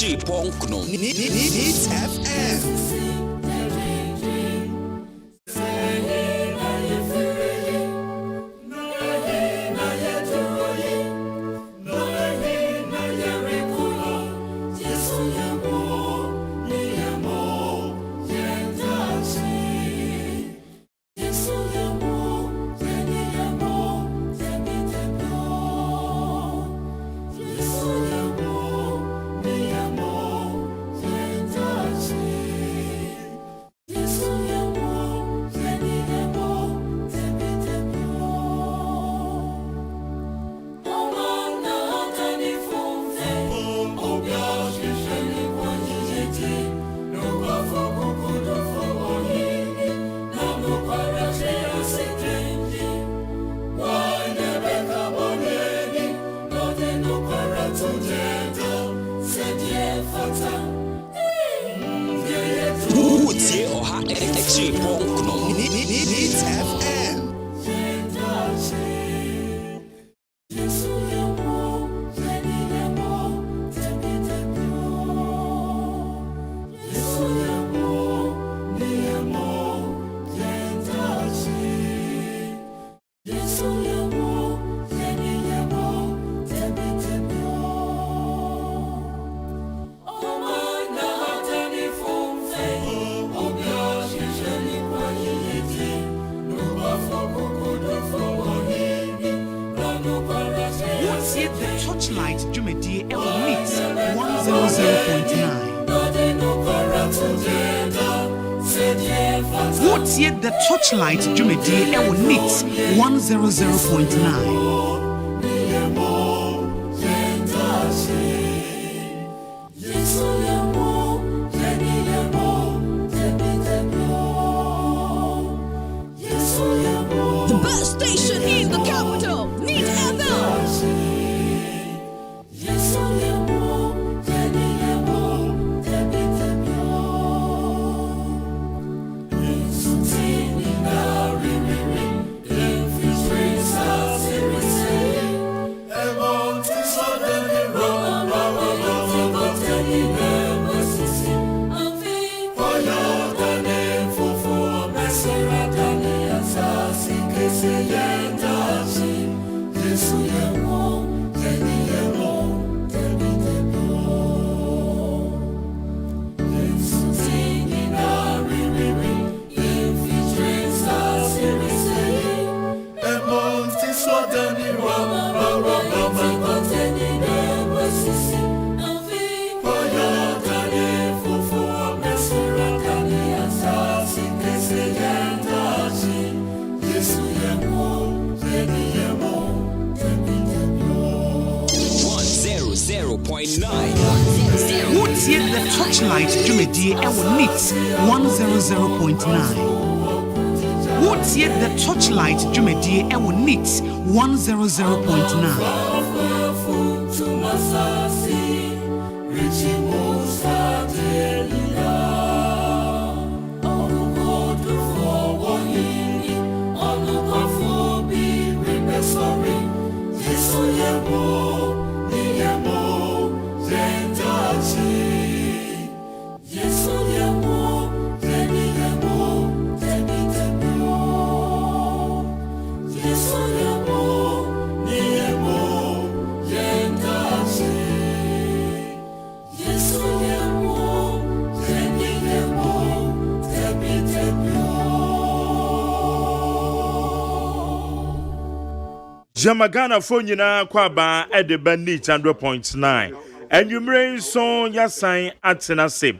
Ponkno. Needs FM. Needs FM. Torchlight Jumedi Mix 100.9. What's yet the Torchlight Jumedi Mix 100.9. The best station in the capital, Needs FM. What's yet the Torchlight Jumedi Mix 100.9. What's yet the Torchlight Jumedi Mix 100.9. Jamagana Fonina Kwaba at the Bandit 100.9. And you may so yasign at Tenase.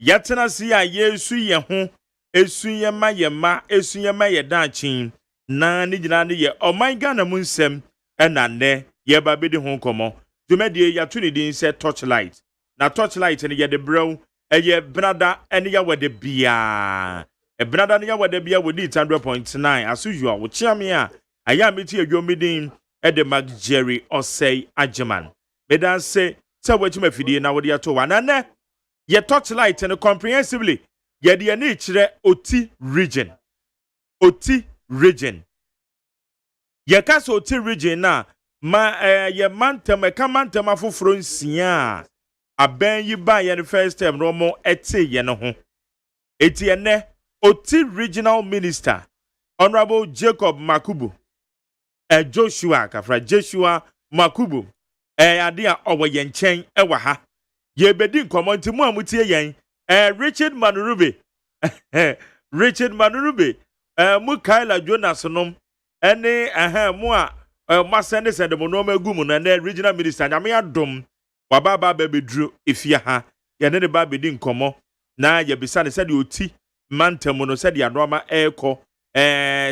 Yatanasi, a yesu yahu, esuya mayama, esuya mayadachin, Nani ye, or my Ghana Munsem, and Nane, ye babidi honkomo. To medie Yatunidin said Torchlight. Now Torchlight and ye the bro, and ye brother, and ye were the beer. A brother, and ye were the beer with it 100.9. As usual, with Chamia. I am it here, your meeting at the Jerry OSEI AGYEMANG. Medan say, so what you may feed now with your two one and ye Torchlight and comprehensively, ye the nature OT region. OT region. Ye cast OT region now, ma ye mantem a camantam of Fronsia. aben yi ba ye the first time no mo ete ye no ho eti ene oti regional minister Honorable Jacob Makubu Joshua kafra Joshua Makubu ade a owo ye nchen ewa ha ye bedi nkomo nti mu amutie yen Richard Manurube Richard Manurube mu Kaila Jonas nom ene mu a masende sende mo no magu na regional minister nyame adom wababa bedru efia ha ye ne ba bedi nkomo na ye bisa ne sede oti mantam no sede anoma eko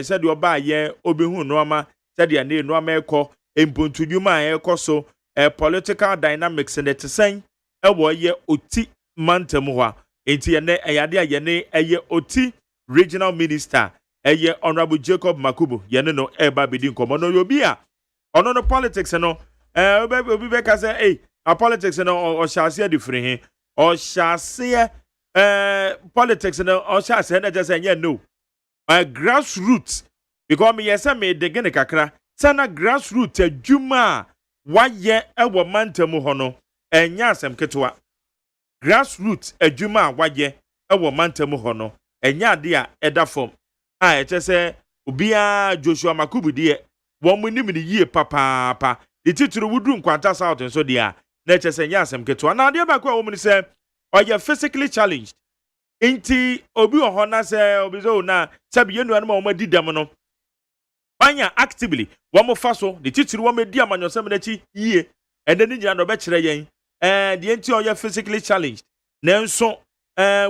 sede oba ye obehu noma sede ne noma eko empontudwuma eko so political dynamics ne tesen ewo ye oti mantam ho enti ye ne eyade ye ne eye oti regional minister eye Honorable Jacob Makubu ye ne no eba bedi nkomo no yobi a ono no politics no obi be ka say a politics no o shase different he o shase politics no o shase na just say no grassroots because me yes me de gene kakra sana grassroots adwuma waye ewo mantam ho no enya asem ketwa grassroots adwuma waye ewo mantam ho no enya ade a eda form a eche say obia Joshua Makubu de wo munim ni yie papa the tituru wudu nkwanta south nso de a na eche say nya asem ketwa na ade ba kwa wo mu say oye physically challenged inti obi oho na say obi zo na sabi yenu anuma o madidam no anya actively wo mo fa so the titiri wo medi amanyosem na chi yie ende ni nyina no be kire yen the inti oye physically challenged nenso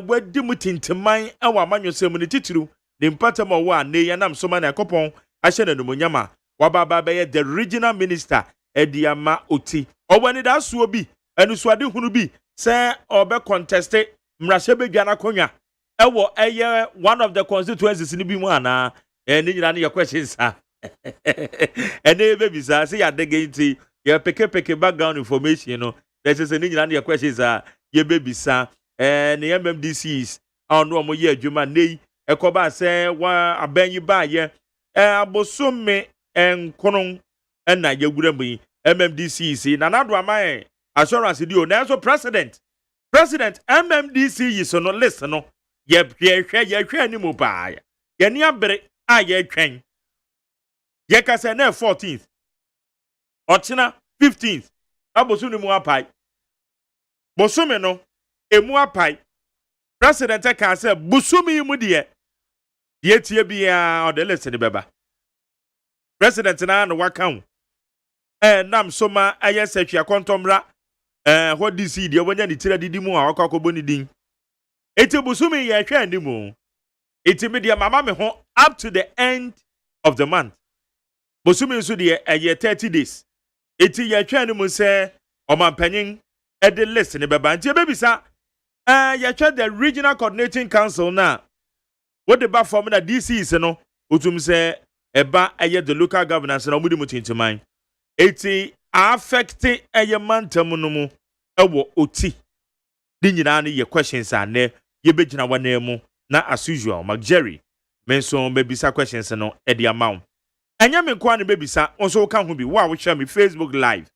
wadi mutinteman awa amanyosem ni titiri the mpatam wo a ne yanam so ma na kopon ahye na numonyama wababa be the regional minister ediama oti obani da so obi enu so ade hunu bi say obe contested mrashe bedwana konya ewo eye one of the constituencies ni bi mu ana ni nyina ne questions ha ene baby sa say ya dege nti ya peke background information no there is ni nyina ne questions ha ye baby sa ne MMDCs ono mo ye adwuma nei ekoba say wa abanyi ba ye abosome enkonon na yegura mu MMDCs na nado amae assurance di o na so president MMDC yi so no list no ye hwe ni mu ba ye ni abere a ye twen ye ka say na 14th ochina 15th abosu ni mu apai bosume no emu apai president ka say busumi mu de ye tie bia o de list ni beba president na no waka nam soma aye setwa kontomra what DC de wonya ni tira didi mu a akwakobo ni din eti busumi ye hwe ani mu eti me de mama me ho up to the end of the month busumi so de 30 days eti ye hwe ani mu se omampanyin e de list ni beba nti bebisa ye hwe the regional coordinating council na what the ba form na DC is no otum se eba aye the local governance na omudi mutintiman eti affecting AGYEMANG no mu ewo oti di nyina ne ye questions ane ye begina wana mu na as usual Jerry menso bebisa questions no e di amount anya me kwa ne bebisa onso ka ho bi wo a wo share me Facebook live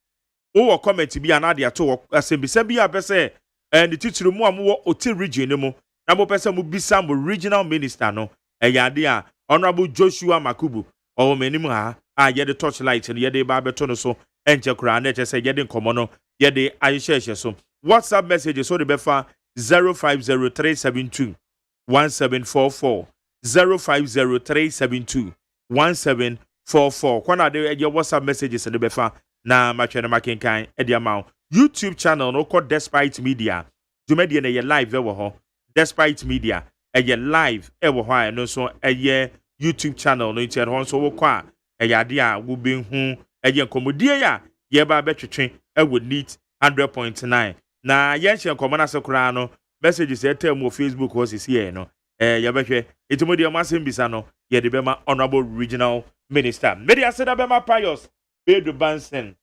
wo comment bi ana de ato asembisa bi apese the titiri mu amwo oti region ne mu na mo pese mu bisa mo regional minister no eyade a Honorable Joshua Makubu o menim ha ye the torchlight and ye de ba beto no so enche kura na eche se ye de nkomo no ye de ayehye so WhatsApp message so de befa 050372 1744 050372 kwana de ye WhatsApp messages de befa na matwene makenkan e de amount YouTube channel no called Despite Media jumedie na ye live ewo ho Despite Media ye live ewo ho no so ye YouTube channel no inter ho so wo kwa eyade a wo be hu eye nkomodie ya ye ba betwetwe ewo neat 100.9 na ye hye nkomo na sekura no messages etem mo Facebook ho sisi ye no ye behwe etimodie mo asembisa no ye de bema honorable regional minister media seda bema pious Bedu Bansen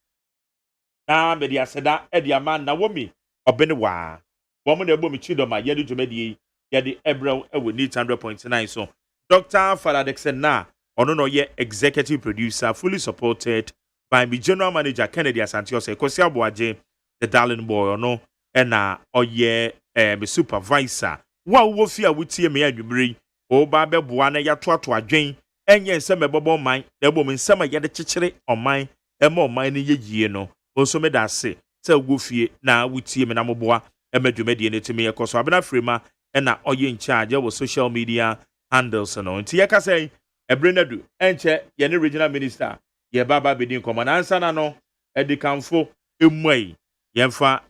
na media seda ediama na womi obene wa wo mo na ebo mi chidoma ye de dwumedie ye de ebrel ewo neat 100.9 so Dr. Faradexen na ono no ye executive producer fully supported by my general manager Kennedy Asantio say Kosi Abuaje the darling boy ono ɛna ɔyɛ me supervisor wa wo fi a wotie me adwumre o ba bɛboa na yɛatoato adwen ɛnyɛ nsɛm ɛbɔbɔ man na ɛbɔ me nsɛm a yɛde kyekyere ɔman ɛma ɔman no yɛyie no nso me da ase sɛ wo fie na wotie me na moboa ɛma dwumadie no tumi yɛkɔ so abena frema ɛna ɔyɛ in charge ɛwɔ social media handles no nti yɛka sɛ ɛbrɛ no du ɛnkyɛ yɛne regional minister yɛbaba bɛdi nkɔmmɔ na ansa na no ɛde kamfo ɛmuai yɛmfa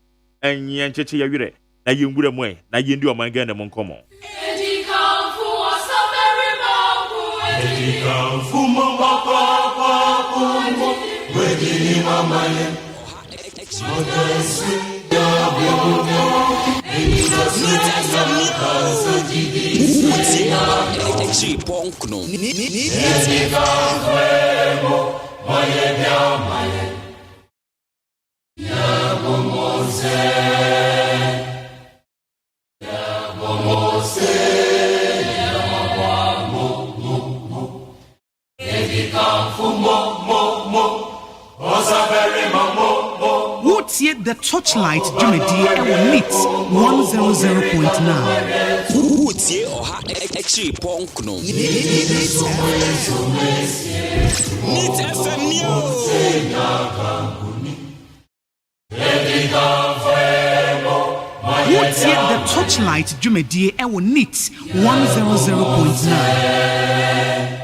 ɛnyɛ nkyekye yɛwerɛ na yɛnwura mu na yɛndi ɔman Ghana mu nkɔmmɔ Wotie the Torchlight Jumedi Ewo Neat 100.9. Wotie oha extra punk no. Neat FM Wotie the Torchlight Jumedi Ewo Neat 100.9.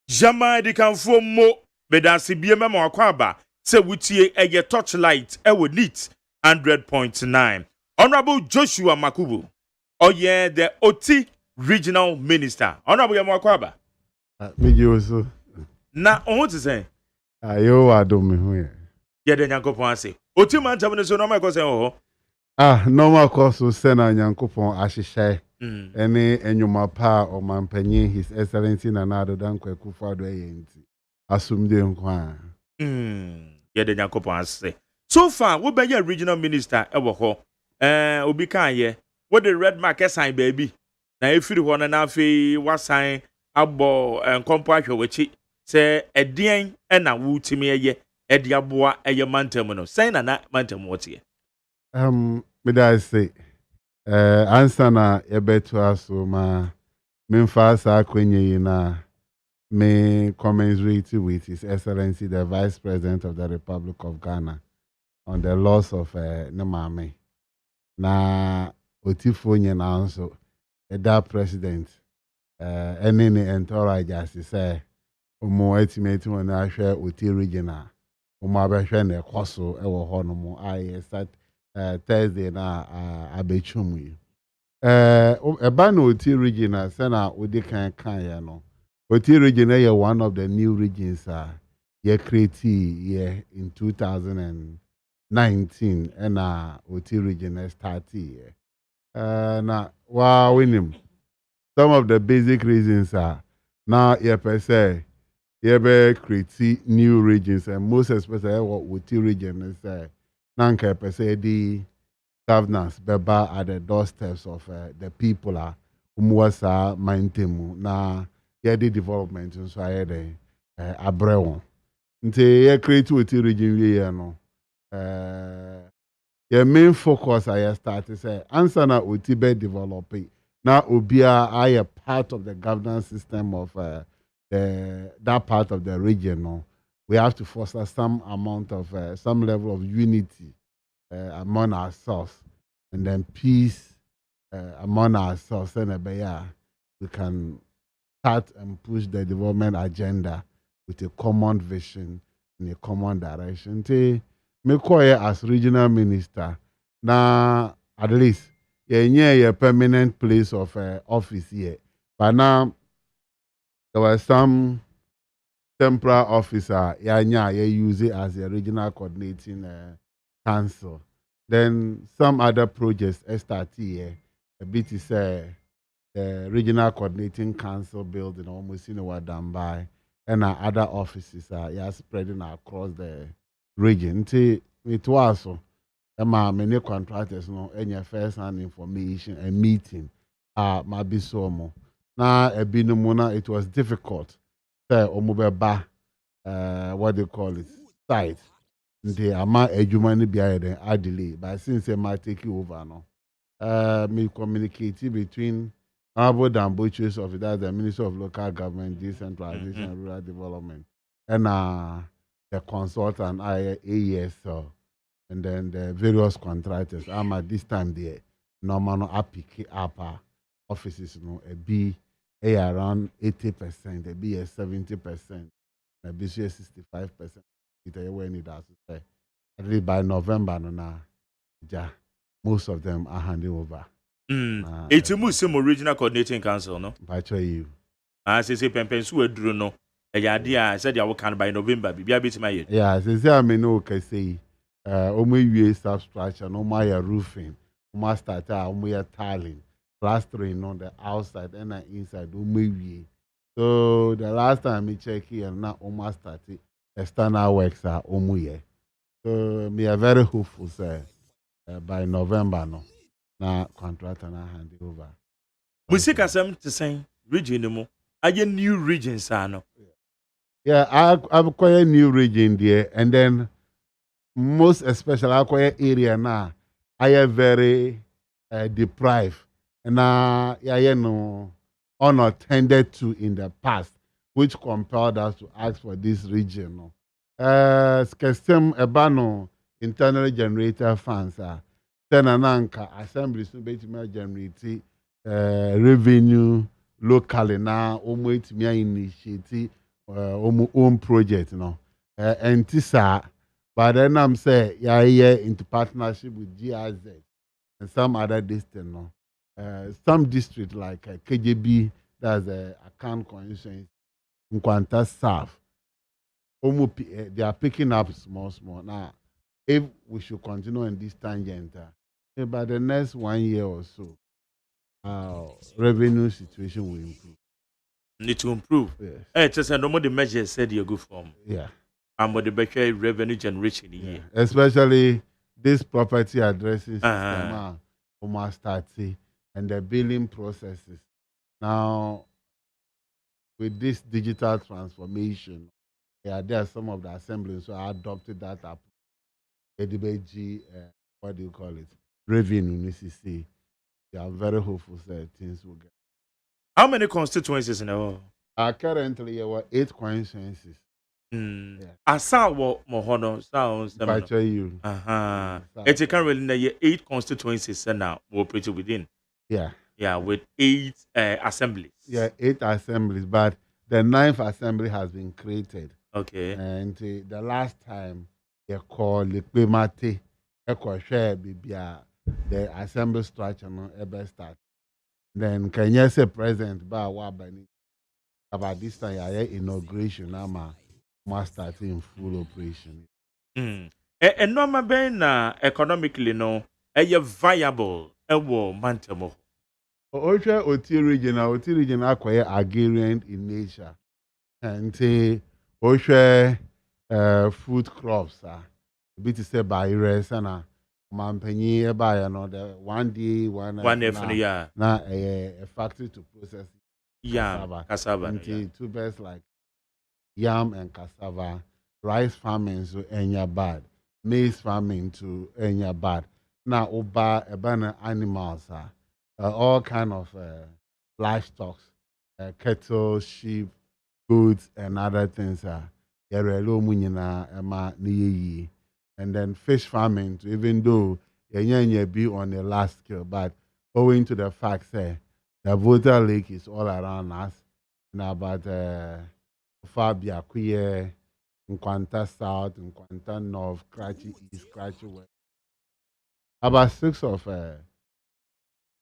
Jama di kanfo mo bedase bie mema akwaba se wutie eye Torchlight ewo Neat 100.9. Honorable Joshua Makubu oye the Oti Regional Minister. Honorable Yemo Akwaba. Miji oso. Na ohun ti say Ayo wa do me hu ye. Ye de Nyankopon ase. Oti man tam ne so no ma ko say ho. Normal course so se na Nyankopon ahyehyɛ. Ene enyuma pa o mampanyin His Excellency Nana Dankwa Akufo-Addo enti. Asumde nkwa. Ye de Nyankopon ase. So far, we be your regional minister ewo ho. Obi kan ye. What the red mark sign baby. Na efiri ho na afi wasan abo nkompo ahwe wachi. Se edien na wutimi ye edi aboa eye mantem no. Sign na mantem wotie. Me da say answer na ebetu aso ma memfa sa kwenye na me commensurate with His Excellency the Vice President of the Republic of Ghana on the loss of Nemame. Na otifo nye na nso that president any entourage as say omo estimate when ahwe oti regional omo abehwe na ekoso ewo ho no mo start Thursday na abechum yi eba na oti regional say na odi kan ya no oti regional is one of the new regions ye create in 2019 and oti regional start here na wa winim some of the basic reasons are now ye per se ye be create new regions and most especially what oti region is nanka per se the governance beba at the doorsteps of the people umwasa mindtemu na ye the development so aye dey abrewon nti ye create oti region we ye no your main focus I start to say answer na oti be developing now obia are a part of the governance system of that part of the region no we have to foster some amount of some level of unity among ourselves and then peace among ourselves and we can start and push the development agenda with a common vision in a common direction. Me call as regional minister. Now, at least, a permanent place of office here. But now there was some temporary officer, you use it as a regional coordinating council. Then some other projects start here. A bit is the regional coordinating council building almost in what done by, and other offices are spreading across the region. It was so. Many contractors no any first hand information and meeting might be so more. Now a binumuna it was difficult. Say omubeba what they call it site. The amount AGYEMANG behind the delay. But since I might take you over now. Me communicating between Honorable Damboche's office, that's the Minister of Local Government, Decentralization and Rural Development, and the consultant AESL, and then the various contractors. I'm at this time there, normal pick up offices, a B around 80%, a B 70%, a B 65%. When it does say, at least by November, most of them are handing over. It's a Muslim Regional Coordinating Council, no? By you. As I say, Pempensu drew no. A idea said you can by November, be a bit my head. Yeah, as I may know, can say, Omu substructure, no my roofing, Oma starter, Omu tiling, plastering on the outside and inside, Omu. So the last time we check here, now Oma started external works are Omu. So we are very hopeful, sir, by November, no. Na contract and I hand it over. Music as I'm to say, region mo. Are you new regions, no? Yeah, I've acquired new region there, and then most especially I acquire area now. I am very deprived, and unattended to in the past, which compelled us to ask for this region. No, custom ebano internally generated funds then ananka assemblies no betimi generate revenue locally na omo etimi initiate own project no entisa but then I'm say into partnership with GIZ and some other district no some district like KJB, that's account constituency Nkwanta South they are picking up small now. If we should continue in this tangent, by the next 1 year or so, our revenue situation will improve. Need to improve. Yes. Just no more the measures said you go from. Yeah. And what the better revenue generation yeah. Especially this property addressing system, almost starting, and the billing processes. Now, with this digital transformation, there are some of the assemblies who adopted that approach. ADBG, what do you call it? Revenue, CC. They are very hopeful that things will get. How many constituencies in the world? Currently, there were 8 constituencies. I saw what Mohono sounds. You. It's currently 8 constituencies now we're pretty within. Yeah. Yeah, with 8 assemblies. Yeah, 8 assemblies, but the 9th assembly has been created. Okay. And the last time, they call the Pemate, share the assembly structure no ever start. Then can you say present by Wabani about this time inauguration now start in full operation. And normal being economically no viable mantemo. OT region acquire agrarian in nature and food crops bit to say by rest and mampenny by another 1 day one day for the year now a factory to process cassava two best like yam and cassava, rice farming to enya bad, maize farming to enya bad. Now oba ebana animals all kind of livestock, cattle, sheep, goats and other things and then fish farming too, even though be on the last scale, but owing to the fact that the Volta Lake is all around us, and about Fabia, Queer, Nkwanta South, Nkwanta North, Kratchi East, Kratchi West. About 6 of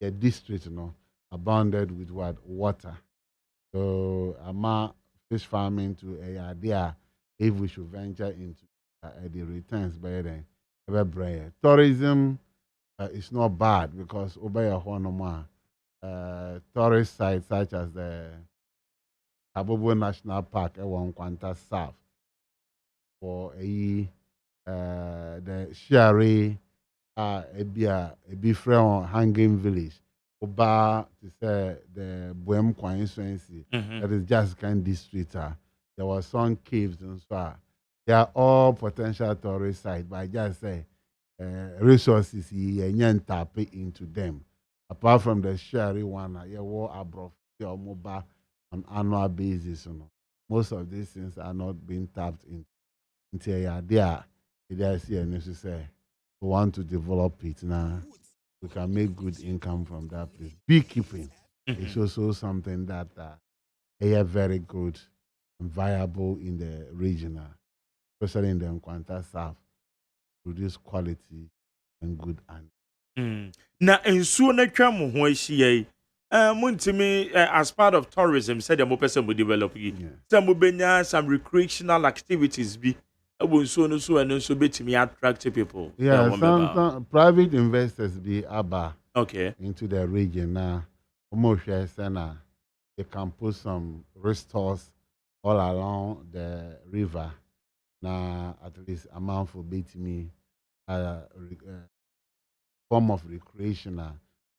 the district, abounded with what water. So, fish farming to a idea if we should venture into the returns by then. Tourism is not bad because over tourist sites such as the Abobo National Park, one Quanta South, for the Shari, a different hanging village. Oba to say the Buem constituency, that is just kind district. There were some caves and so. They are all potential tourist sites, but I just say resources you tap into them. Apart from the Shari one, you will abroad your mobile on annual basis. Most of these things are not being tapped into a there. They see and you say we want to develop it now. We can make good income from that place. Beekeeping is also something that is very good and viable in the region, especially in the Nkwanta South. Produce quality and good animals. Na nsuo na twa mo ho ahia muntimi as part of tourism said mo person mo develop yi. Say mo benya some recreational activities bi. Nsuo no so and nso betimi attract people. Yeah, some private investors be aba into the region now. Almost they can put some resorts all along the river. Now at least amount for betimi form of recreational.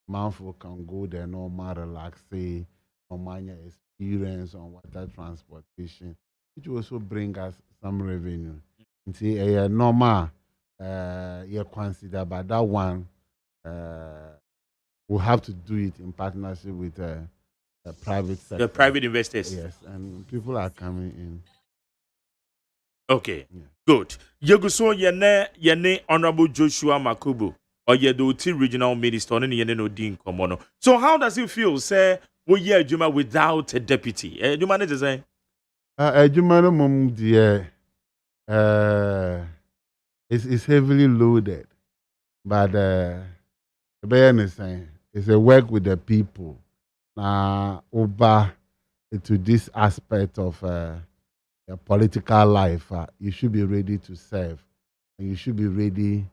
Manful can go there, normal relaxing, normal experience on water transportation, which will also bring us some revenue. See, a normal, you consider, but that one, we'll have to do it in partnership with the private sector. The private investors. Yes, and people are coming in. Okay, good. Yeguso yene Honorable Joshua Makubu, or ye the Oti regional minister, and yene no din komono. So how does it feel, say, we ye Juma without a deputy? Do you manage to say? Juma mum dear, it's heavily loaded, but it's a work with the people. Now, over to this aspect of political life, you should be ready to serve, and you should be ready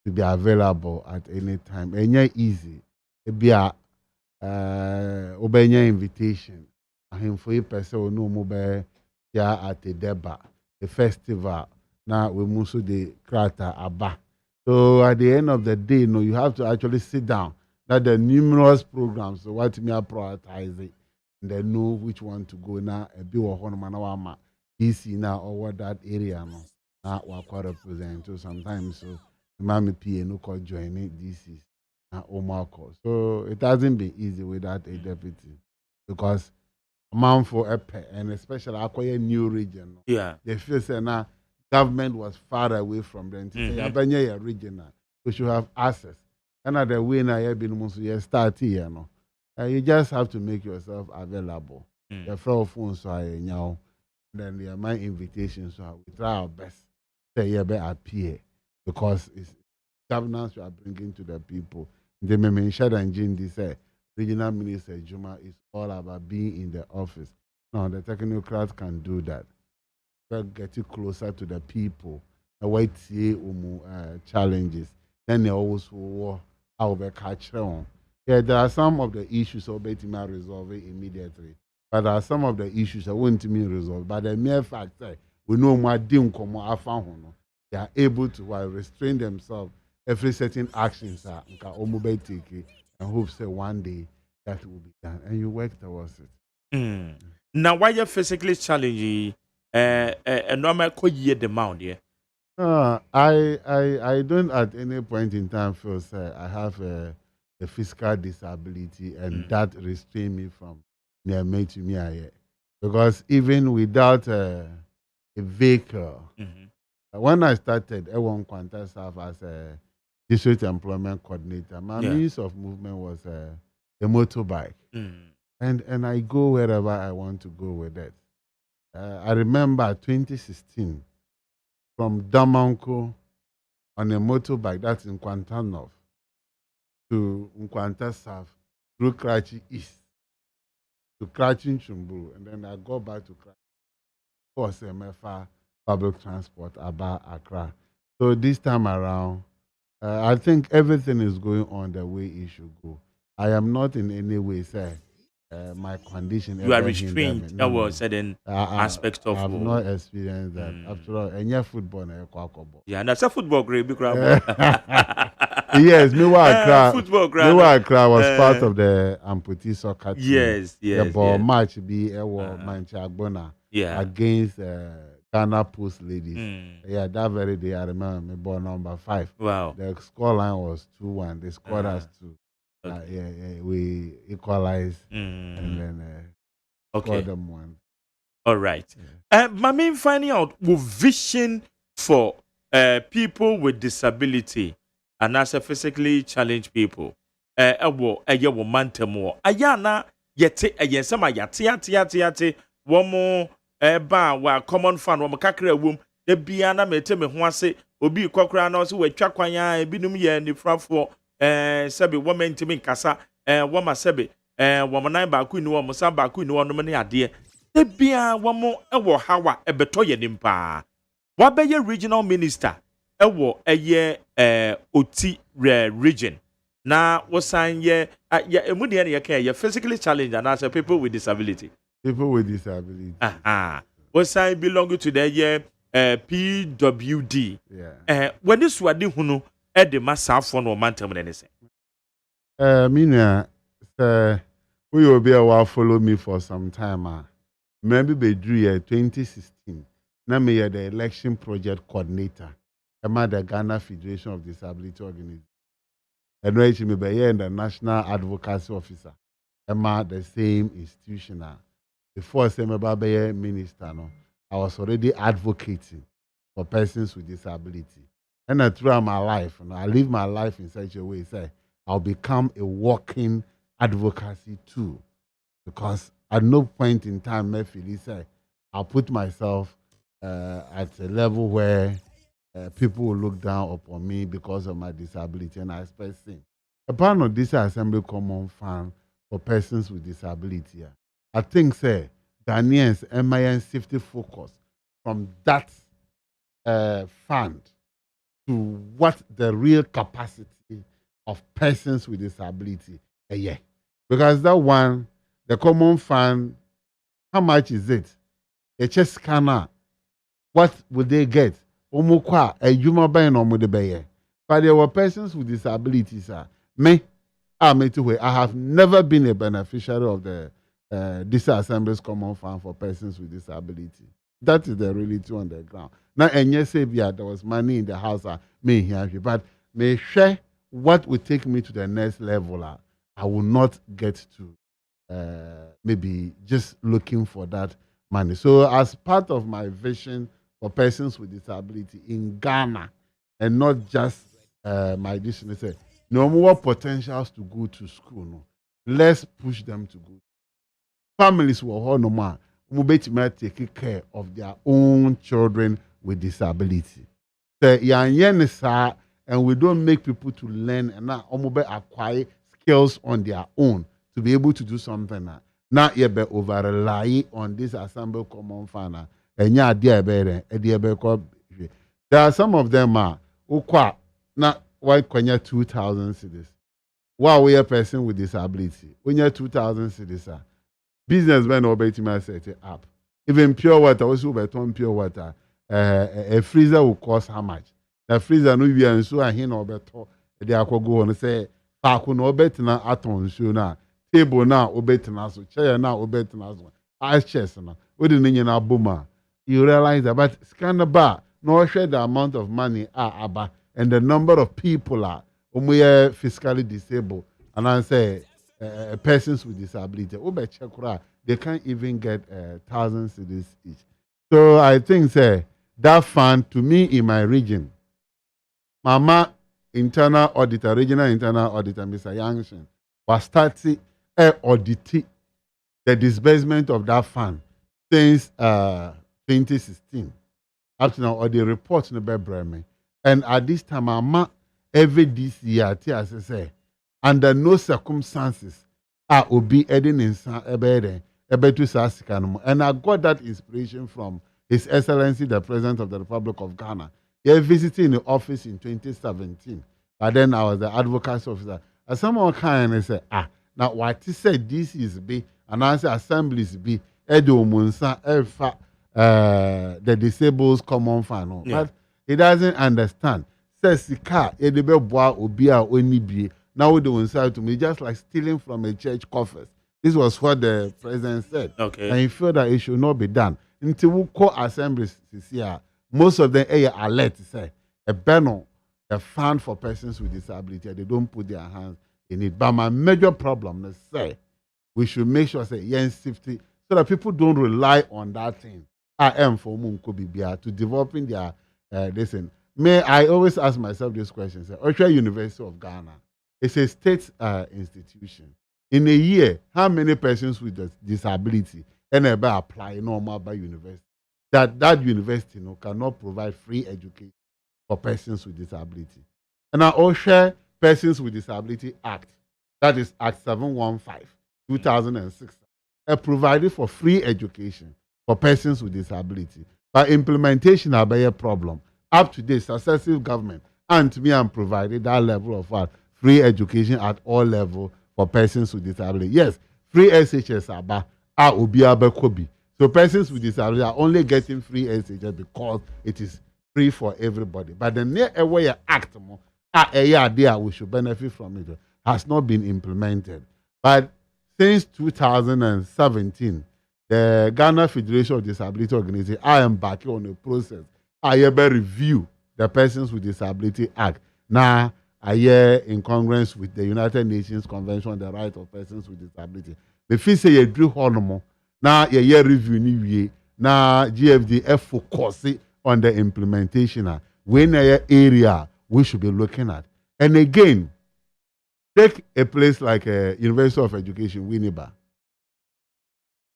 to be available at any time. And it's easy. It be a invitation. And for a person no mobile here at the deba, the festival. Now we move to the Krata Abba. So at the end of the day, you have to actually sit down. That the numerous programs, so what me are prioritizing, and then know which one to go now. A bit of Honomanawama. DC now over that area now we represent. So sometimes so Mami PA no call joining DC now Omako. So it hasn't been easy without a deputy because a man for a pay and especially acquire new region. Yeah. They feel say now government was far away from them. To say Abanya regional, we should have access. Another way now you been most you start here you just have to make yourself available. The phone so now. Then they are my invitations, so we try our best to appear because it's governance we are bringing to the people. The mention and Jindi say regional minister Juma is all about being in the office. Now the technocrats can do that. But get you closer to the people. The white challenges. Then they always will catch them. Yeah, there are some of the issues so better resolve it immediately. But there are some of the issues that won't be resolved. But the mere fact that we know more they are able to restrain themselves every certain actions and hope say one day that will be done. And you work towards it. Now why you physically challenging normal year demand, yeah? I don't at any point in time feel say I have a physical disability and that restrain me from near me to me because even without a vehicle, when I started, I won Quanta serve as a district employment coordinator. My means of movement was a motorbike, and I go wherever I want to go with it. I remember 2016 from Damanko on a motorbike. That's in Quanta North to Nkwanta South through Karachi East to Karachi Chumburu, and then I go back to Karachi for MFA public transport about Accra. So this time around, I think everything is going on the way it should go. I am not in any way say my condition. You are restrained. That was certain aspects of. I've not experienced that. After all, any football na yeah, and that's a football grade. Yes, me Accra. Football grade. Me Accra was part of the amputee soccer team. Yes. The ball match be Manchagbona against Ghana Post Ladies. Yeah, that very day I remember me ball number 5. Wow. The score line was 2-1. They scored us 2. Okay. We equalized and then scored them 1. All right. My main finding out with vision for people with disability and as a physically challenged people. Wo mantemo. Ayana yete ayensama yate womo ba wa common fan wo kakra wom de bia na mete me ho ase obi kokra na so watwa kwanya ebinum ye nifrafo sebe wo mentimi nkasa wo ma sebe wo nan ba ku ni wo mo san ba ku ni wo no ne ade de bia wo mo ewo hawa ebeto ye nimpa wa be ye regional minister ewo eye oti region na wo san ye emu de ye ka ye physically challenged and as people with disability. People with disability. What sign belong to the year PWD? Yeah. When this wadi hunu the massa phone or mantam anything. Mina, we will be able to follow me for some time. Maybe be drew year 2016. Now me the election project coordinator. I'm at the Ghana Federation of Disability Organization. And right me be here the National Advocacy Officer. I'm at the same institution. Before I say my minister, no, I was already advocating for persons with disability. And throughout my life, I live my life in such a way, say, I'll become a walking advocacy tool. Because at no point in time, I feel say, I'll put myself at a level where people will look down upon me because of my disability, and I expect things. A part of this Assembly Common Fund for persons with disability. I think, say, Ghanaians MIN safety focus from that fund to what the real capacity of persons with disability a year. Because that one, the common fund, how much is it? A chest scanner, what would they get? Omukwa, a human being or mudebeye. But there were persons with disabilities. Me, I have never been a beneficiary of the this Assembly's Common Fund for persons with disability. That is the reality on the ground. Now, and yes, there was money in the house, me here, but may share what would take me to the next level. I will not get to maybe just looking for that money. So, as part of my vision for persons with disability in Ghana, and not just my dictionary, say, no more potentials to go to school. No. Let's push them to go. Families will no more take care of their own children with disability. And we don't make people to learn and now acquire skills on their own to be able to do something. Now you be over rely on this Assembly Common Fund. And there are some of them not why 2,000 cedis. Why we a person with disability? When you're 2,000 cedis. Businessmen will be set it up. Even pure water, also be pure water. A freezer will cost how much? The freezer no be and so and he no better. They are go on say, "Paku no better na aton so na table na obet na so chair na obet na so ice chest na. We didn't na boomer. You realize that, but scan bar no share the amount of money aba and the number of people are fiscally disabled, and I say. Persons with disability, they can't even get 1,000 cedis each. So I think, say, that fund to me in my region, Mama internal auditor, regional internal auditor, Mr. Yangshin, was starting auditing the disbursement of that fund since 2016. Up to now, or the reports in the Bremen. And at this time, Mama, every this year, I say, under no circumstances obi edin insa ebetu sa sika no. And I got that inspiration from His Excellency the President of the Republic of Ghana. He visited the office in 2017, but then I was the advocacy officer. As someone kind of said, now what he said this is be and I said assemblies be edo munsa efa the disabled common fund. But he doesn't understand. Says sika edebe boa obi a oni bi. Now they will say to me, just like stealing from a church coffers. This was what the president said. Okay. And he felt that it should not be done. Until we call assemblies this year, most of them are alert to say a banner, a fund for persons with disability, they don't put their hands in it. But my major problem is say we should make sure say safety so that people don't rely on that thing. I am for Munkobibia to developing their listen. May I always ask myself this question: say, Oshwe University of Ghana. It's a state institution. In a year, how many persons with disability and apply normal by university? That university cannot provide free education for persons with disability. And I also Persons with Disability Act, that is Act 715, 2006, provided for free education for persons with disability. But implementation will be a problem. Up to date, successive government and me and provided that level of what? Free education at all levels for persons with disability. Yes, free SHS are Kobi. So persons with disability are only getting free SHS because it is free for everybody. But the near aware act we should benefit from it has not been implemented. But since 2017, the Ghana Federation of Disability Organization I am back on a process. I ever review the Persons with Disability Act. Now I hear in congruence with the United Nations Convention on the Rights of Persons with Disability. The fee say you do honomo. Now you hear review ni now GFD focus on the implementation. When area we should be looking at. And again, take a place like University of Education, Winneba.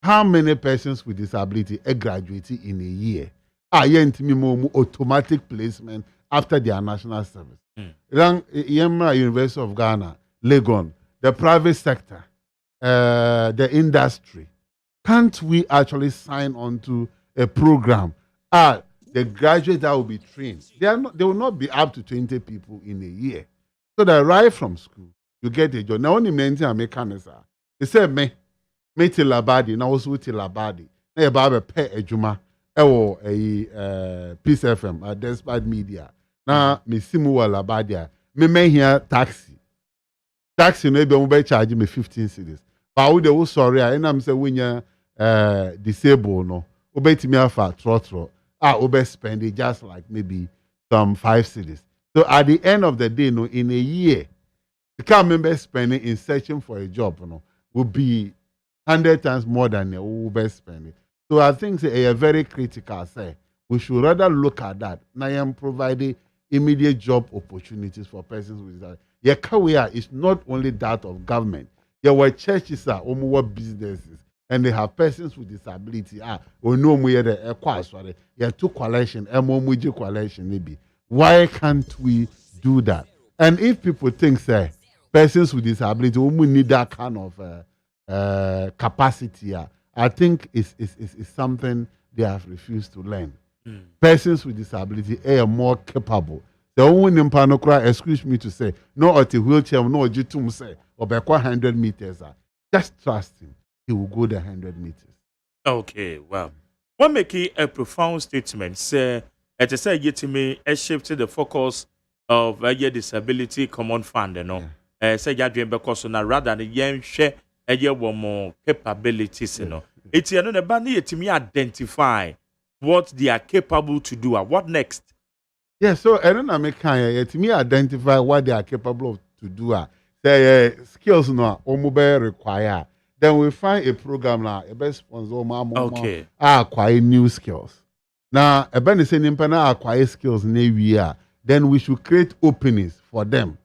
How many persons with disability are graduating in a year? Automatic placement after their national service. University of Ghana, Legon, the private sector, the industry. Can't we actually sign on to a program? The graduates that will be trained, they will not be up to 20 people in a year. So they arrive from school, you get a job. Now only maintain a mechanic. They say me tilabadi, now also tilabadi. Now you pay a juma, a Peace FM, Despite Media. Now me simu labadia, me here taxi. Taxi no be charge me 15 cedis. But we dey sorry, and I'm say when you disabled no, obey me afa trotro. Over spend it just like maybe some 5 cedis. So at the end of the day, in a year, the car member spending in searching for a job, will be 100 times more than the Uber spending. So I think a very critical say we should rather look at that. Now I am providing immediate job opportunities for persons with disability. Your career is not only that of government. Your churches are almost businesses. And they have persons with disability. We know we had a quasi. Yeah, two coalition, coalition maybe. Why can't we do that? And if people think say persons with disability, we need that kind of capacity. I think it's something they have refused to learn. Persons with disability are more capable. The only impanokra, excuse me to say, no at a wheelchair, no jitum say, or by 100 meters. Just trust him. He will go the 100 meters. Okay, well. What make a profound statement? Say, it is a get me a shift to the focus of a disability common fund, say you dream because rather than young share a year more capabilities, It's another bandy to me identify what they are capable to do. What next? Yeah, so I don't know, to me identify what they are capable of to do. Say skills no mobile require. Then we find a program now, a best sponsor, acquire new skills. Now, a band is saying acquire skills in a year. Then we should create openings for them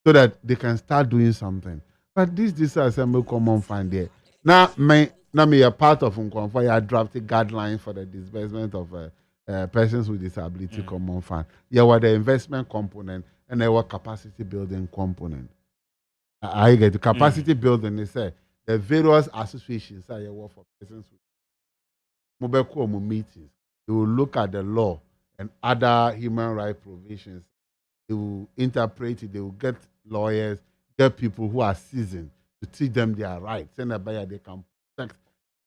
so that they can start doing something. But this assembly common fund there. Now me a part of Unconfa, I drafted guidelines for the disbursement of persons with disability common fund. Yeah, what the investment component and our capacity building component. I get the capacity building. They say the various associations are work for persons with mobile meetings. They will look at the law and other human rights provisions. They will interpret it. They will get lawyers, get people who are seasoned to teach them their rights. And they can protect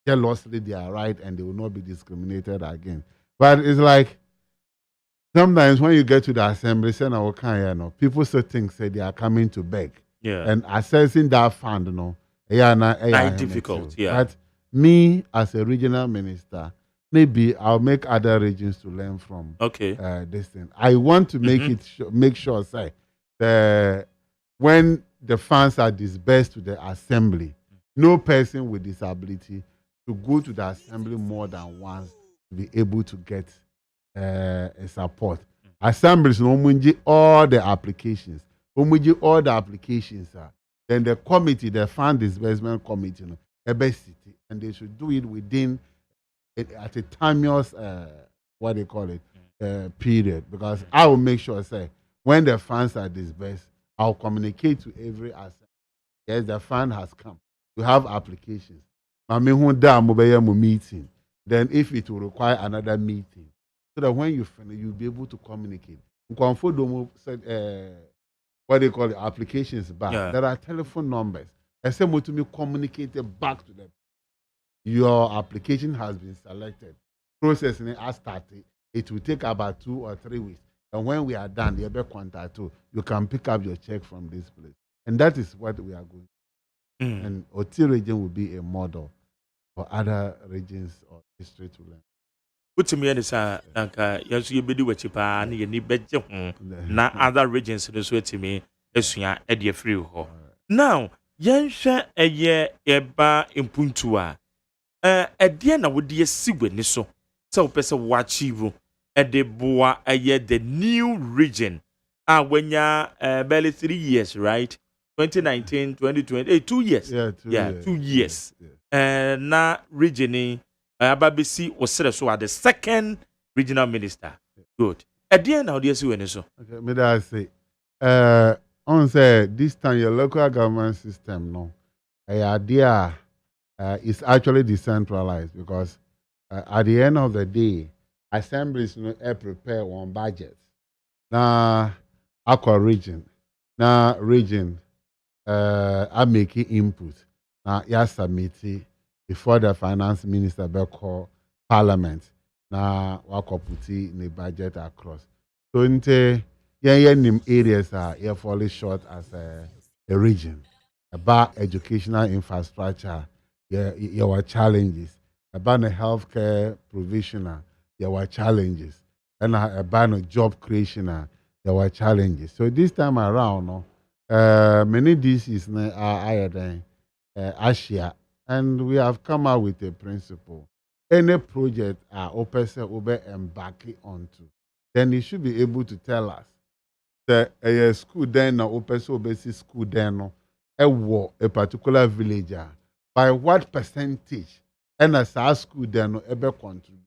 jealously their right and they will not be discriminated against. But it's like sometimes when you get to the assembly, people still think say they are coming to beg. Yeah. And assessing that fund, difficult. Yeah. But me as a regional minister, maybe I'll make other regions to learn from. Okay. This thing. I want to make make sure, say, when the funds are disbursed to the assembly, no person with disability to go to the assembly more than once to be able to get a support. Assemblies no all the applications. All the applications are. Then the committee, the fund disbursement committee, city, and they should do it within at a timeous what they call it period. Because I will make sure say when the funds are disbursed, I'll communicate to every assembly. Yes, the fund has come. You have applications. Meeting. Then if it will require another meeting, so that when you finish, you'll be able to communicate. What they call it, applications back. Yeah. There are telephone numbers. SMO to me communicated back to them. Your application has been selected. Processing has started. It will take about 2 or 3 weeks. And when we are done, you can pick up your check from this place. And that is what we are going. And Oti region will be a model for other regions or districts to learn. Utimi and sa nanka yasu yebedi wachipa na yeni beje ho na other regions no so etimi esua e de free ho. Now yenhwe eye eba impuntu a de na wode asigwe ni so se wo pese wo achieve e de boa eye the new region wenya barely 3 years, right? 2019 2020 2 years. Yeah, 2 years. Na region Ababisi was so the second regional minister. Good. At the end, how do you see when so? Okay, may I say, on say this time your local government system, no, idea is actually decentralized because at the end of the day, assemblies prepare one budget. Now, aqua region, I making input. Now, yes, submitting. Before the finance minister be call parliament na wakoputi in the budget across. So into nim areas are falling short as a region. About educational infrastructure, there were challenges. About the healthcare provision, there were challenges. And about the job creation, there were challenges. So this time around, many DCs are higher than Asia. And we have come out with a principle. Any project OPESA will be embarking onto, then you should be able to tell us that a school then or OPESA will be school then a particular villager by what percentage and as our school then will ever contribute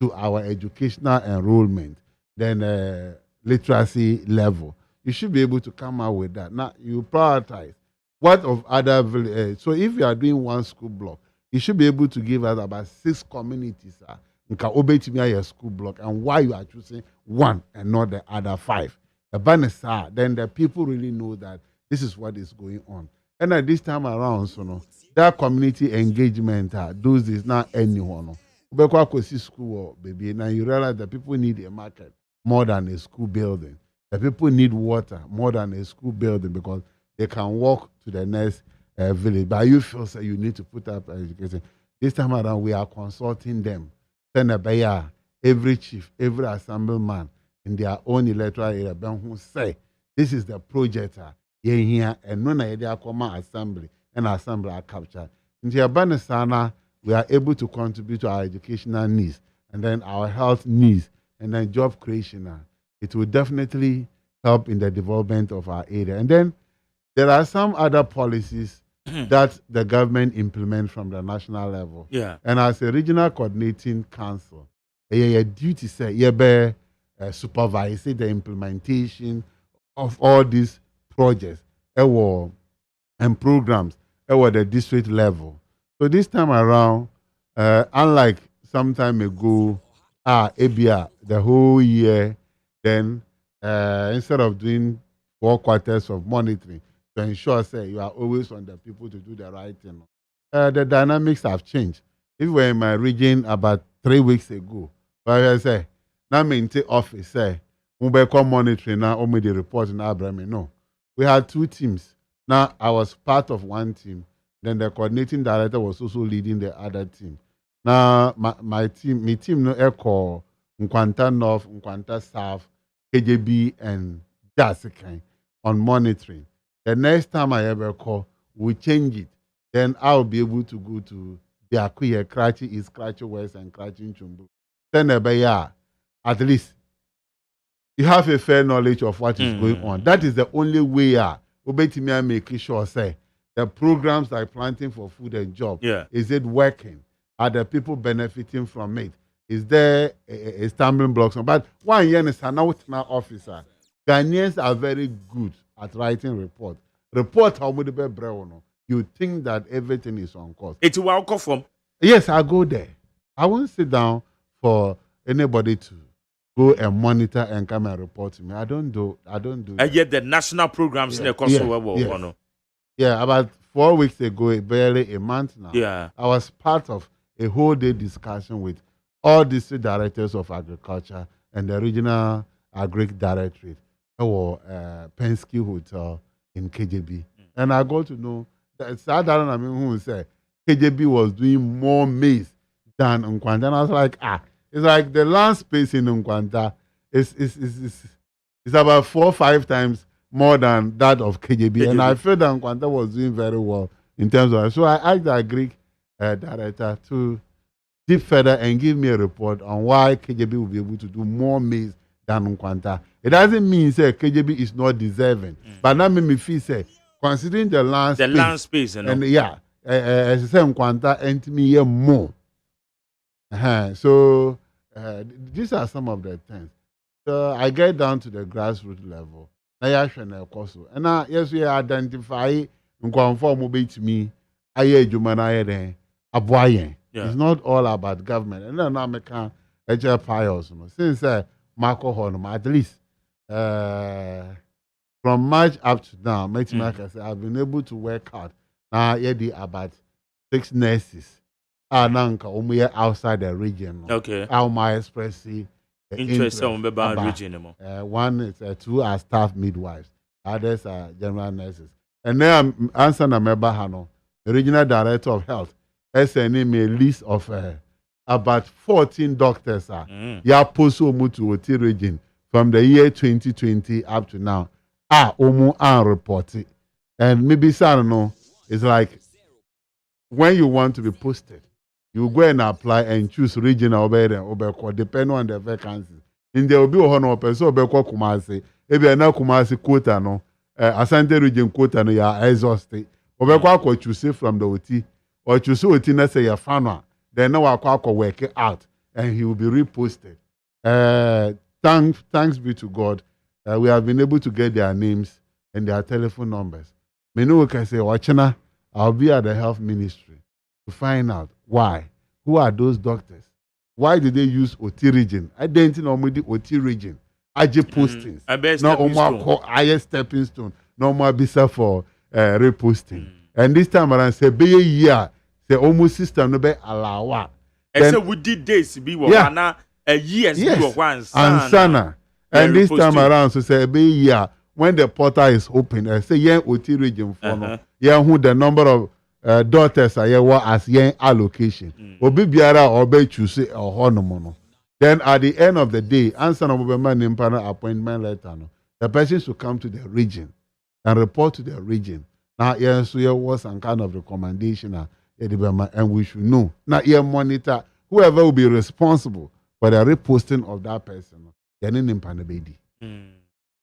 to our educational enrollment, then literacy level. You should be able to come out with that. Now you prioritize. What of other so if you are doing one school block, you should be able to give us about 6 communities a school block and why you are choosing one and not the other 5. Then the people really know that this is what is going on. And at this time around, so that community engagement does this not anyone. School baby. Now you realize that people need a market more than a school building. The people need water more than a school building because they can walk to the next village. But you feel that you need to put up education. This time around, we are consulting them. Send a buyer, every chief, every assemblyman in their own electoral area, who say, this is the project here, and none of their common assembly and assembly are captured. In the Abanasana, we are able to contribute to our educational needs, and then our health needs, and then job creation. It will definitely help in the development of our area. And then there are some other policies that the government implements from the national level. Yeah. And as a regional coordinating council, your duty say you supervise the implementation of all these projects. and programs at the district level. So this time around, unlike some time ago, ABIA, the whole year, then instead of doing 4 quarters of monitoring to ensure say you are always on the people to do the right thing, the dynamics have changed. If we were in my region about 3 weeks ago, but I say, now maintain office, say, we come monitoring now, only the report in Abraham. No, we had 2 teams. Now I was part of one team. Then the coordinating director was also leading the other team. Now my team no echo Nkwanta North, Nkwanta South, KJB and Jasikan on monitoring. The next time I ever call, we change it. Then I'll be able to go to the Akuye, Krachi East, Krachi West, and Krachi Nchumbu. Then at least you have a fair knowledge of what is going on. That is the only way Obetimi making sure say the programs like Planting for Food and Job, is it working? Are the people benefiting from it? Is there a stumbling block? But 1 year is an outline officer. Ghanaians are very good at writing reports. Report how much you think that everything is on course. It's will come from. Yes, I go there. I won't sit down for anybody to go and monitor and come and report to me. I don't do. And yet the national programs in the course of Yeah, about 4 weeks ago, barely a month now. Yeah, I was part of a whole day discussion with all district directors of agriculture and the regional agric directorate or Penske Hotel in KJB. And I got to know that Saturday, who said KJB was doing more maize than Nkwanta. And I was like, it's like the land space in Nkwanta is about 4 or 5 times more than that of KJB. And I felt that Nkwanta was doing very well in terms of it. So I asked the Greek director to deep further and give me a report on why KJB will be able to do more maize than Nkwanta. It doesn't mean say KJB is not deserving, but that made me feel say considering the land space, you know? And as I say, Nkwanta and me more. So these are some of the things. So I get down to the grassroots level. And now, yes, we identify to me. It's not all about government. And then I'm a pious. Since Marco Hornum, at least from March up to now, I've been able to work out. Now, about 6 nurses are now outside the region. Okay. How my express interest on the region. One is 2 are staff midwives, others are general nurses. And then I'm answering member Hano, the regional director of health, SNM a list of about 14 doctors post to OT region from the year 2020 up to now. Reported. And maybe no, it's like when you want to be posted, you go and apply and choose regional depending on the vacancies. In there will be a honor person Kumasi. If you are now Kumasi quota no, Asante region quota no, you are exhausted. Obekwa choose from the OT or choose OT na say your farmer. Then now I work it out and he will be reposted. Thanks be to God. We have been able to get their names and their telephone numbers. Many can say, Wachana, I'll be at the health ministry to find out why. Who are those doctors? Why did they use OT region? I didn't know the OT region. AJ postings. No more highest stepping stone. No more bisa for reposting. And this time around, say be a year. Say almost system no be allow. And so we did this be a year and sana. And this time around, so say be a year. When the portal is open, I say yeah OT region for no. Yeah, who the number of daughters are here as yen allocation. Obi biara obe choose or honomono. Then at the end of the day, answer no appointment letter. No, the person should come to the region and report to the region. Now yes, so here was some kind of recommendation and we should know. Now here monitor whoever will be responsible for the reposting of that person. Then in Panabedi.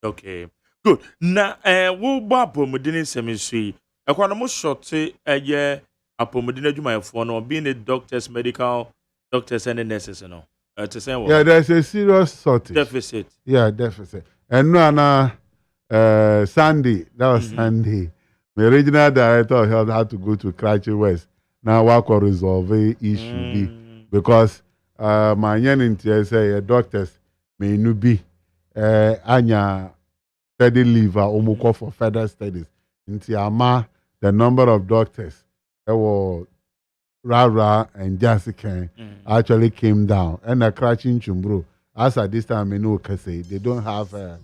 Okay. Good. Now we'll babo medini semisui. Ekwana mo short eye apomedina dwumayefo no being the doctors, medical doctors and the nurses no. To say what? Yeah, there's a serious shortage. Deficit. Yeah, deficit. And no Sunday, that was Sunday. The regional director of health had to go to Karachi West. Now, work or resolve a issue be because my young in say doctors may no be anya study leave or call for further studies. Into ama the number of doctors were Rara and Jessica actually came down. And a crashing chumbro. As at this time, I know say they don't have a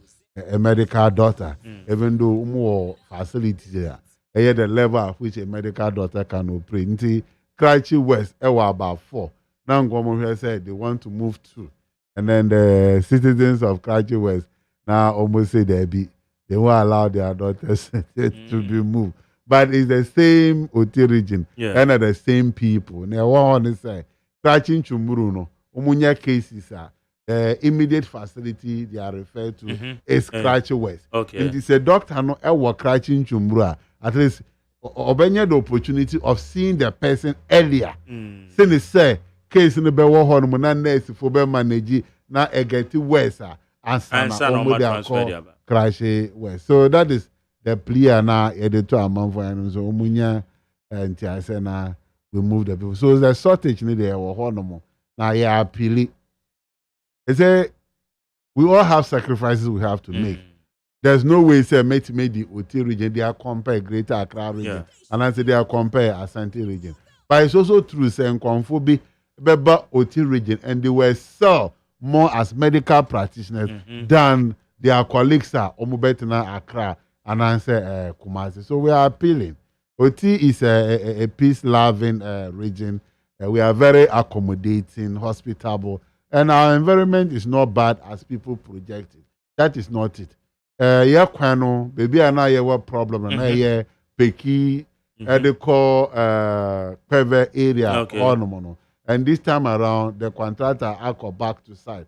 medical doctor, even though more facilities there. The level at which a medical doctor can operate. Into Karachi West, were about 4. Now, Gomo said they want to move 2. And then the citizens of Karachi West now almost say they won't allow their daughters to be moved. But it's the same OT region and the same people. Now, one is Karachi Chumuru, no, umunya cases are immediate facility they are referred to is Karachi West. Okay. And it's a doctor no ever Karachi Chumuru. At least obenya the opportunity of seeing the person earlier. Since say case in the Bewa Hormone na nurse for be manage na egeti West and sana Karachi West. So that is the player now editor among for so umunya and I say na we move the people. So the shortage need there or hormone. Now yeah appeal. They say we all have sacrifices we have to make. There's no way say made the OT region they are compare Greater Accra region and I say they are compare Asante region. But it's also true saying Konfobi Beba OT region and they were so more as medical practitioners than their colleagues are Omubetina Accra and I say Kumasi. So we are appealing. OT is a peace-loving region. We are very accommodating, hospitable, and our environment is not bad as people project it. That is not it. Yeah, kwano, baby, I know what problem, and yeah, Peki, they call Peve area, and this time around, the contractor I go back to site.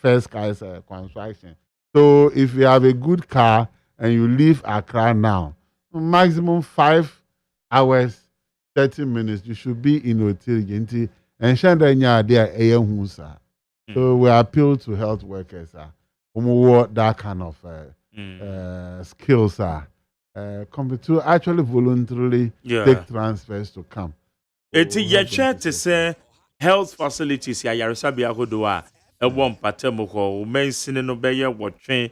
First guys construction. So if you have a good car and you leave Accra now, maximum 5 hours, 30 minutes, you should be in Otirigenti and Shandanya there. So we appeal to health workers. That kind of skills come to actually voluntarily take transfers to come. It's a chat to say health facilities ya Yarisabi Agodoa, a one patemoko, mentioning no beya watching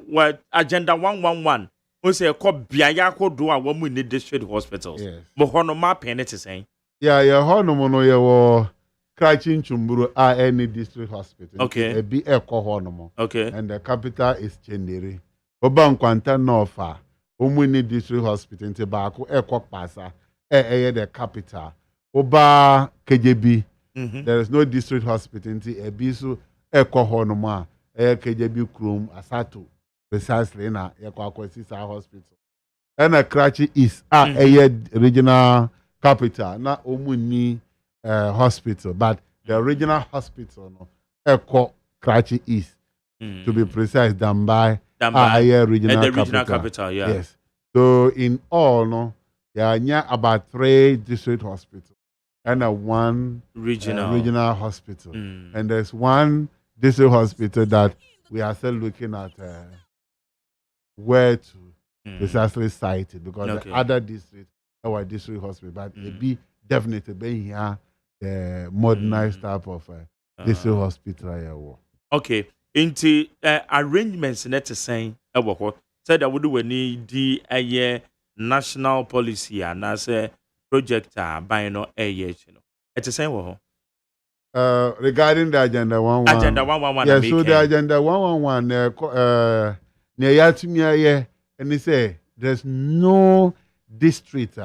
what agenda 111 who say called Biayako do a woman in the district hospitals. Mohono map and it is saying. Yeah, your honomono your Karachi Chumburu are any district hospital. Okay. A be a cohonomo. Okay. And the capital is Chendiri. Oban Quanta Norfa, Umuni district hospital in Tobacco, Eko Pasa, the capital. Oba KJB. There is no district hospital in Ebisu, Eko Honoma, KJB Krum, Asato, precisely in a Eko hospital. And a Karachi is a regional capital, not Umuni. Hospital, but the original hospital, no, Eko Karachi East, to be precise, Dambai regional capital. Yes. So in all, no, there are about 3 district hospitals and one regional hospital, and there's one district hospital that we are still looking at where to precisely site it because the other district, our district hospital, but it be definitely being here. The modernized type of district hospital. Okay, into arrangements net saying what said I would do a national policy and as a project by no it's the same. Regarding the agenda 111. Agenda 111. Yeah, so the agenda 111 near Yatumia, and they say there's no district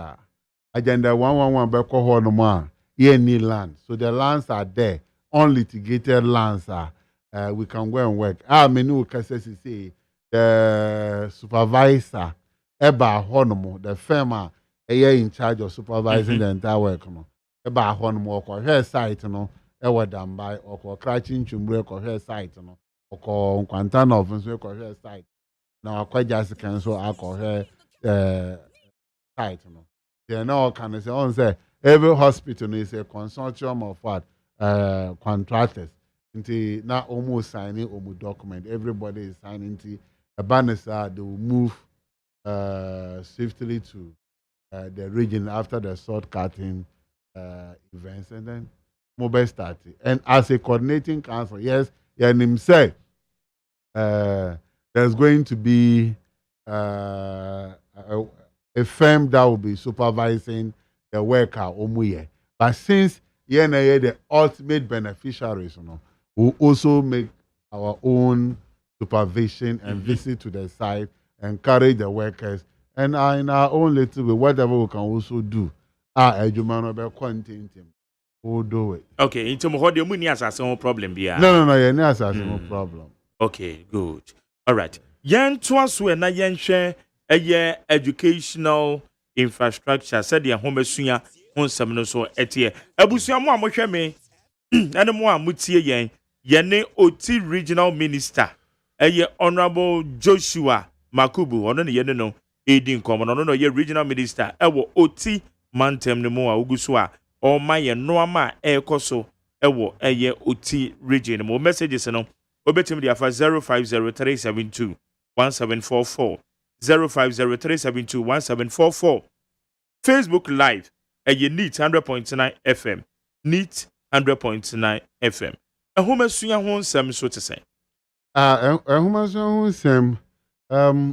agenda 111 Beko Honoma. Any land. So the lands are there. Unlitigated lands are. We can go and work. Menu say the supervisor, Eba Honomo, the firm in charge of supervising the entire work. Eba Honomo, or her site, Ewa Dambai, or Crouching Chumbre, or her site, or Quantana of or her site. Now, quite just cancel, I call her site. They know, can I say, every hospital is a consortium of what contractors. Until now, almost signing document. Everybody is signing. A banner they will move swiftly to the region after the sword cutting events, and then mobile started. And as a coordinating council, yes, and him say there's going to be a firm that will be supervising the worker omuye. But since the ultimate beneficiaries, will also make our own supervision and visit to the site, encourage the workers, and in our own little way, whatever we can also do. AGYEMANG will be content him. We'll do it. Okay, into more the money as a problem be. No, yeah, no problem. Okay, good. All right. Yan twas we na yan share a educational infrastructure said the home suya on some no so etie. Abusia mo amohwe me ene mo amutie yen yene oti regional minister honorable Joshua Makubu ono ne yene no edin komo no ye regional minister ewo oti mantem ne mo a uguso a o ma ye no ama ekoso ewo oti region mo messages no obetim dia fa 050372 1744 050372 1744 Facebook live NEAT 100.9 FM NEAT 100.9 FM ehoma suya ho nsem so te sen ehoma suya ho nsem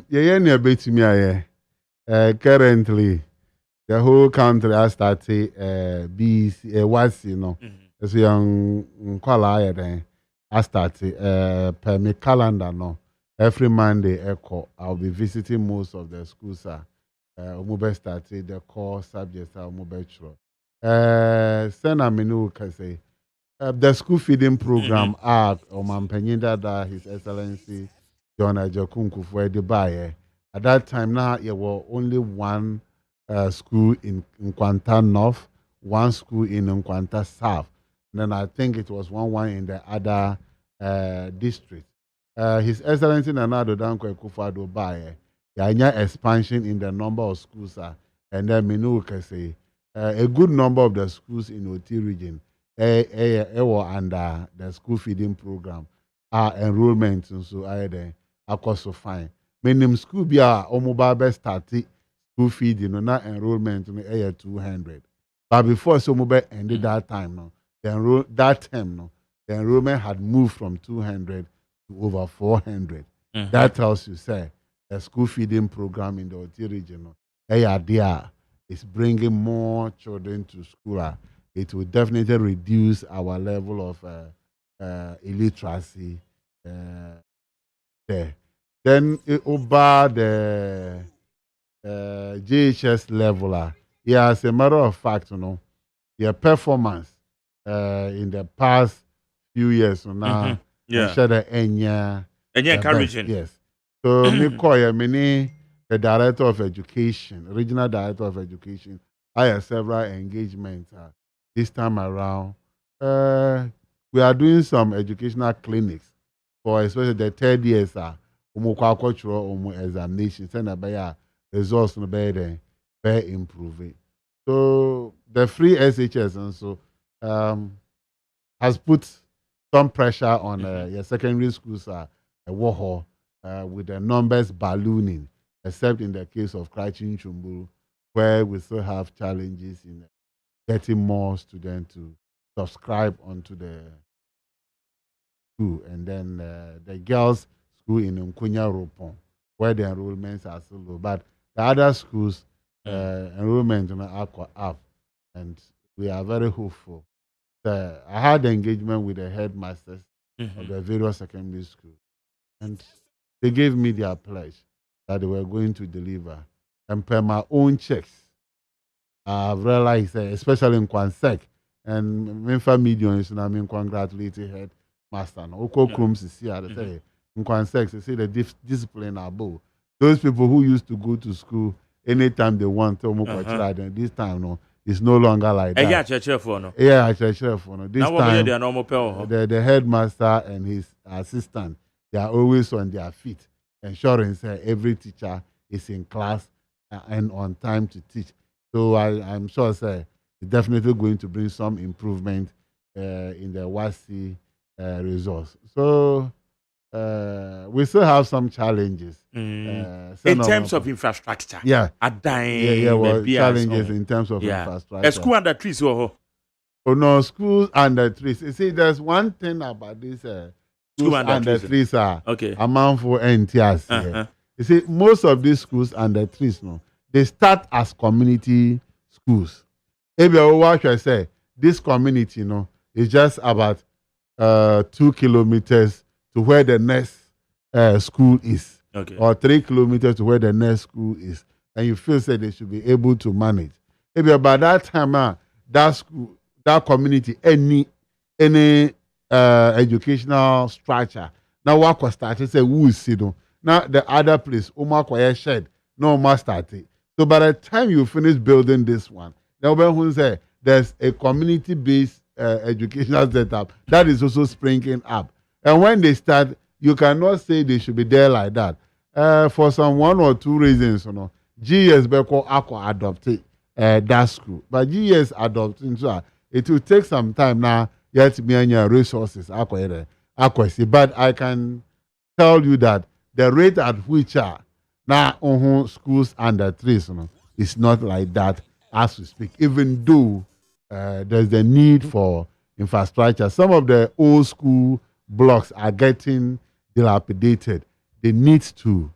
ye ne betimi aye currently the whole country has started BC was so young kwala aye den I started per my calendar no. Every Monday, I'll be visiting most of the schools. Mobile started the core subjects are mobile chro. Sena Minu can say the school feeding program are that His Excellency John Ajokunku for the buyer. At that time now there were only one school in Nkwanta North, one school in Nkwanta South. Then I think it was one in the other district. His Excellency Nanado Danko Ekufado Baye, there expansion in the number of schools, and then Minu can say a good number of the schools in OT region were under the school feeding program. Enrollment and so I cost so fine. Many school be omobabe started school feeding, not enrollment 200. But before so mobile ended that time now. The enrollment had moved from 200 to over 400. That tells you, say, the school feeding program in the OT region, is bringing more children to school. It will definitely reduce our level of illiteracy there. Then over the JHS level, as a matter of fact, their performance in the past few years now, share the encouraging. Yes. So me call the director of education, regional director of education. I have several engagements this time around. We are doing some educational clinics for especially the third years. Cultural examinations and by results no better improving. So the free SHS and so has put some pressure on your secondary schools with the numbers ballooning, except in the case of Krachin Chumbu, where we still have challenges in getting more students to subscribe onto the school. And then the girls' school in Nkunya Ropon, where the enrollments are so low. But the other schools, enrollment are up, and we are very hopeful. I had engagement with the headmasters of the various secondary schools, and they gave me their pledge that they were going to deliver. And per my own checks, I've realized, especially in Kwansek, and Memphis Medians, and I mean, congratulated headmaster. Oko Krums is here. They say, in Kwansek, they say the discipline above. Those people who used to go to school anytime they want, this time, no. It's no longer like that. Yeah, This now time, the headmaster and his assistant, they are always on their feet, ensuring every teacher is in class and on time to teach. So I'm sure, it's definitely going to bring some improvement in the WASI results. So we still have some challenges. In terms of infrastructure. Yeah. Well, challenges in terms of A infrastructure. school under trees. Oh no, schools under trees. You see, there's one thing about this schools under trees are amount for NTS. You see, most of these schools under trees, no, they start as community schools. Maybe what I say, this community, is just about 2 kilometers to where the next school is, or 3 kilometers to where the next school is, and you feel say they should be able to manage. Maybe about that time, that school, that community, any educational structure. Now what was started say who is it? Now the other place, Kwaya shed, no more started. So by the time you finish building this one, then when say there's a community-based educational setup that is also springing up. And when they start, you cannot say they should be there like that. For some 1 or 2 reasons, GS Beko Aqua adopted that school. But GS adopting, so it will take some time now. Yet be on your resources, but I can tell you that the rate at which now schools under trees, is not like that as we speak. Even though there's the need for infrastructure, some of the old school blocks are getting dilapidated. They need to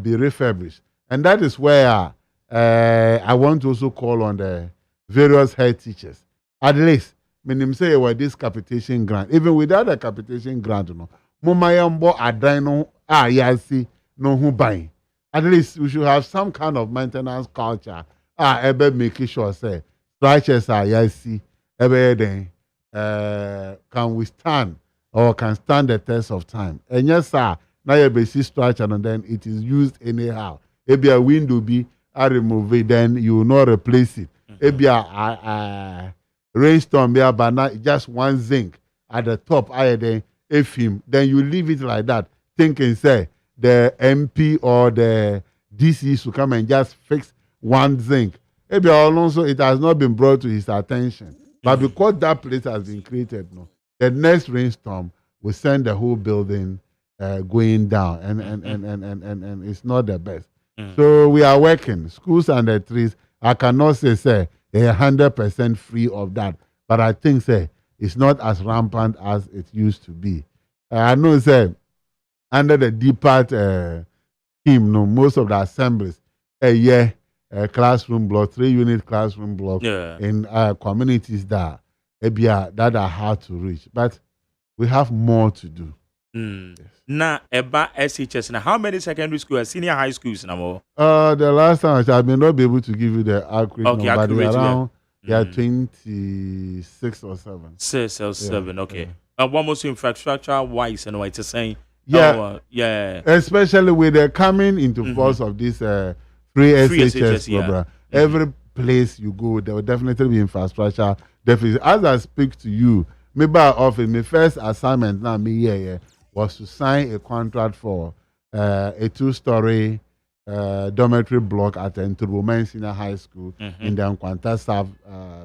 be refurbished, and that is where I want to also call on the various head teachers. At least, meaning say this capitation grant, even without a capitation grant, Mumayambo Adino Yasi no who buying. At least we should have some kind of maintenance culture. Ebe making sure say structures are Yasi ebe can withstand or can stand the test of time. And yes, sir, now you basic structure and then it is used anyhow. Maybe a window be remove it, then you will not replace it. Maybe a rainstorm be but just one zinc at the top, then you leave it like that, thinking say the MP or the DC should come and just fix one zinc. Maybe also it has not been brought to his attention. But because that place has been created, the next rainstorm will send the whole building going down, and it's not the best. So we are working. Schools under trees, I cannot say they're 100% free of that, but I think it's not as rampant as it used to be. I know under the depart scheme, most of the assemblies, classroom block, 3-unit classroom block in communities that are hard to reach, but we have more to do. Yes. Now, about SHS, now how many secondary schools, senior high schools now? The last time I may not be able to give you the accurate number, but around 26 or 7. 6 or 7, okay. What most infrastructure wise and what it's saying? Especially with the coming into force of this free SHS program. Every place you go, there will definitely be infrastructure. Definitely. As I speak to you, maybe often my first assignment now was to sign a contract for a 2-story dormitory block at Nturumen Senior High School in the Nkwanta South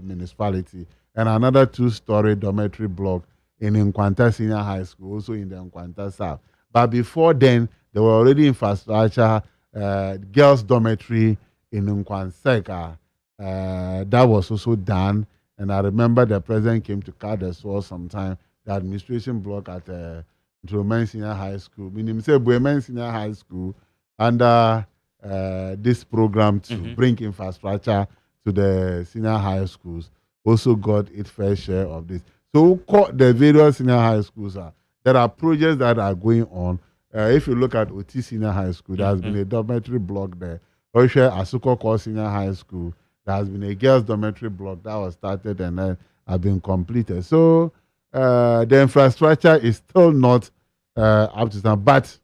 municipality, and another 2-story dormitory block in Nkwanta Senior High School, also in the Nkwanta South. But before then, there were already infrastructure, girls' dormitory in Nkwanseka. That was also done, and I remember the president came to cut the sword sometime. The administration block at Nturumen Senior High School, meaning say Buemen Senior High School, under this program to bring infrastructure to the senior high schools, also got its fair share of this. So the various senior high schools there are projects that are going on. If you look at OT Senior High School, there has been a dormitory block there. Oshe Asuko Senior High School, there has been a girls' dormitory block that was started and then have been completed. So the infrastructure is still not up to standard, but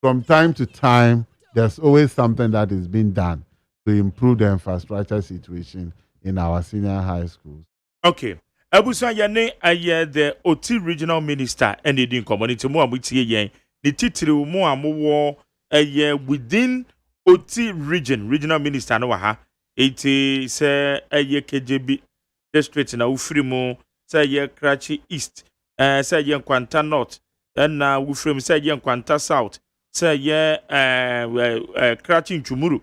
from time to time, there's always something that is being done to improve the infrastructure situation in our senior high schools. Okay. Abusa Yane aye the OT regional minister and the community mo amutie yen the titiri mo amowo aye within OT regional minister no ha eti se aye KJB district na ufiri mo se aye Krachi East se aye Nkwanta North ɛna wofrɛ mu sɛ yɛ nkwanta south sɛ yɛ krakye ntwumuru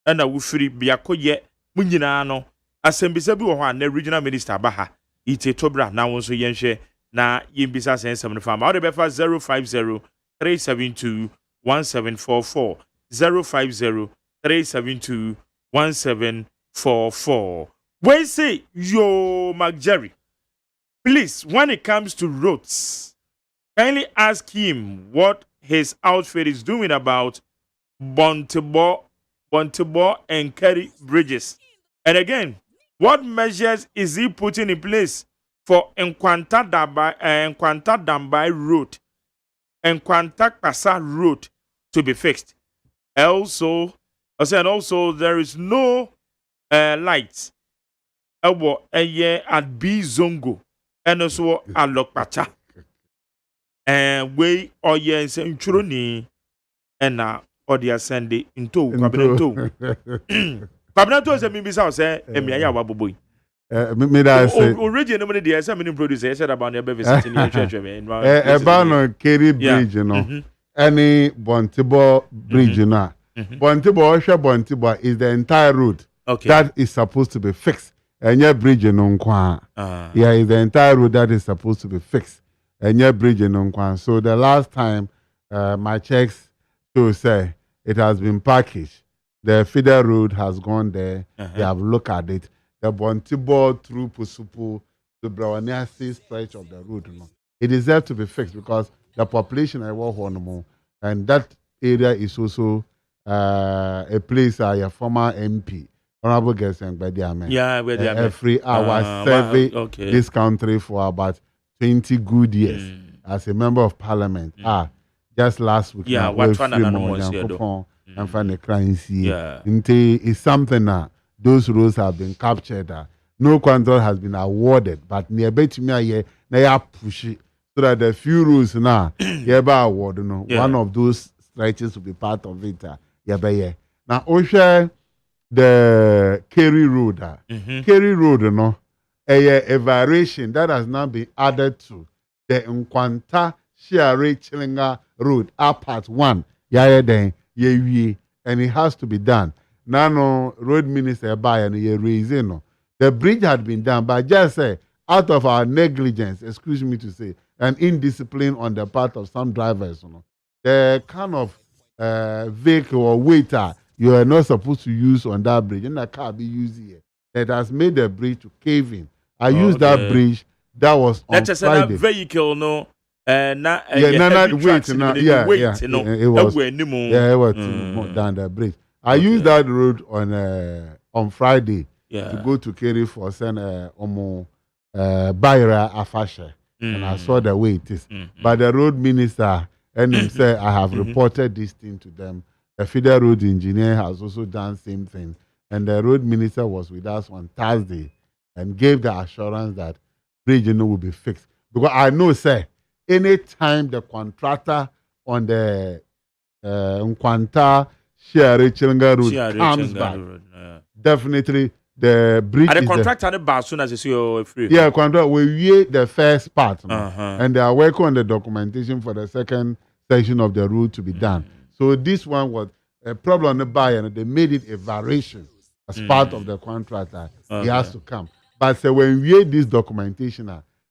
ɛna wofiri biakɔyɛ mu nyinaa no asɛmbisa bi wɔ hɔ a na regional minister aba ha ite tobra na wo nso yɛnhwɛ na yɛmbisa sɛnsɛm no fama wode bɛfa 050 372 1744 050 372 1744. We say, yo, McJerry, please, when it comes to roads, kindly ask him what his outfit is doing about Bontebo and Kerry bridges. And again, what measures is he putting in place for Nkwanta Dambai Road and Nkwanta Kasa Road to be fixed? Also, there is no lights at B Zongo and also at Lokpacha. And we or yes, and Churuni and now Odia Sunday into Cabineto. Cabineto is a Mibisa say, Emia Waboy. Originally, there are so many producers said about your baby sitting in church. About Kerry Bridge, you know, any Bontebo Bridge, you know. Bontebo is the entire road that is supposed to be fixed. And your bridge in Onkwan. Yeah, is the entire road that is supposed to be fixed. And your bridge in Onkwan. So the last time my checks to say it has been packaged. The feeder road has gone there. They have looked at it. The Bontebo through Pusupu, the Brawaniasi stretch of the road, you know, it deserves to be fixed because the population I walk on more, and that area is also a place your former MP, Honorable Geseng Bediame. Yeah, every hour survey this country for about 20 good years as a member of parliament. Just last week, what fun and find a crime see. It's something that those roads have been captured. No contract has been awarded, but near Betimia, they are pushing so that the few rules now, award, you know, one of those stretches will be part of it. Now, Osha, the Kerry Road, Kerry Road, you know, a variation that has now been added to the Nkwanta Shiare Chilinga Road, part 1, and it has to be done. Now, no road minister by and raising the bridge had been done, but just say out of our negligence, excuse me to say, and indiscipline on the part of some drivers, you know, the kind of vehicle or waiter you are not supposed to use on that bridge, and that car be used here. That has made the bridge to cave in. I used that bridge. That was on Friday. Vehicle, no. It was down the bridge. I used that road on Friday to go to Kerry for send Bayra Afashe, and I saw the way it is. But the road minister and him said, I have reported this thing to them. The federal road engineer has also done same thing, and the road minister was with us on Thursday and gave the assurance that bridge will be fixed. Because I know, say, anytime the contractor on the Nkwanta Shiare Chilinga Road comes back, definitely the bridge and the contractor as soon as you see free. Yeah, contract will weigh the first part, and they are working on the documentation for the second section of the road to be done. So this one was a problem on the buyer, and they made it a variation as part of the contractor. He has to come. But so when we weigh this documentation,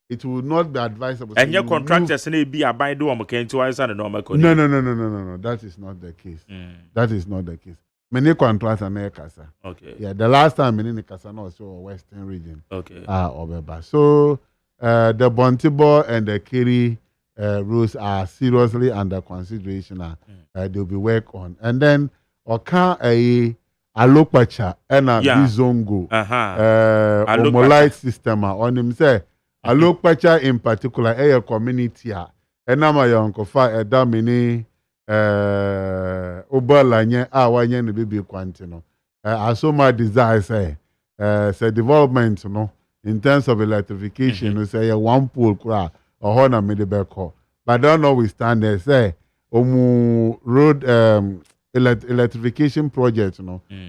it will not be advisable. And your contractors may be a by do to answer the normal. No. That is not the case. That is not the case. Many contracts are near Casa. Okay. Yeah, the last time in the Casa was Western region. Okay. So the Bontebo and the Kerry roads are seriously under consideration. They'll be worked on. And then Oka Alokpacha and Bizongo Omolite system on him say Alokpacha in particular a community and I'm a young cofa a damini Obalanye Awanye the baby quantino. I saw my desire say development in terms of electrification we say one pool cra or honor me the beko. But don't know we stand there say road electrification project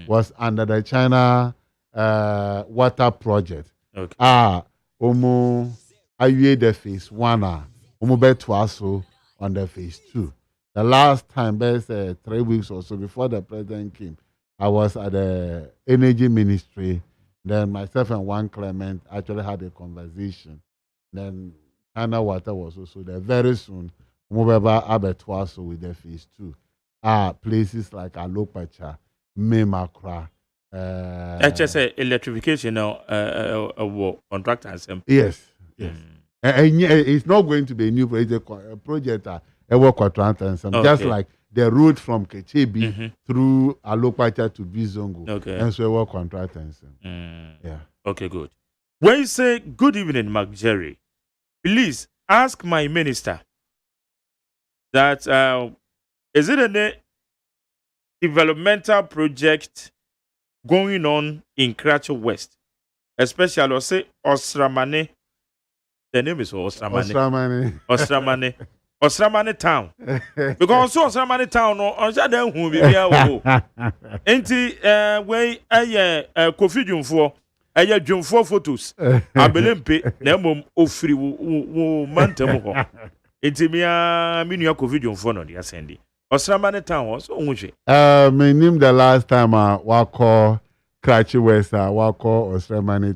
was under the China water project. Okay. Aye the phase 1 betwaso on the phase 2. The last time, there's 3 weeks or so before the president came, I was at the energy ministry. Then myself and one Clement actually had a conversation. Then Ghana Water was also there. Very soon, Mobile Abattoirs with the phase 2. Places like Alopacha, Memakra. Just electrification contractors. Yes. And it's not going to be a new project. A project work contractors. Just like the road from Kechebi through Alopacha to Bizongo. Okay. And so work contractors. Yeah. Okay, good. When you say good evening, Mark Jerry, please ask my minister that is it a developmental project going on in Kratcho West, especially say Osramane. The name is Osramane. Osramane town. Because Osramane town on Jaden who be here. Enti way Kofi Jumfo. Aya Jumfo photos. Abelempe na mom ofiri wo mantam ho. Enti me Kofi Jumfo no dia sendi. Osramane town so onhwe. Me name the last time wa call Kratchi West wa call Osramane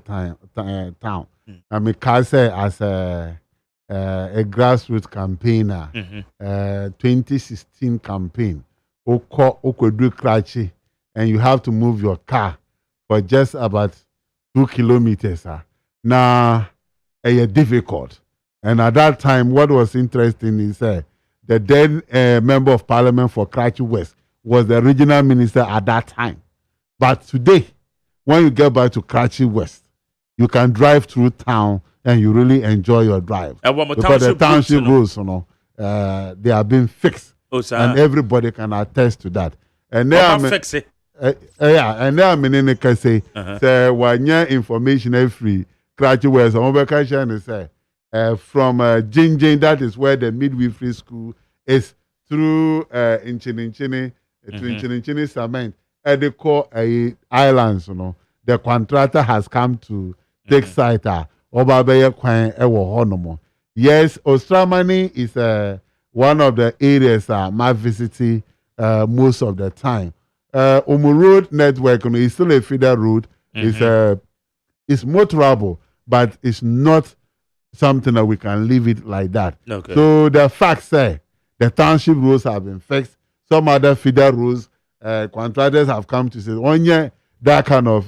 town. I mean say as a grassroots campaigner, 2016 campaign. Oko do Kratchi, and you have to move your car for just about 2 kilometers. Now, it's difficult. And at that time, what was interesting is the then member of parliament for Kratchi West was the regional minister at that time. But today, when you get back to Kratchi West, you can drive through town and you really enjoy your drive. Because the township roads, they are being fixed. And everybody can attest to that. And now fix it. And now I'm in the say, one year information free. Kratchi West, and say, from Jinjin, that is where the midwifery school is, through Inchinchini to Inchinchini Cement, and they call islands, the contractor has come to take site. Yes, Osramani is one of the areas I'm visiting most of the time. Road network is still a feeder road. It's motorable, but it's not something that we can leave it like that. Okay. So the fact say the township roads have been fixed. Some other feeder roads, contractors have come to say, on that kind of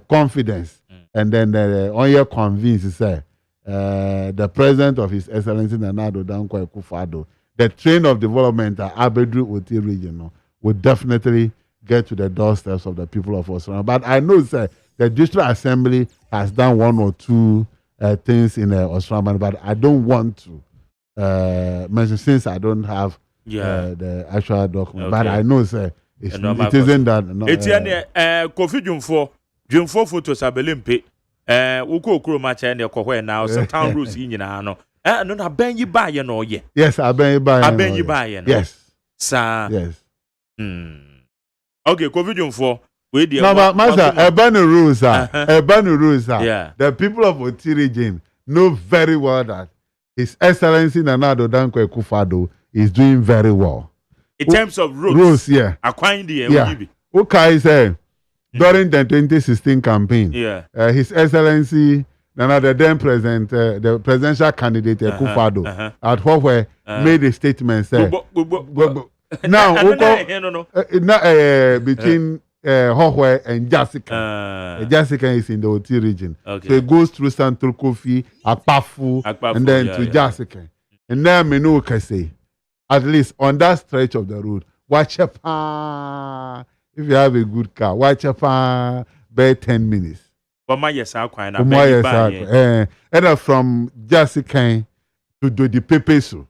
confidence, and then on your convince say the president of His Excellency Nanado Dankwa Akufo-Addo, the train of development at Abedru Oti region will definitely get to the doorsteps of the people of Osramani. But I know the district assembly has done 1 or 2 things in Osramani, but I don't want to mention since I don't have the actual document. Okay. But I know it isn't that. Kofi Jumfo photos abelimpe. Uko okuro macha ne kohwe now some town rules nyina no. No na ben yi ba ye no ye. Yes, aben yi ba ye. Yes. Sa. Yes. Okay, Kofi Jumfo. No, but master, urban rules are. Yeah. The people of Oti region know very well that His Excellency Nanado Dankwa Akufo-Addo is doing very well. In terms of roads. Roads, yeah. Okay, say during the 2016 campaign, His Excellency Nanado, then president, the presidential candidate Akufo-Addo, at Huawei made a statement say, now between Hohwe and Jessica. Jessica is in the Oti region. Okay. So it goes through Central Kofi, Akpafu, and then to Jessica. And then Menu can say, at least on that stretch of the road, watch if you have a good car, watch by 10 minutes. And from Jessica to the Pepesu.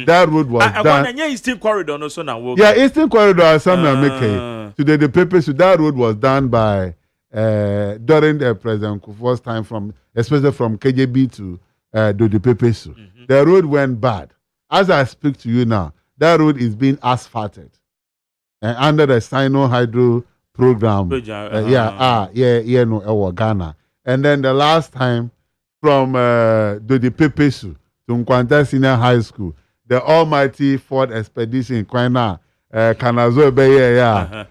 That road was done. Eastern Corridor also now. Yeah, Eastern Corridor to the Pepesu. That road was done by during the President Kufuor's time, especially from KJB to the Pepesu. The road went bad. As I speak to you now, that road is being asphalted under the Sino Hydro program. Ghana. And then the last time from the Pepesu to Nkwanta Senior High School. The Almighty Ford Expedition, Kwana, Kanazo Beye,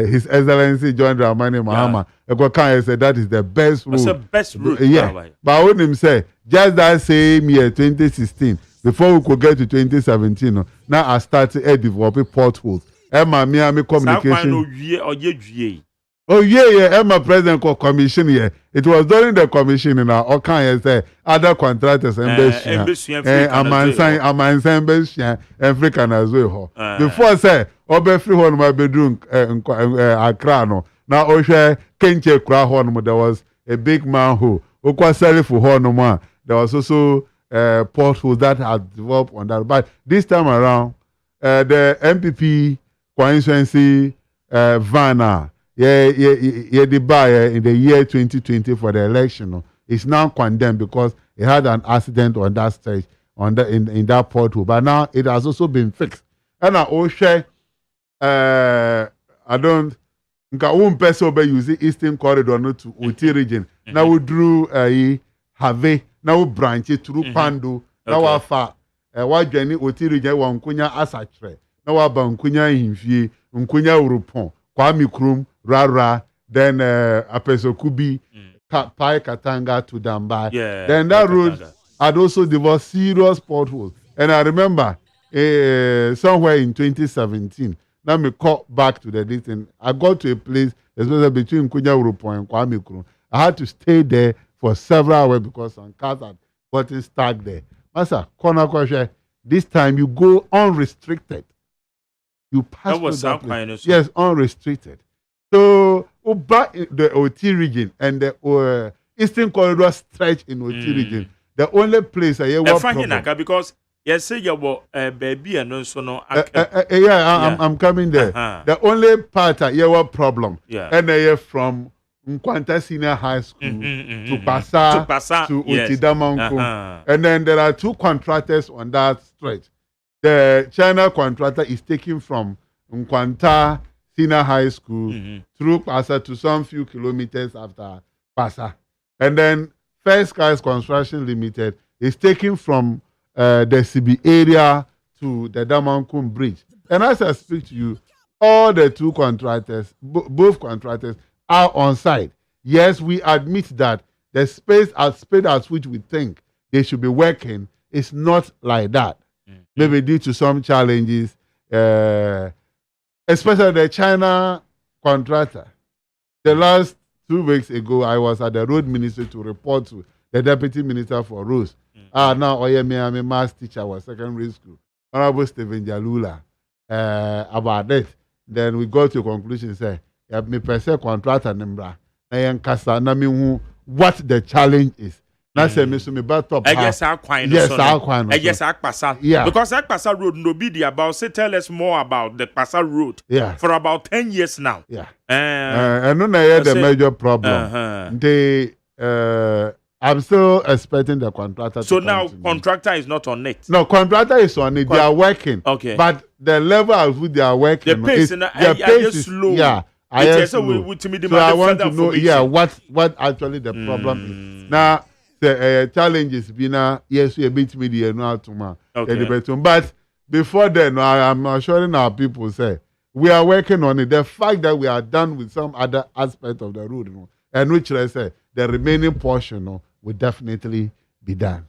His Excellency John Dramani Mahama. Ekwakan said that is the best route. What's the best route? Yeah. But when him say, just that same year, 2016, before we could get to 2017, now I started developing potholes. Miami communication. Oh yeah, Emma President commission here. It was during the commission in our say other contractors and African as well. Before say free home my bedroom Accra no. Now Oshe Kenche Kra home there was a big manhole. Okwa sorry for home there was also potholes that had developed on that. But this time around the MPP constituency van the buyer in the year 2020 for the election is now condemned because it had an accident on that stage in that portal. But now it has also been fixed. And I share I don't person use the Eastern Corridor no to Uti region. Now we drew Have now we branch it through Pandu. Now we fa what journey Uti region wa Nkunya Asatre. Now we ba Nkunya Himfie, Nkunya Urupon, Kwame Krum, Rara, then Apesokubi, Pai Katanga to Damba. Yeah, then that road had also developed serious potholes. And I remember somewhere in 2017, now me call back to the distance. I got to a place, especially between Kunya Urupo and Kwame Krum. I had to stay there for several hours because some cars had gotten stuck there. Master, corner question, this time you go unrestricted. You pass through that place. Yes, unrestricted. So, the OT region and the Eastern Corridor stretch in OT region, the only place I hear problem. Because you say you were baby and also no. I'm coming there. The only part I hear problem. And I hear from Nkwanta Senior High School to Pasa to Otidamanko. And then there are two contractors on that stretch. The China contractor is taking from Nkwanta Senior High School through Pasa to some few kilometers after Pasa. And then First Skies Construction Limited is taking from the CB area to the Damankum Bridge. And as I speak to you, all the two contractors, both contractors, are on site. Yes, we admit that the speed at which we think they should be working is not like that. Maybe due to some challenges, especially the China contractor. The last 2 weeks ago, I was at the road ministry to report to the deputy minister for roads. Now I'm a maths teacher at secondary school, Honorable Stephen Jalula, about that. Then we got to a conclusion, say, me per se contractor nembra, what the challenge is. Now say me so me back top. Yes, I quite. Yes, I quite. Yes, I Pasa. Yeah. Because that Pasa road no be about. Say, tell us more about the Pasa road. Yeah. For about 10 years now. Yeah. And then I had the major problem. They, I'm still expecting the contractor. So now contractor is not on it. No, contractor is on it. They are working. Okay. But the level at which they are working, the pace, is slow. Yeah. So I want to know, what actually the problem is. Now, the challenge is yes, we a bit media no tomorrow. But before then, I'm assuring our people say we are working on it. The fact that we are done with some other aspect of the road, and which I say the remaining portion will definitely be done.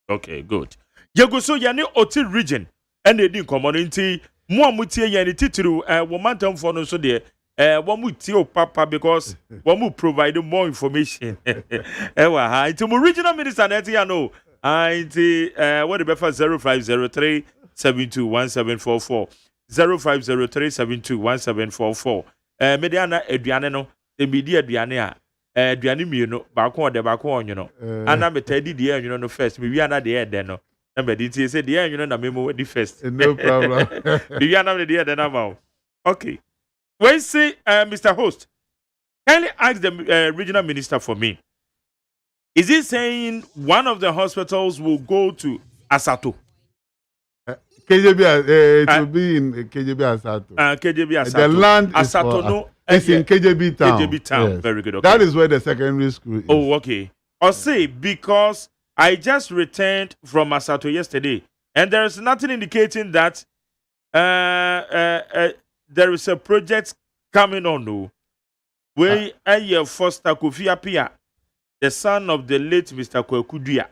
Okay, good. You so yani Oti region and the community more mutie yani titru womantam for no so there. One would tell Papa because one would provide more information. It's a regional minister. I know. What the better 0503 721744 0503 721744. Mediana Edriano, the media Diana, Dianimino, Bacon, the Bacon, you know. And I'm a Teddy, dear, you know, the first. Maybe I'm not the end, then. And Mediti said, dear, you know, the memo the first. No problem. Maybe I'm not the dear, then I'm okay. When say, Mr. Host, kindly ask the regional minister for me. Is he saying one of the hospitals will go to Asato? KJB, it will be in KJB Asato. KJB Asato. The land Asato, no. It's in KJB town. KJB town. Yes. Very good. Okay. That is where the secondary school is. Oh, okay. Or say because I just returned from Masato yesterday, and there is nothing indicating that there is a project coming on. No, we Foster Kofi Apia, the son of the late Mr. Kwekudia.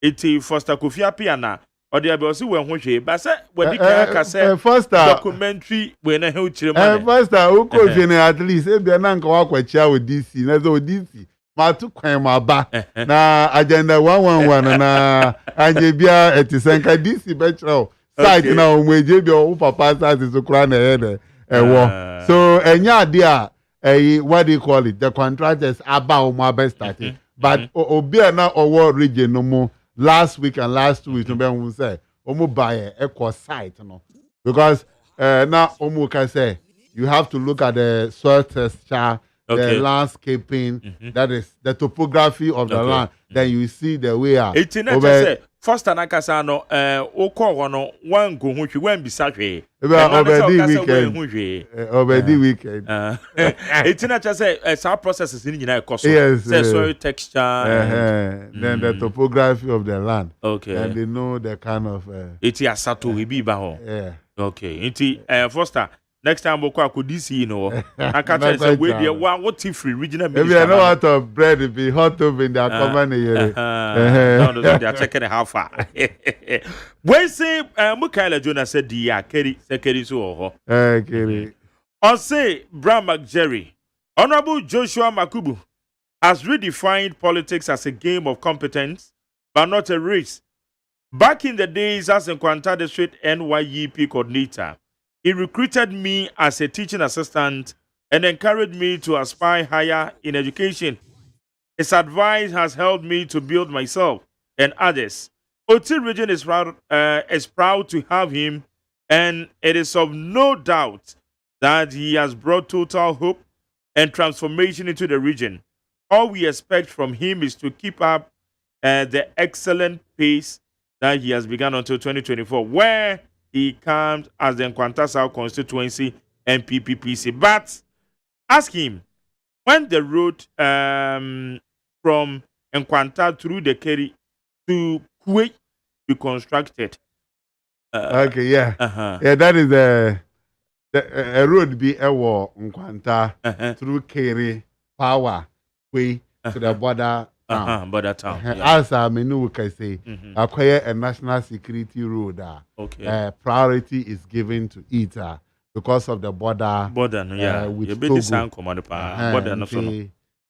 Iti Foster Kofi Apia na. Or the Abbasi were hoshe, but when the first documentary when I heard first who could at least if you're not going to with DC, no DC. Ma tu kwan ma ba na agenda 111 na ajebia etisenka DC betro site na omweje bi o papa site so kra na he ewo so enya ade a what do you call it, the contractors aba o ma be starting but obi na owo region no mo last week and last 2 weeks no be hu say omo buy e site no because now omo can say you have to look at the soil texture. The landscaping, that is the topography of the land. Then you see the way out. First and Akasano, Oko, one go home, when be Saturday. Over weekend. It's not just our processes in United Coast. Yes, soil texture. Then the topography of the land. Okay. And they know the kind of. It's a Sato Wibibaho. Yeah. Okay. It's Foster. Next time we'll go DC, you know. I can't say we be what free regional minister. Maybe I know out of bread it be hot up in their company. No, they are checking how far. When say Mukaila Jonah said the Kerry so Kerry. Or say Bram McJerry, Honorable Joshua Makubu has redefined politics as a game of competence, but not a race. Back in the days as a Nkwanta District NYEP coordinator, he recruited me as a teaching assistant and encouraged me to aspire higher in education. His advice has helped me to build myself and others. Oti region is proud to have him, and it is of no doubt that he has brought total hope and transformation into the region. All we expect from him is to keep up the excellent pace that he has begun until 2024, where he comes as the Nkwanta South constituency NPPPC. But ask him, when the road from Nkwanta through the Kerry to Kuwait be constructed? Okay, yeah. Yeah, that is a road be a war Nkwanta through Kerry, Power, Kuwait to the border. Border town. As I mean, can say, acquire a national security road. Priority is given to it because of the border. With Togo. Border,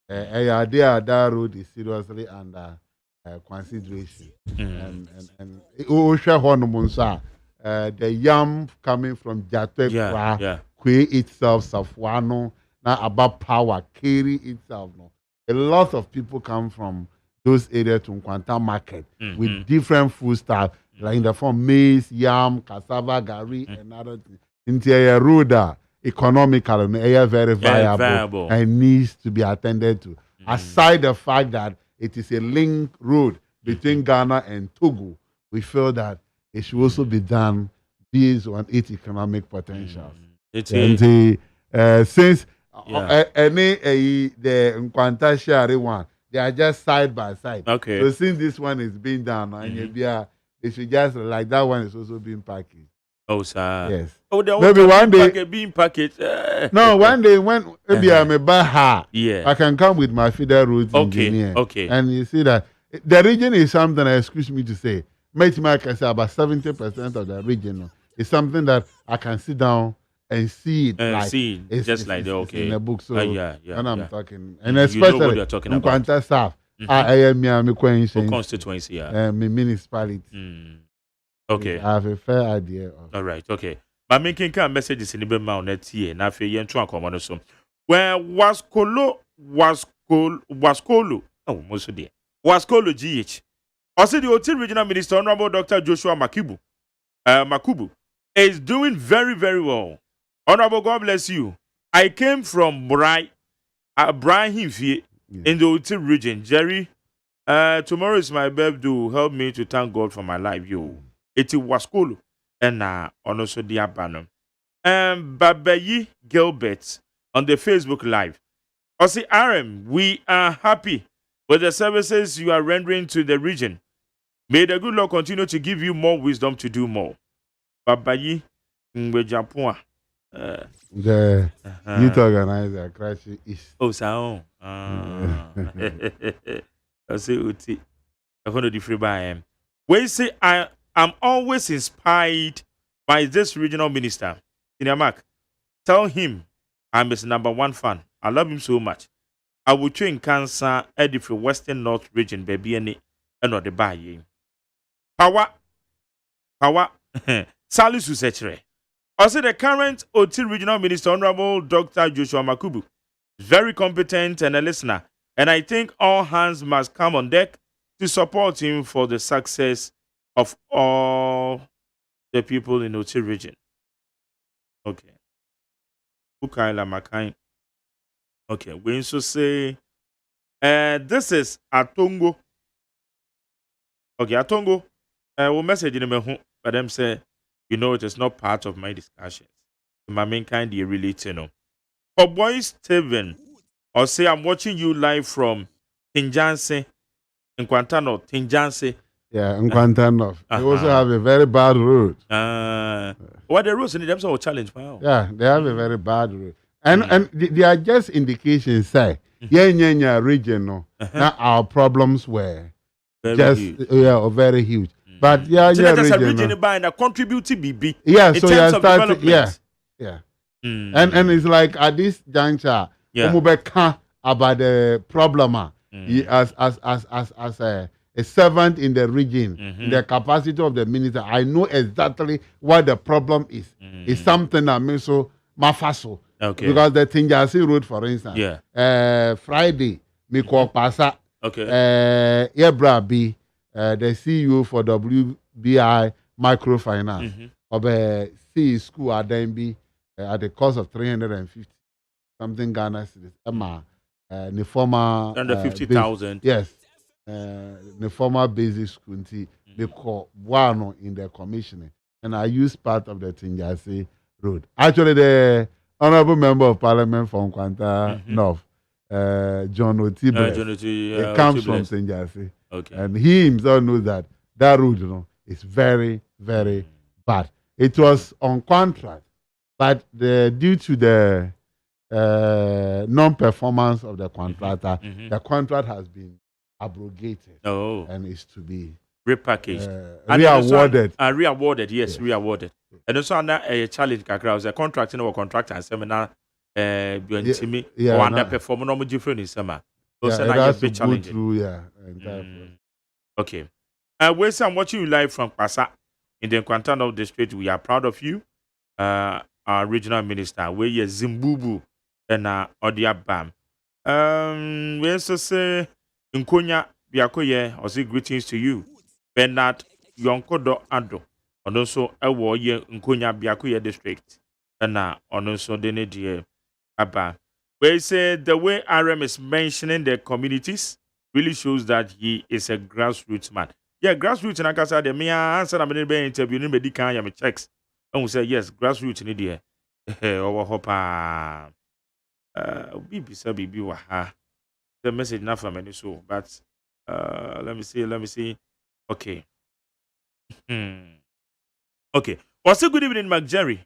no, that road is seriously under consideration. And the yam coming from Jatwe, Kwe itself, Safwano, now about Power, Kerry itself, no. A lot of people come from those areas to Nkwanta market with different food stuff, like in the form maize, yam, cassava, gari, and other things. Interior road, economical, very viable and needs to be attended to. Aside the fact that it is a link road between Ghana and Togo, we feel that it should also be done based on its economic potential. Since the Nkwanta Shari one, they are just side by side. Okay. So since this one is being done, and they should just like that one is also being packaged. Oh, sir. Yes. Oh, maybe one day being packaged. No, one day when maybe I'm a Baha, I can come with my feeder route engineer. Okay. And you see that the region is something. Excuse me to say, I can say about 70% of the region is something that I can sit down and see it it's in the book. So when I'm talking, and especially you know what you're talking about. Nkwanta South, I am constituency, municipality. Okay, I have a fair idea of. All right, okay. But making kind of messages in the mount that here, now for you to come on so. Where was Kolo? Oh, most dear. Was Kolo GH? Also, the Oti Regional Minister, Honorable Dr. Joshua Makubu, is doing very, very well. Honorable, God bless you. I came from Brian Himfie in the Oti region. Jerry, tomorrow is my birthday. Help me to thank God for my life, yo. It was cool. And also the abandon. Babayi Gilbert on the Facebook Live. I say, RM, we are happy with the services you are rendering to the region. May the good Lord continue to give you more wisdom to do more. Babayi Ngwejapoa. The youth organizer, Crash East. Oh, sound. I say, Uti. I want to differ by him. We say, I am always inspired by this regional minister. Senior Mark, tell him I'm his #1 fan. I love him so much. I will train cancer at the Western North region, baby, and not the buy. Power. Salisu Sechere. Also, the current OT regional minister, Honorable Dr. Joshua Makubu, is very competent and a listener. And I think all hands must come on deck to support him for the success of all the people in OT region. Okay. Bukaila Makai. Okay, we also say this is Atongo. Okay, Atongo. We'll message in the but them say, you know, it is not part of my discussions. My main kind you relate, you know. For boys Steven, or say I'm watching you live from Tinjanse in Quantano, Tinjanse. Yeah, in Quantano. They also have a very bad road. What the roads in them sort of challenge, wow. Yeah, they have a very bad road. And they are just indications, say, yeah, regional. Now our problems were very just huge. Very huge. But so that's a region by and contribute to BB. Yeah, in so terms you of started, development. yeah. And it's like at this juncture, about the problem, as a servant in the region, in the capacity of the minister, I know exactly what the problem is. It's something that means so mafaso. Okay. Because the Tinjasi road, for instance, Friday, me call Pasa, Ebra B, the CEO for WBI Microfinance, of a C school at Denby at the cost of 350 something Ghana cedis. The former under 50,000. Yes, the former basic school. They call one in the commissioning, and I use part of the Tinjasi road. Actually, the Honorable Member of Parliament from Kwanta North, John Otible, it comes from Tinjasi. Okay. And he himself knows that road, is very, very bad. It was on contract, but due to the non-performance of the contractor, the contract has been abrogated. Oh. And is to be repackaged. Re-awarded. Re-awarded, yes, re-awarded. And also under a challenge, kakra was a contract in our contract and seminar, underperforming normal different in summer. It has to go through, okay. Wes, I'm watching you live from Pasa in the Quantano district. We are proud of you, our regional minister. Where you Zimbubu and Odia Bam. We also say Nkonya Biakoye, or say greetings to you. Bernard Yonkodo Ado, and also a warrior Nkonya Biakoye district. And also the Nadia Abba. Where say the way RM is mentioning the communities really shows that he is a grassroots man. Yeah, grassroots in Akasa, the me answer I'm in the interview in medical me checks. And we say yes, grassroots in India. Our hopa BB waha. The message not from any so, but let me see. Okay. Okay. Also good evening, Mark Jerry.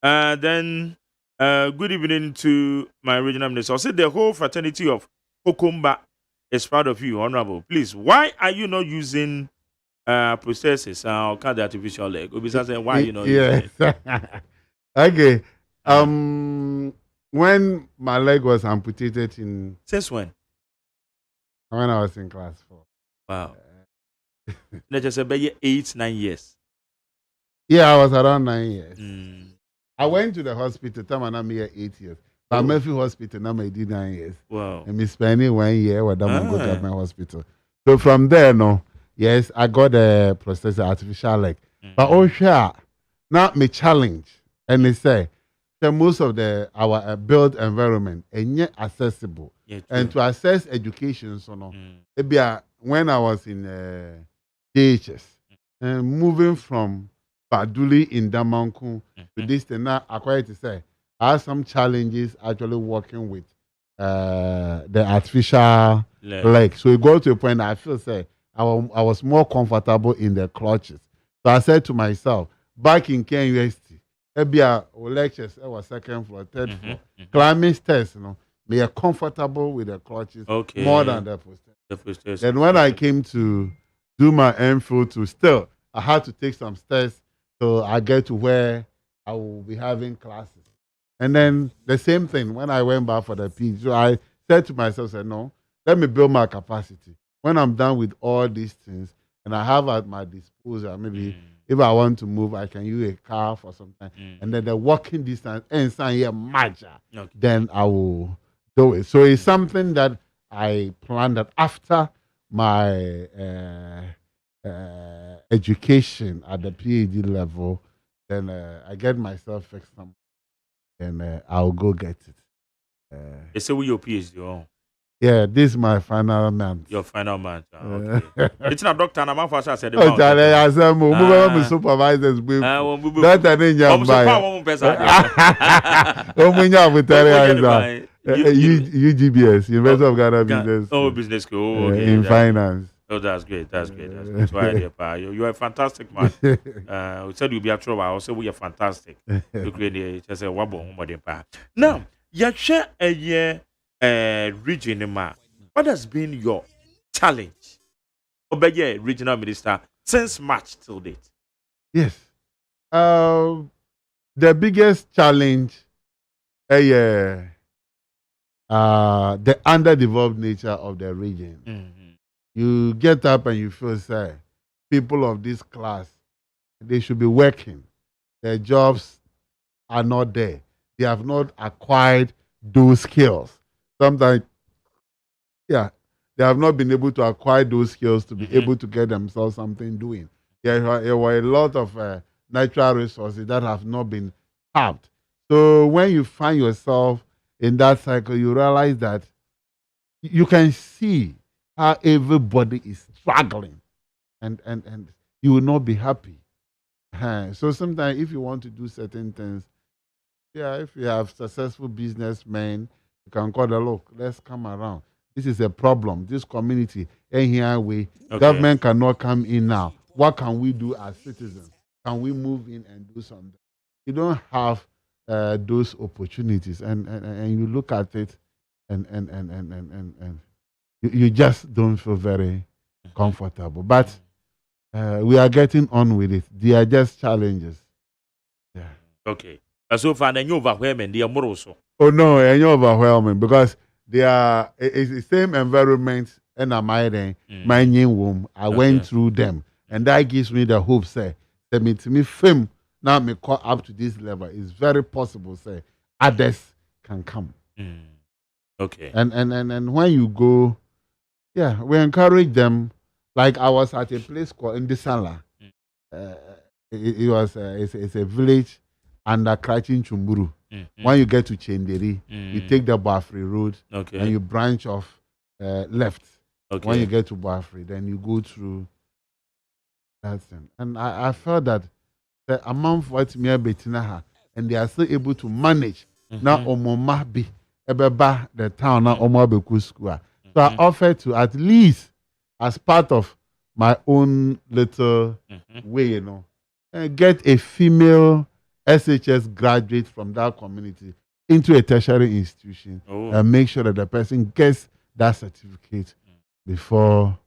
Then good evening to my regional minister. I said the whole fraternity of Kokumba is proud of you, Honorable. Please, why are you not using processes or kind of artificial leg? Why are you not using it? Okay. When my leg was amputated in... Since when? When I was in class 4. Wow. Let's just say 8-9 years. Yeah, I was around 9 years. I went to the hospital, time and I'm here 8 years. But Murphy Hospital, now I did 9 years. Wow. And me spending 1 year with them and go to my hospital. So from there, yes, I got a prosthetic artificial leg. But sure, now my challenge, and they say, that most of our built environment and yet accessible. Yeah, and to access education, when I was in DHS, and moving from Baduli in Damanku to this thing, now I quite to say, I have some challenges actually working with the artificial leg. So it goes to a point that I feel, say, I was more comfortable in the clutches. So I said to myself, back in KUST, maybe our lectures, our second floor, third floor, climbing stairs, we are comfortable with the clutches more than the posters. Then when I came to do my MPhil to still, I had to take some steps till I get to where I will be having classes. And then the same thing when I went back for the PhD. So I said to myself, no, let me build my capacity. When I'm done with all these things and I have at my disposal, maybe if I want to move, I can use a car for some time. And then the walking distance and then I will do it. So it's something that I planned that after my education at the PhD level, then I get myself fixed some, and I'll go get it. They say we your PhD on. Yeah, this is my final month. Your final month. Okay. It's not doctor. I'm not I said. Oh, Charlie, I said, "Move supervisors. That I didn't know. UGBS, University of Ghana Business. Oh, business school. In finance. Oh, that's great. That's why you are a fantastic man. We said you'll be a trouble. I also we are fantastic. You create just a wobble. Now, you share a year. Region ma, what has been your challenge? Obeye regional minister since March till date. Yes, the biggest challenge, the underdeveloped nature of the region. You get up and you feel say, people of this class, they should be working. Their jobs are not there. They have not acquired those skills. Sometimes, they have not been able to acquire those skills to be able to get themselves something doing. There were a lot of natural resources that have not been tapped. So when you find yourself in that cycle, you realize that you can see how everybody is struggling, and you will not be happy. So sometimes if you want to do certain things, if you have successful businessmen, you can call the look, let's come around. This is a problem. This community, government cannot come in now. What can we do as citizens? Can we move in and do something? You don't have those opportunities, and you look at it, and you just don't feel very comfortable. But we are getting on with it. They are just challenges. Yeah. Okay. So far, then you overwhelming. They are more so. Oh no, and you're overwhelming because they are it's the same environment and my womb. I went through them, and that gives me the hope. Say, me film now me call up to this level. It's very possible. Say others can come. Okay. And when you go, we encourage them. Like I was at a place called Indisala. It's a village under Krachin Chumburu. When you get to Chenderi, you take the Bafri road and you branch off left. When you get to Bafri, then you go through that thing. And I felt that the amount what me betinaha, and they are still able to manage. Now Omoma be ebeba the town now Omobeku school. So I offered to at least as part of my own little way, get a female SHS graduate from that community into a tertiary institution and make sure that the person gets that certificate before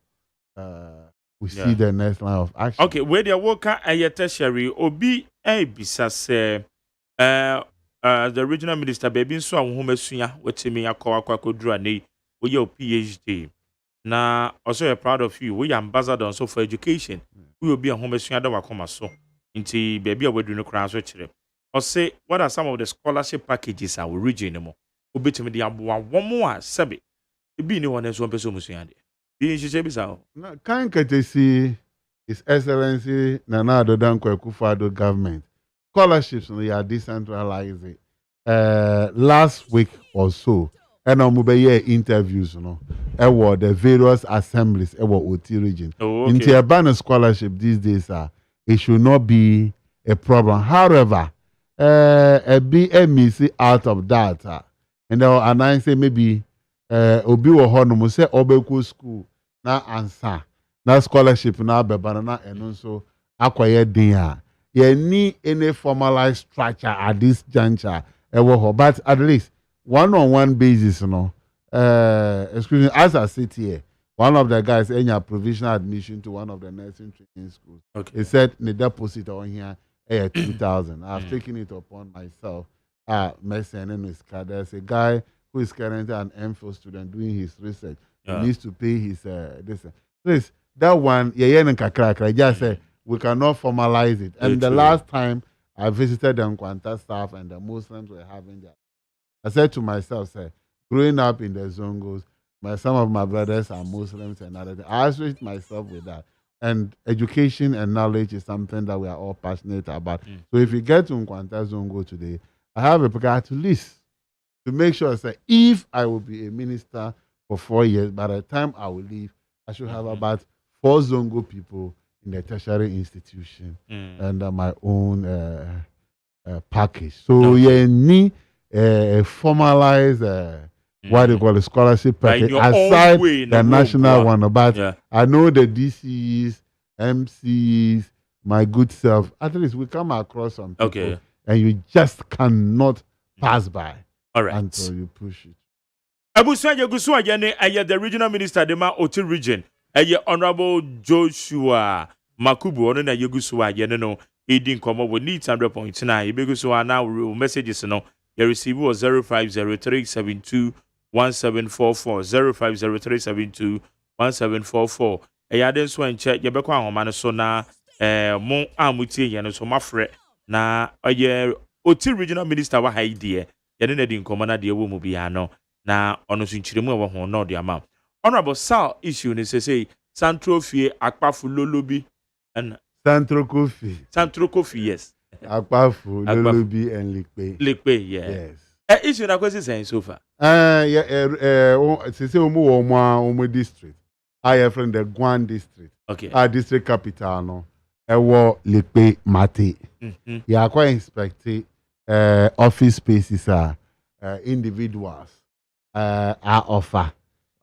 we see the next line of action. Okay, where they work at a tertiary, Obi Bisa say the regional minister baby so Homesuya, what me a Kawakwadra, we your PhD. Now, also we're proud of you. We are ambassador also for education. We will be a Homesuya that will come so. Into baby we do no cross which or say what are some of the scholarship packages our region mo obi to me the one more sabi e be ni one so person musuya de bi nhye bisa na kan katesi His Excellency Nana Addo Dankwa Akufo-Addo government scholarships they are decentralized last week or so and on interviews the various assemblies OT region into a banner scholarship these days it should not be a problem. However, a BMC out of that, and I say maybe Obi Wohono say Obeku school now answer na scholarship na beba na eno nso akwaye din a ye need any formalized structure at this juncture but at least one-on-one basis excuse me, as I sit here, one of the guys in your provisional admission to one of the nursing training schools. Okay. He said the deposit on here 2,000. I've taken it upon myself. There's a guy who is currently an MPhil student doing his research. He needs to pay his this. Please, that one, I just say we cannot formalize it. And the last time I visited the Nkwanta staff and the Muslims were having their, I said to myself, say, growing up in the Zongos, some of my brothers are Muslims and other things. I associate myself with that. And education and knowledge is something that we are all passionate about. So if you get to Nkwanta Zongo today, I have a program to list to make sure that if I will be a minister for 4 years, by the time I will leave, I should have about 4 Zongo people in the tertiary institution under my own package. So you need a formalized what they call a scholarship package aside the national one. But I know the DCs, MCs, my good self, at least we come across some people and you just cannot pass by until you push it. Abusanya Guswajane, the regional minister, the Oti region, Honorable Joshua Makubu, on a Yuguswa, no, he didn't come up with needs 100.9. Beguswa now messages, no, you receive was 050372 1744 050372 1744. Then so and check your background so na mon amuti yan so mafre na Oti regional minister wa idea yene na din komana de wo mu bia no na ono so nchiremu wa ho no de ama honorable sal issue ni say Central Fie Akpafu Lolobi and Central Kofi yes Akpafu Lolobi and Likpe yes issue na kwesi say so far say omo district I from the Gwan district our district capital no ewo Likpe Mate ya kwa inspect office spaces individuals are offer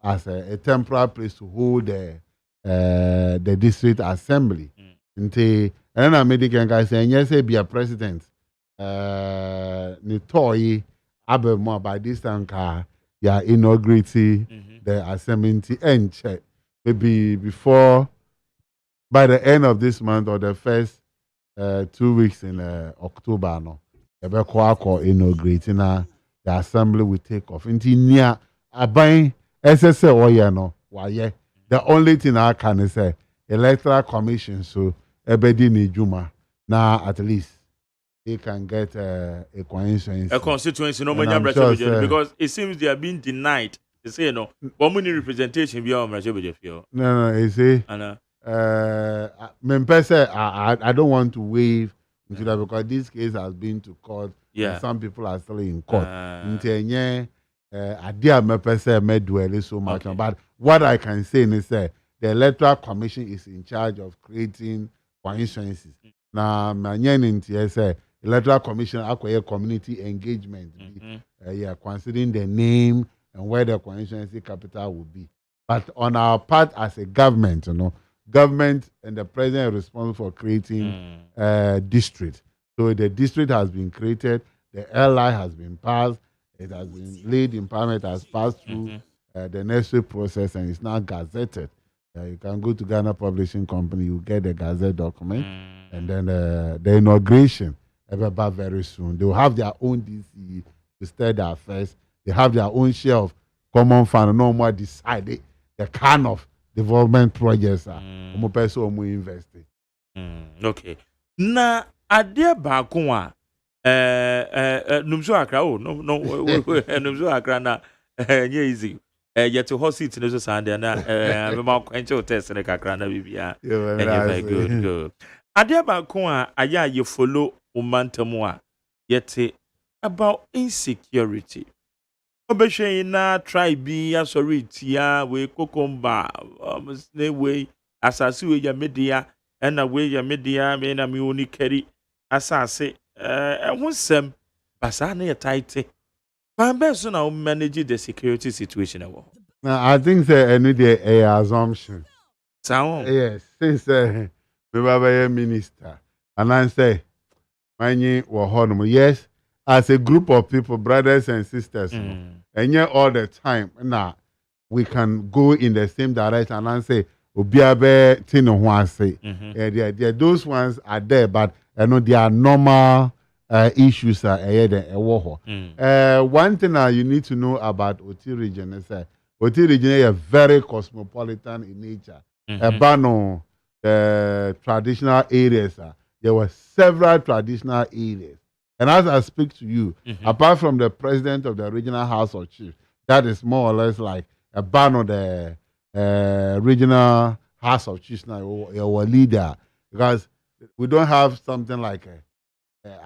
as a temporary place to hold the district assembly. And I made the guy say, yes, be a president. Nitoyi Abemo by this time ya inaugurating the assembly and check maybe before by the end of this month or the first 2 weeks in October no. Inaugurating the assembly will take off. Inti near abain SSA oya no waye. The only thing I can say electoral commission so ebedi ni juma now at least they can get a constituency. A constituency no because it seems they are being denied. They say no, one money representation beyond No, you see. I don't want to waive into that because this case has been to court. And some people are still in court. I dare so much. But what I can say is that the Electoral Commission is in charge of creating constituencies. Now, the Electoral Commission acquire community engagement. Considering the name and where the constituency capital will be. But on our part as a government, government and the president are responsible for creating district. So the district has been created, the LI has been passed, it has been laid in parliament, has passed through the necessary process and it's now gazetted. You can go to Ghana Publishing Company, you get the gazette document, and then the inauguration about very soon. They will have their own DC to stir their affairs. They have their own share of common fund, no more decided the kind of development projects are invested. Okay. Na adia baako a numso akra no numso akra na nye easy yet to hot seat no so sande na me ma kwenche test ne kakra na bibia very good adia baako a aya ye follow umantamu a yet about insecurity obehwe na tribe ya sorry tia we kokomba ne we asase we ya media and we ya media me na me oni kari asase ehusem basa na ya tight but so now manage the security situation. Now I think say any day a assumption Sound. Yes, since me baba minister, and I say, many were honor. Yes, as a group of people, brothers and sisters, you know, and yet all the time, now we can go in the same direction. And I say, Obiabe Tino Huase. Those ones are there, but I know they are normal issues. One thing you need to know about Oti region is that Oti region is very cosmopolitan in nature. Bano, traditional areas. There were several traditional areas. And as I speak to you, apart from the president of the regional house of chiefs, that is more or less like a Bano, the regional house of chiefs now, your leader. Because we don't have something like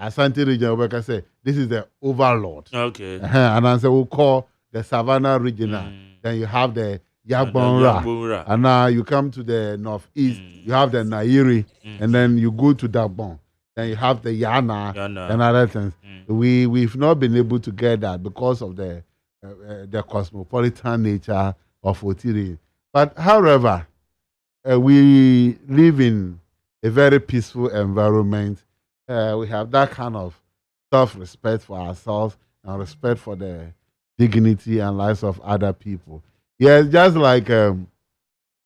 Asante region where I can say, this is the overlord. Okay. And I say, we'll call the Savannah regional. Then you have the Yagbonra. And now you come to the northeast, you have the Nairi, and then you go to Dagbon. Then you have the Yana and other things. We've not been able to get that because of the cosmopolitan nature of Otiri. But however, we live in a very peaceful environment. We have that kind of self-respect for ourselves and respect for the dignity and lives of other people. Yes, just like even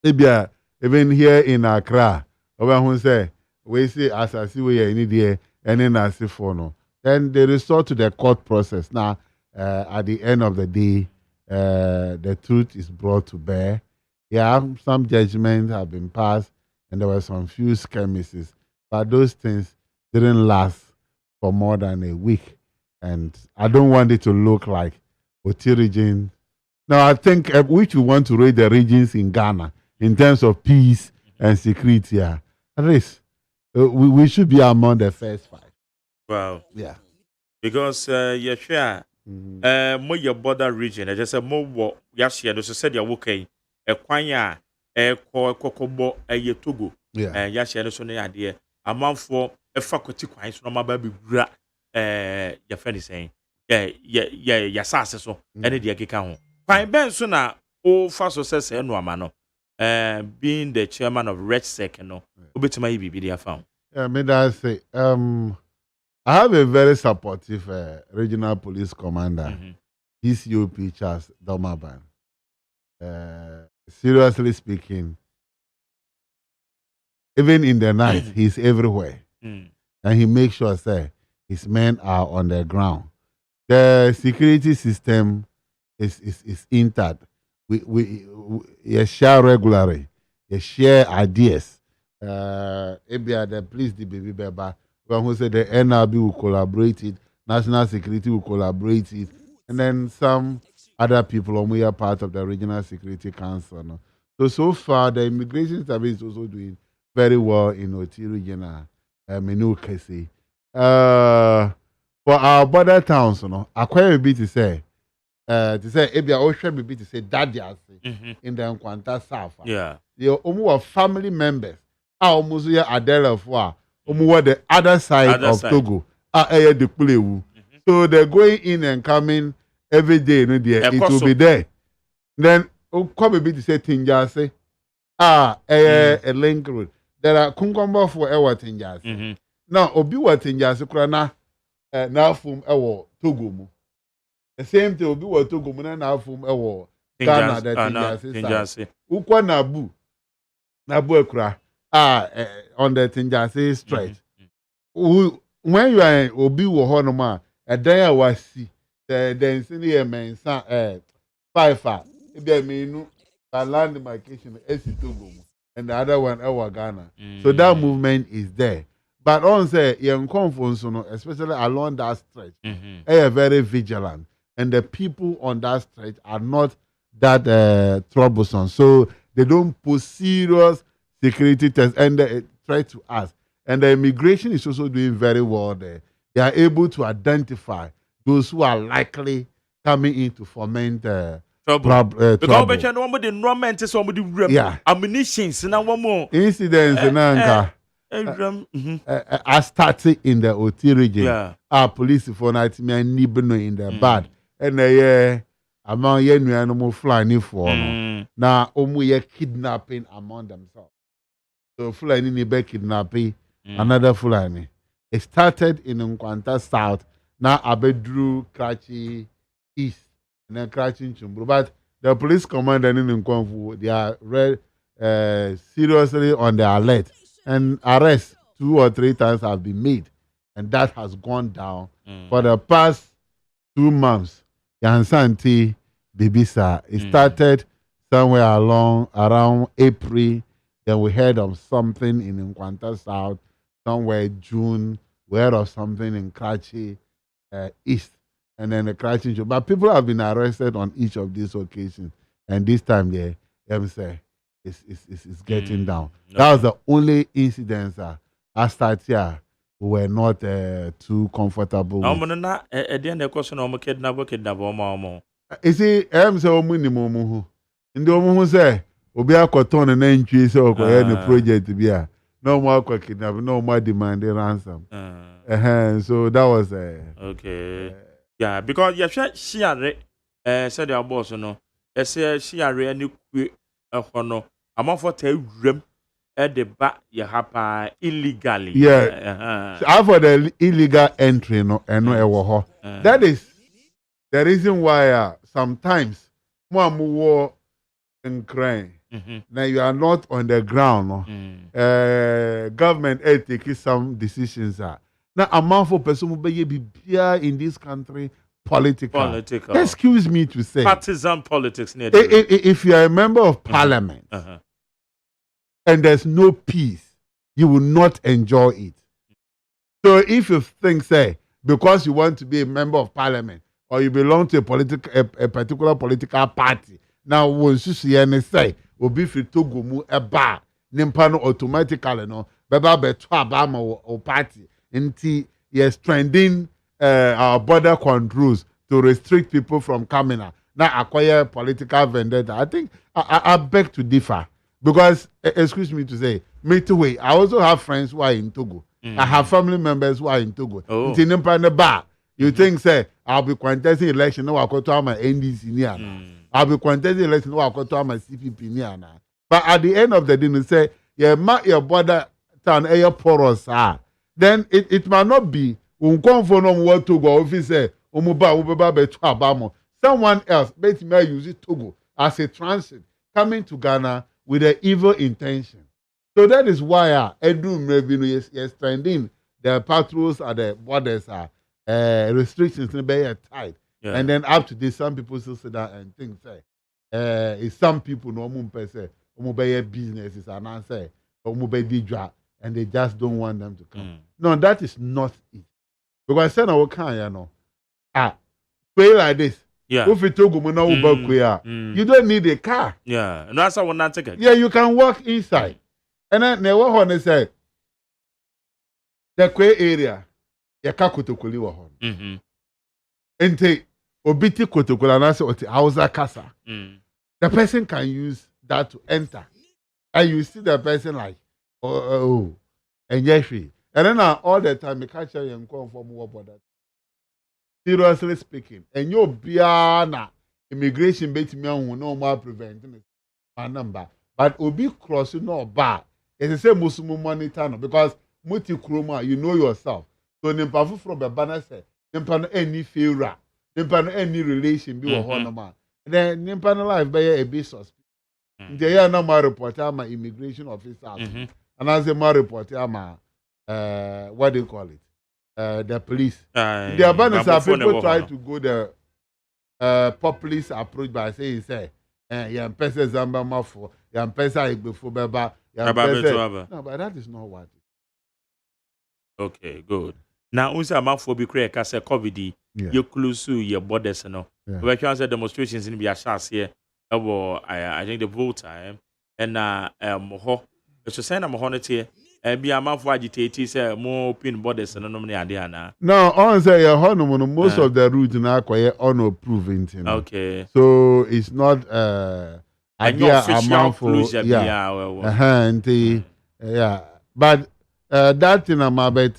here in Accra, who say we see as I see we are in the and then I see for no. Then they resort to the court process. Now, at the end of the day, the truth is brought to bear. Yeah, some judgments have been passed, and there were some few skirmishes, but those things didn't last for more than a week. And I don't want it to look like Oti region. Now, I think which we want to rate the regions in Ghana in terms of peace and security. Yeah. At least we should be among the first 5. Wow. Yeah. Because you share more your border region. I just said more Yashi and also said you're okay. A Kwanya, a Kokobo, a Togo. Yeah. Yashi and also no idea. A month for a faculty quines from my baby bra. Your friend is saying, yeah, so any dear Kikao. Fine, Ben Suna, oh, fast success and Wamano, being the chairman of Red Second, Obit my BB found. May I say, I have a very supportive regional police commander, DCOP Charles Domaban. Seriously speaking, even in the night, he's everywhere. And he makes sure, say, his men are on the ground. The security system is intact. We share regularly. We share ideas. The police, the baby beba. When who said the NRB will collaborate it, national security will collaborate it, and then some other people we are part of the regional security council. No? So far the immigration service is also doing very well in Oti regional menu case. For our border towns, acquire a bit to say Ebia Ocean be to say Daddy in the Nkwanta South. Yeah. You almost family members. Almost here Adela for the other side of Togo. So they're going in and coming every day. It will be there. Then come a bit to say Tinjase. A link road. There are Kunkombo for our Tinjase. Now, Obi what Tinjase Krana now from our Togo. The same thing will be what to go now from a Ghana that Tinjase. Ukwa Nabu Ekra on the Tinjase stretch. When you are Obi Wahonoma, a day was see the senior man 5 there mean the land demarcation Togo and the other one our Ghana. So that movement is there. But on say young conference, especially along that stretch, they are very vigilant. And the people on that stretch are not that troublesome. So they don't put serious security tests and threat to us. And the immigration is also doing very well there. They are able to identify those who are likely coming in to foment trouble. Because nobody enrollment is somebody ammunitions and one more incidents I started in the Oti region. Yeah. Our police for night in the bad. And among young animal flying for Now, omu kidnapping among themselves. So Fulani ni be kidnapping another Fulani. It started in Nkwanta South. Now Abedru Krachi East and then Krachi Chumbru. But the police commander in Nkwanfu, they are seriously on the alert. And arrests 2 or 3 times have been made. And that has gone down for the past 2 months. Yansanti Bibisa. It started somewhere around April. Then we heard of something in Nkwanta South. Somewhere June, we heard of something in Krachi East. And then the Krachi. But people have been arrested on each of these occasions. And this time, it's getting down. No. That was the only incident I started here. We were not too comfortable. No, no, at the end of the question, I'm kidnap. You see, I'm so minimum. In the woman who say, Obia Cotton and entry, so any project to be no more kidnap, no more demanding ransom. So that was okay. Yeah, because you said your boss, she are any quick honor. I'm off for room at the back, you have illegally. Yeah. So for the illegal entry, that is the reason why sometimes more war and crime. Now you are not on the ground. Government taking some decisions. Now a man for person be in this country political. Excuse me to say partisan politics. If you are a member of parliament and there's no peace, you will not enjoy it. So if you think, say, because you want to be a member of parliament or you belong to a particular political party, now once you see any say, will be free to go mu a bar, nimpano automatically no, beba beto abama or party, until yes trending our border controls to restrict people from coming out. Now acquire political vendetta. I think I beg to differ. Because, excuse me to say, me too. I also have friends who are in Togo. I have family members who are in Togo. You think, say, I'll be contesting election, no, I'll go to my NDC near. I'll be contesting election, no, I'll go to my CPP near. But at the end of the day, you say, your border town, your porous, then it might not be, Togo, if you say, someone else, may use it Togo as a transit coming to Ghana with an evil intention. So that is why Edu Revenue is trending. The patrols at the borders are restrictions in very tight. Yeah. And then up to this, some people still say that and think say, some people no say businesses and I say and they just don't want them to come. No, that is not it. Because I said pay like this. Yeah. If you you don't need a car. Yeah. And that's how not take it. Yeah, you can walk inside. And then they want say the Kwe area, ya kakotokoli wa hon. Ente obiti kotokoli and say oti Hausa kasa. The person can use that to enter. And you see the person like, and Jeffrey. And then all the time, you catch you and come from more about that. Seriously speaking, and your biana immigration bait me on no more preventing my number. But obi crossing no bar. It's the same Muslim monitor because multi chroma, you know yourself. So nimpafu from the banner say, nimpano any favor, nimpano any relation be a honor. Then nimpano life by a bit suspect. They are no more report my immigration officer. And as a more report what do you call it? The police. The banners are people try to go the populist approach by saying, say, yeah, pesa zamba mafo, yeah, pesa before beba, yeah, no, but that is not what it is. Okay, good. Now, unsa mafo be create kase COVID, you close your borders, no. We can say demonstrations in Biashas here. I think the vote time and moho. It's a sign of honor be a man for agitators, more open borders and no money. No, on say most of the routes now quite unapproved. Okay. So it's not official for yeah. But that thing I'm about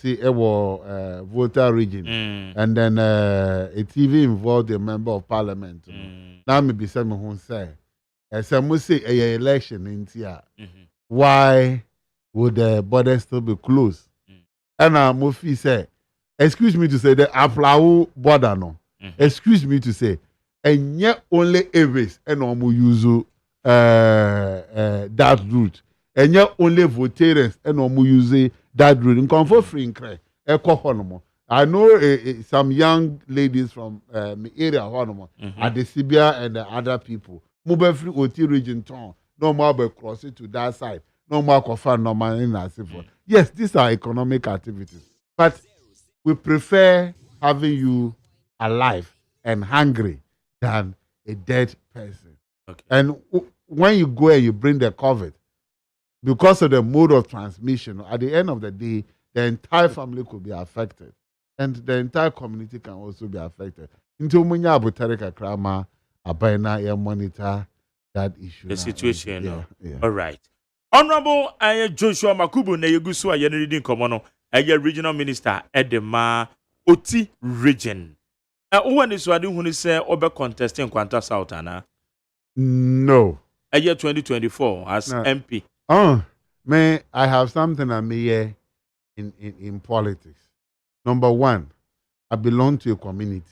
voter region, and then it even involved a member of parliament. Now maybe someone who say some will say a election in Tia. Why would the border still be closed? And Mofi say, excuse me to say the Aplau border no. Excuse me to say, and yet only Avis and Omu use that route. And yet only voters and Omu use that route. In comfort free in Cray, I know some young ladies from the area at the Sibia and the other people. Mobile free OT region town. No more by crossing to that side. No more coffin, no more in that. Yes, these are economic activities. But we prefer having you alive and hungry than a dead person. Okay. And when you go and you bring the COVID, because of the mode of transmission, at the end of the day, the entire family could be affected. And the entire community can also be affected. Until Munya Abutarika Krama, Abaina, monitor that issue. The situation. Yeah. All right. Honorable Joshua Makubu Neyegusu Ayenridin Komono, Regional Minister Edema Oti Region. When is what you say over contesting Quanta Southana? No. A year 2024 as MP. Oh, man, I have something I may in politics. Number one, I belong to a community.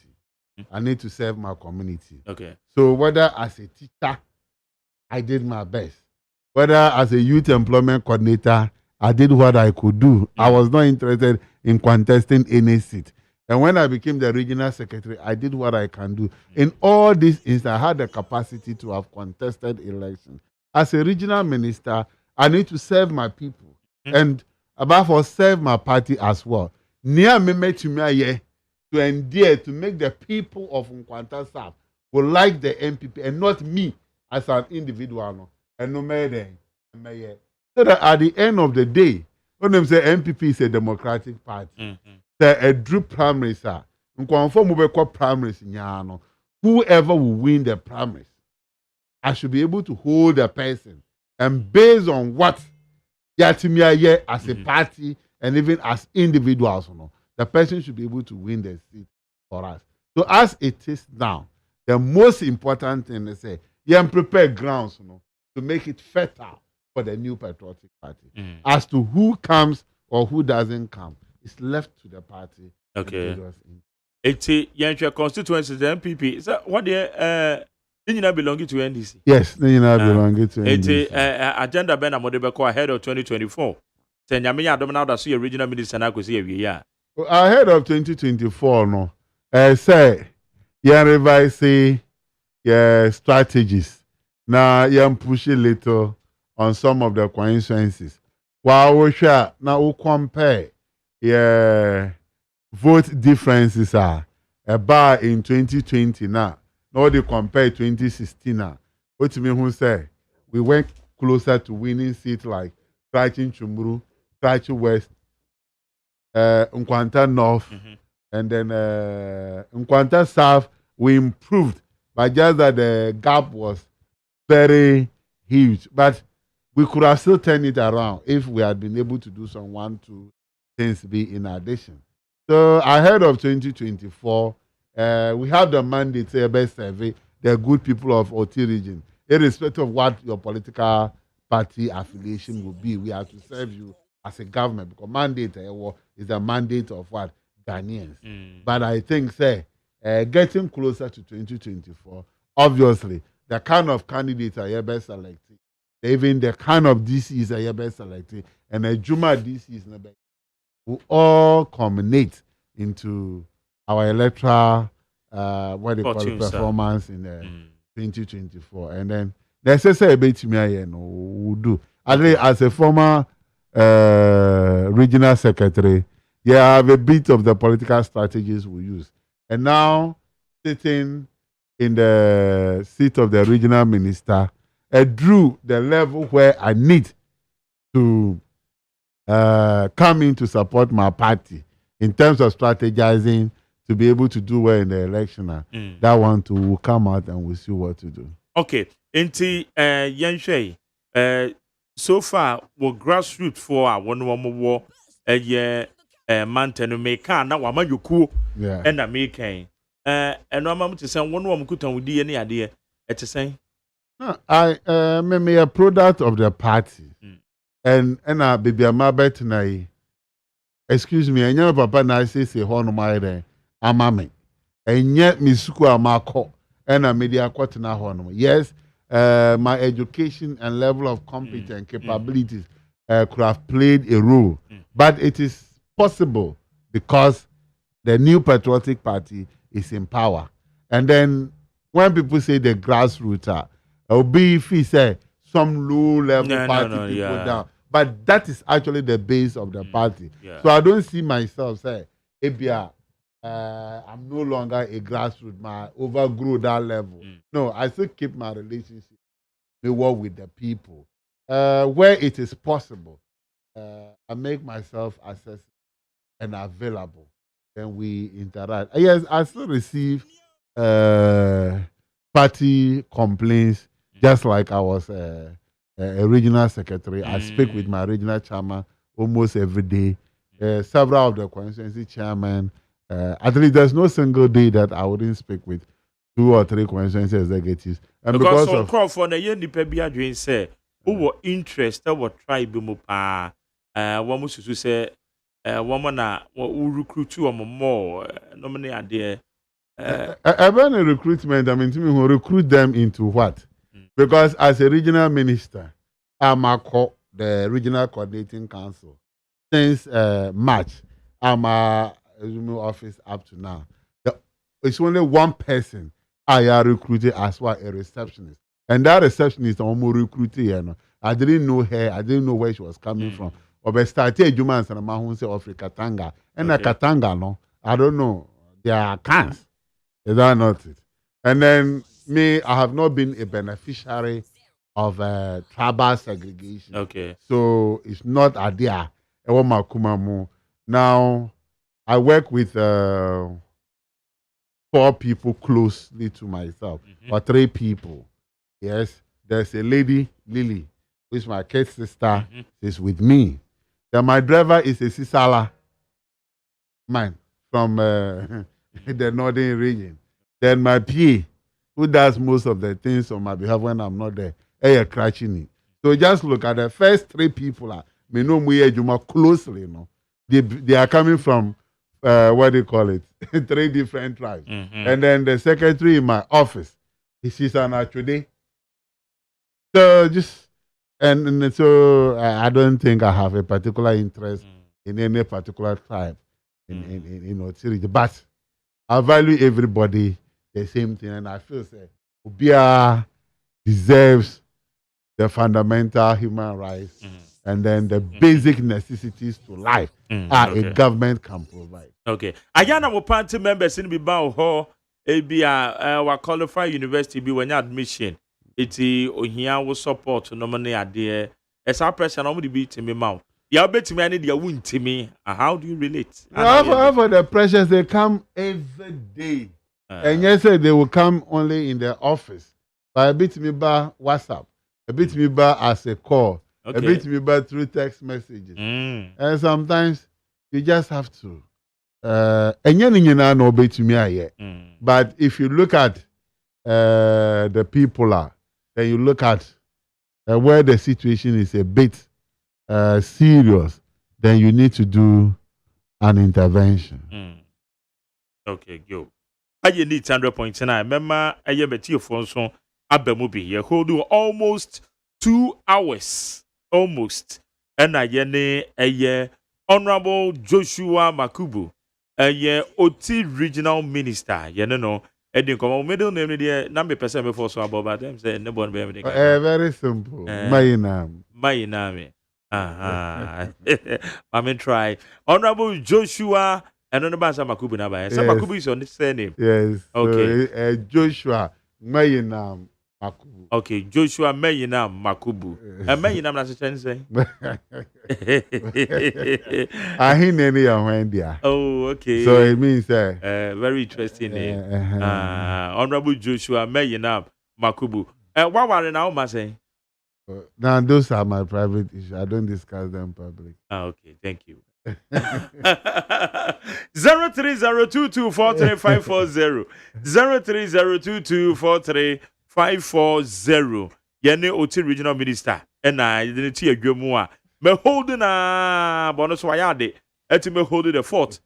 I need to serve my community. Okay. So whether as a teacher, I did my best. Whether as a youth employment coordinator, I did what I could do. I was not interested in contesting any seat. And when I became the regional secretary, I did what I can do. In all these instances, I had the capacity to have contested elections. As a regional minister, I need to serve my people. And above all, serve my party as well. Near me to endear to make the people of Nkwanta South who like the MPP and not me as an individual. No. And no matter. So that at the end of the day, when they say MPP is a democratic party, a group primaries are primaries in whoever will win the primaries, I should be able to hold a person. And based on what Yatimia as a party and even as individuals, the person should be able to win the seat for us. So as it is now, the most important thing is say, prepare grounds to make it fertile for the new patriotic party. As to who comes or who doesn't come, it's left to the party. Okay. It's a constituency, the MPP. So what the you belong to NDC? Yes, you belong to NDC. It's agenda Ben Amodebeko ahead of 2024. Say Nyamiya Domina da so regional minister na kwesi awie ahead of 2024 no. Say revise strategies. Now you push a little on some of the constituencies. While we share now we compare vote differences are about in 2020 now. Now they compare 2016 now. What do you mean who say we went closer to winning seats like Trachin Chumuru, Trachin West, Nkwanta North, and then Nkwanta South. We improved, but just that the gap was very huge. But we could have still turned it around if we had been able to do some 1-2 things be in addition. So ahead of 2024, we have the mandate to best survey the good people of OT region, irrespective of what your political party affiliation will be. We have to serve you as a government because mandate is a mandate of what Ghanaians. But I think getting closer to 2024, obviously the kind of candidates are best selected, even the kind of DCs are best selected, and the Juma DCs will all culminate into our electoral performance in 2024. And then there's a bit we'll do. As a former regional secretary, I have a bit of the political strategies we use. And now sitting in the seat of the regional minister, I drew the level where I need to come in to support my party in terms of strategizing to be able to do well in the election. That one too will come out and we'll see what to do. Okay. Inti Yanshay, so far we grassroots for one more mountain make na wama yuku and a making. And no mamma to send one woman could with any idea at the same. No, I am a product of the party. And baby I'm about tonight. Excuse me, and your papa na say hono my there. Amame. And yet me suku amako and a media na hono. Yes, my education and level of competence and capabilities could have played a role. But it is possible because the new patriotic party is in power. And then when people say the grassroots will be if he say some low level party people down. But that is actually the base of the party. Yeah. So I don't see myself say, Ebia, I'm no longer a grassroots man, overgrow that level. No, I still keep my relationship, me work with the people. Where it is possible, I make myself accessible and available. Then we interact. Yes, I still receive party complaints, just like I was a regional secretary. I speak with my regional chairman almost every day. Several of the constituency chairmen. At least there's no single day that I wouldn't speak with 2 or 3 constituency executives. And because of Crawford, the young people doing say, who were interested, what tribe mupa, one must say, woman who recruit 2 or more, nominate idea. About the recruitment, I mean, to me, who recruit them into what? Because as a regional minister, I'm the regional coordinating council. Since March, I'm office up to now. It's only one person I recruited as well, a receptionist. And that receptionist almost recruited, you know. I didn't know her, I didn't know where she was coming from. But I started AGYEMANG and I'm say of Katanga. And Katanga, no, I don't know. There are cans. Is that not it? And then me, I have not been a beneficiary of tribal segregation. Okay. So it's not a there. Now, I work with 4 people closely to myself, or 3 people. Yes, there's a lady, Lily, who is my kid sister, is with me. Then my driver is a Sisala man from the northern region. Then my PA, who does most of the things on my behalf when I'm not there, crashing it. So just look at the first 3 people. Me know me closely, you know. They are coming from what do you call it? 3 different tribes. And then the secretary in my office, she's an today. So just and so I don't think I have a particular interest in any particular tribe in but I value everybody the same thing, and I feel say Ubia deserves the fundamental human rights and then the basic necessities to life a government can provide. Okay. Ayana mo party members in Bibao Ho ABA wa qualify university be when admission. Iti ohia will support nominate adie. As our person normally be to me mouth. You bet me I need your wound to me. How do you relate? For the pressures they come every day. And yes, they will come only in the office. But a bit me by WhatsApp, a bit me by as a call, a bit me by through text messages. And sometimes you just have to. And you know bit to me. But if you look at the people then you look at where the situation is a bit serious, then you need to do an intervention. Okay, go. I need 100.9. Remember, I have a tear for so Abemubi. You hold almost 2 hours. Almost. And I a Honorable Joshua Makubu, a OT Regional Minister. You know, and you come middle name there, number person before so about them say no one be very simple. My name. I mean, try. Honorable Joshua. I don't know about Makubu now. Makubu is on the surname. Yes. Okay. So, Joshua Mayinam Makubu. Okay, Joshua Mayinam Makubu. Mayinam that's a chance say. I hear any when there. Oh, okay. So it means very interesting name. Honorable Joshua Mayinam Makubu. What were now, ma say? Now those are my private issues. I don't discuss them public. Okay, thank you. 0302243540 0302243540 540 yene oti regional minister na yene ti adwamu a me hold na bonus wayade eti me hold the fort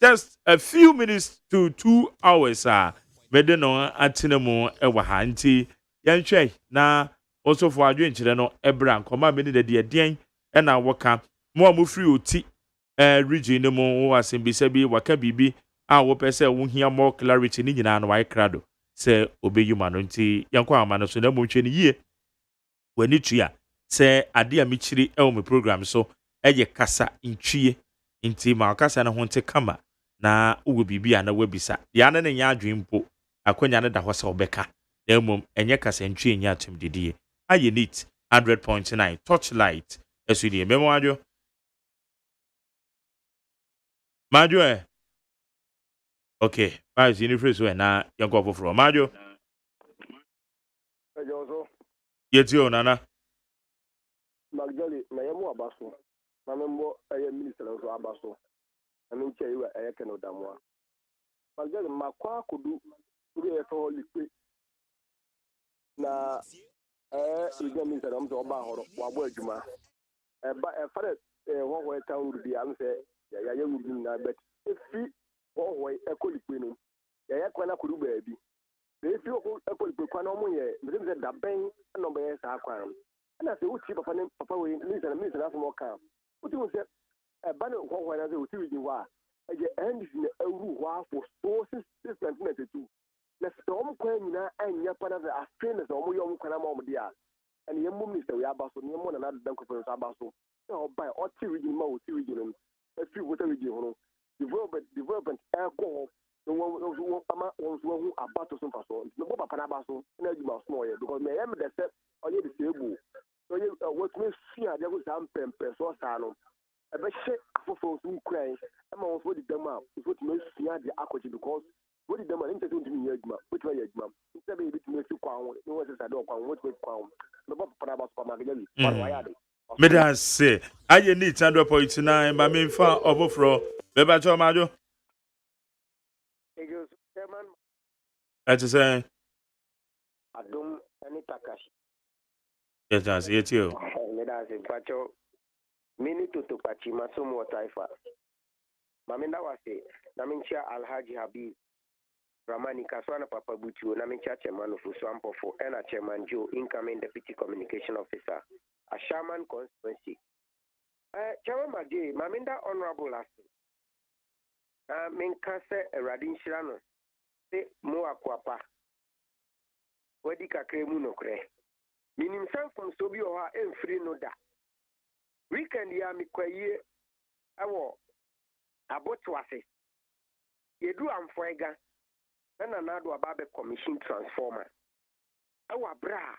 just a few minutes to 2 hours me de no atenemu ewa ha nti yenhwe na also for adwenkyere no ebra nkoma me ne de den na woka mo a mo free oti region no mo asembisa bi waka bibi a wo pese wo hia more clarity ni nyina no wai krado se obeyuma no nti yankwa ama no so na mo hwe ni yie wani tua se ade a michiri e wo me program so eye kasa ntwie nti ma kasa na ho nte kama na wo bibi a na wabisa ya na nya adwempo akonya ne da ho se obeka na mom enye kasa ntwie nya atum didie aye neat 100.9 torchlight esudi memo adwo Majo okay, as in first way na yanko for Majo. Yetio nana. Magjali na yemu abaso. Na membo aye minister nso abaso. Na menche yiwe aye keno damwa. Magjali makwa kudu kuri eto likwe. Na ije minister nso oba horo wabo adwuma. Ba fare ho eta urudi amse ya ye urudi na bet. Efi ho ekolikwe no. Ya kwana kudu baabi. Efi ho ekolikwe kwana omo ye mbeze da ben no be sa kwan. Na se uti papa we minister na so ka. Uti wo se ba no ho na se uti wi wa. Eje ndc na awuru ho afo so 622. Na se omo kwan nyina anya pa na afre na se omo yom kwana ma omo dia. Ene yemu minister we abaso ne yemu na dan ko so abaso. Na obai oti wi ma uti wi no. Efi wo ta wi ho. Development go no ama won abato so faso. No papa na abaso na adwuma so ye because me yem de se oye de sebu. So you what me fear there was some pempe so sano ebe hye afofo so kran ama won so di dem a so to me fear the akwaji because what di dem a nte don't me adwuma what we adwuma nte be bit me fi kwa won no what say do kwa won what we kwa won no papa para ba so ma gele par wa ya de Me da say aye neat 100.9 ma me fa obofro be ba cho Majo. Egos chairman Ati say Adum ani Takashi yes as yetio. me da se pacho mini to pachi masomo taifa maminda wase na mincha Alhaji Habib Ramani Kaswana Papa Buchu na mincha chairman of Usampofo and a chairman Joe incoming deputy communication officer a Shaman constituency chairman Maje maminda honorable asu min kase Radin Shirano se mo akwapa wadi kakre mu nokre minim san from so bi o ha emfiri no da weekend ya mi kwaye awo abotwase yedu amfoega na nado ababe commission transformer awo bra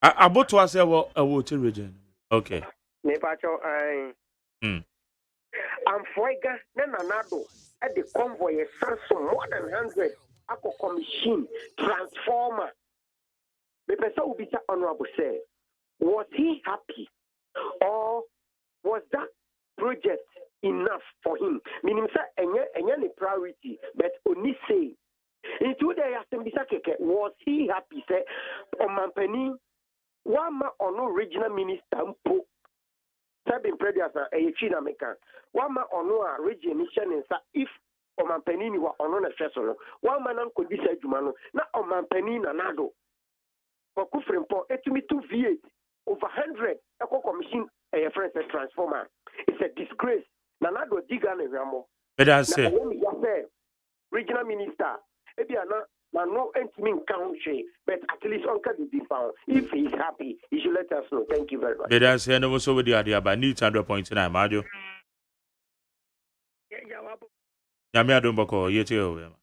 Aboto ase wo ti region. Okay. me pacho amfoega na nado at the convoy sanso more than 100 ako commission transformer me pesa ubita honorable say was he happy or was that project enough for him? Meaning, sir, any priority, but only say. Into the assembly, was he happy? Say, Omampeni, one man or no regional minister, Sabin Predias, a China maker, one man or no regional mission, if Omampeni were on a vessel, one man could be said, Jumano, not Omampeni Nanado. For Kufrimpo, it to me 2 V8 over 100 eco commission a friend transformer. It's a disgrace. Nanado Digan and Ramo. Me da say Regional minister, Ebiana, no intimate country, but at least Uncle be found. If he's happy, he should let us know. Thank you very much. me da say no so we dey ade ba neat 100.9 Majo. Nyame adom bako yetio.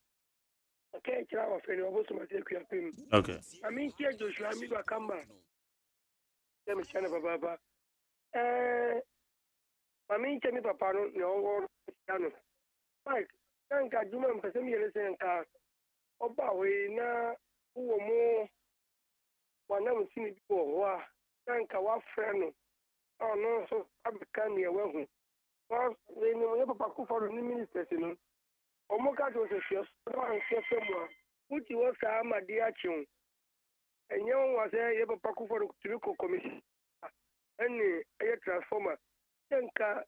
Okay, Chira of any of us must take your pin. Okay. I mean, here Joshua, I mean, come back. Let me channel Baba. I mean, tell me, Papa, no, Mike, thank God, you man, person, you listen, Oba, we na who more one never seen it before. Thank our friend. Oh, no, so I became near well. Well, we never Papa for the ministers, you know. Omoka was a chef, and chef, Uchi was a dear chum. And young was a papa for the Trico Commission. Any a transformer. Tenka,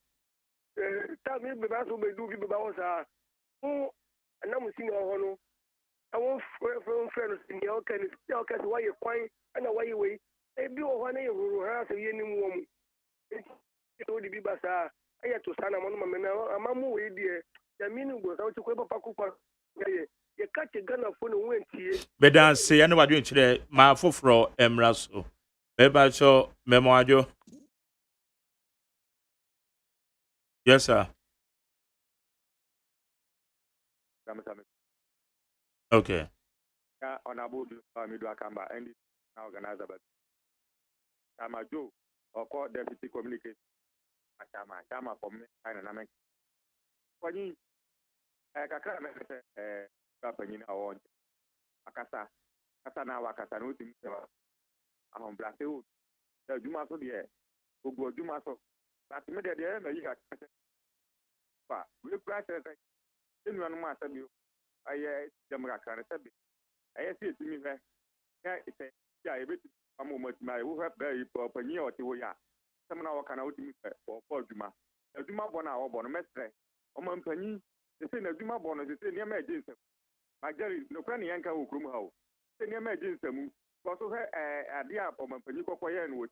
tell me about who may do about us. Who, and I'm seeing a honor. I won't friends in the Alcan, why you're quiet and away away. A bill one who has a young woman. It would be Bassa. I had to stand among my men. I'm a moo, dear. The meaning was out to Queba Pacupa. You catch a gun of phone and went here. Bedan say I know what doing today. My fofro emraso. Beba cho memoadio. Yes, sir. Okay. On a board, Midwakamba, and organizer, but Tamajo, or call deputy communication. Tama for me, and I'm for you. I can't company I want. Akasa, Kasana, Wakasano, I'm Brazil. The Jumaso, the air, who go Jumaso. But made the end, you got we practice. In one master, I Jamaica, I see it to me there. Yeah, a bit a moment, my who have very proper near to ya. Some now can out for Juma. A Juma born our bonamestre. Oman Penny, the same as Juma born, the same emergency. My Jerry, no cranny anchor who come out. Same emergency. Also, a dear Oman Penny Cocoyan with,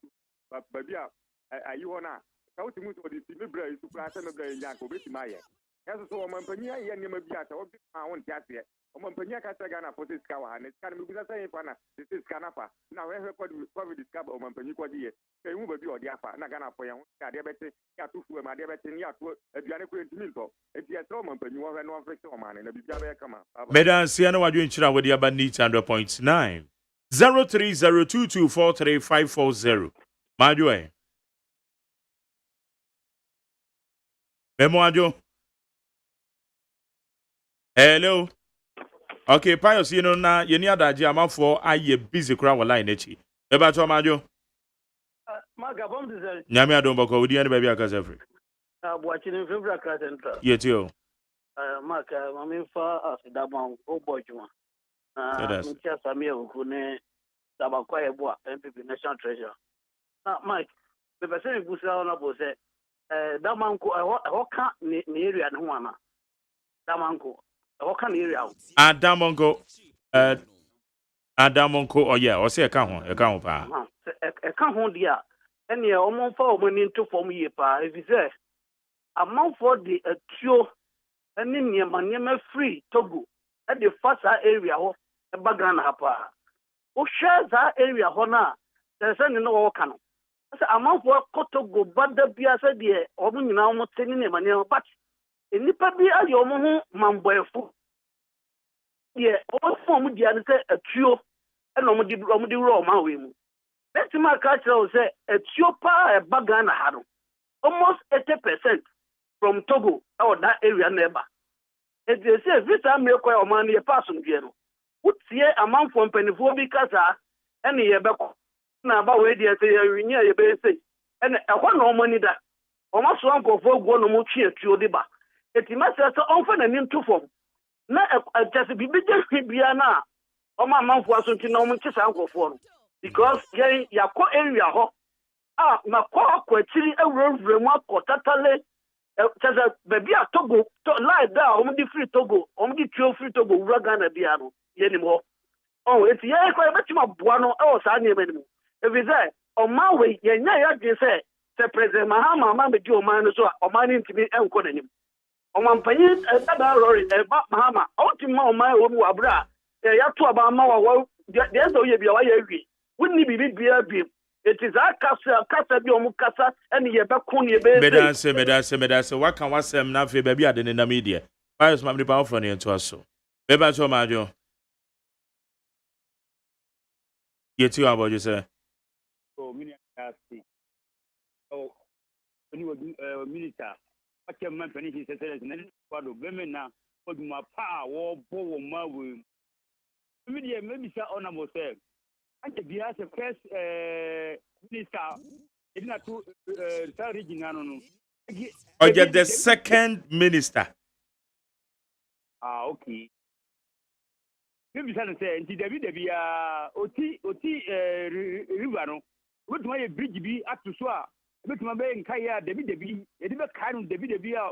but Babia, are you on a? How to move to the civil to class and the Yanko with Maya. As a woman, Pania, and Yamabiata, or I want that yet. Oman Pania Catagana for this cow, and it's kind of because I am this is Canapa. Now, I have probably discovered Oman Panico here. They move a deal, Diafa, Nagana for young, diabetes, Yatu, my diabetes, Yatu, a Dianaco Minto. If you are Roman Panu and one friction man, and a Bibia come up. Medan say I know what doing today with the Abanit 100.9. 0302243540. Madue. Memoadio. Hello. Okay, Pius, you know na you near that jam for I busy crowd line echi. Eba to Madio. Maga bomb is Nyame adom bako odi any baby aka sefri. watching in Fibra Center. Yetio. Maka, Mammy for us, Dabon, O Bojuma. Mr. Samuel Kune, Tabaquaya, MPP National Treasure. Mike, the person who said, Damanko, I can't near and Huana. Damanko, I can't near out. Adamongo Adamonko oh yeah, or say account pa. I can't hold ya. And you're almost 4 women to form ye pa. If you say, amount for the trio, and in your money free Togo at the first area of a bagan hapa. Who shares that area hona? There's no canon. Amount for Kotogo, but the Biasa dear, or when you now not sending him money, but in the Pabi are your moon, Mamboy. Yeah, all form the other a trio, and Romudi Roma wim. Let's my culture say a trio pa a bagan had almost 80% from Togo or that area neighbor. If they say this time you call money a person, would see amount from Pennyphobia and the Yabako. Now, about where they say you near your base, and I want no money that almost one go for one more cheer to your deba. It must have often an into form. Now, just be big Biana. Oh, my mouth wasn't to know much uncle for because your core area. My core quitting a road remark or tatale. Just a baby a Togo to lie down, only free Togo, only kill free Togo, Ragana Biano, anymore. Oh, it's yeah, quite much my buono, oh, Sanya. If it's there, on my way, yeah, you say, President Mahama, Mamma, Joe Man, or money to be uncle him. On one penny, a lorry, about Mahama, ultima, my own wabra, you have to about my there's no you be away. Wouldn't it be big? It is our casa, Mukasa, and ye bakuni. Medase, what can was them now for baby at in the media? Why is my power from you to us so? Beba to Majo. Yet you about you, sir. Oh, when you were military, what your man finished his sentence, and then what the women now, what my power, war, bow, my will. Maybe so honorable, sir. And the as a first minister, it's not too original. Or get the second minister. Okay. Maybe some say, and David, Oti, river, what my bridge be up to Swa, but my bay and Kaya, David, it never kind David,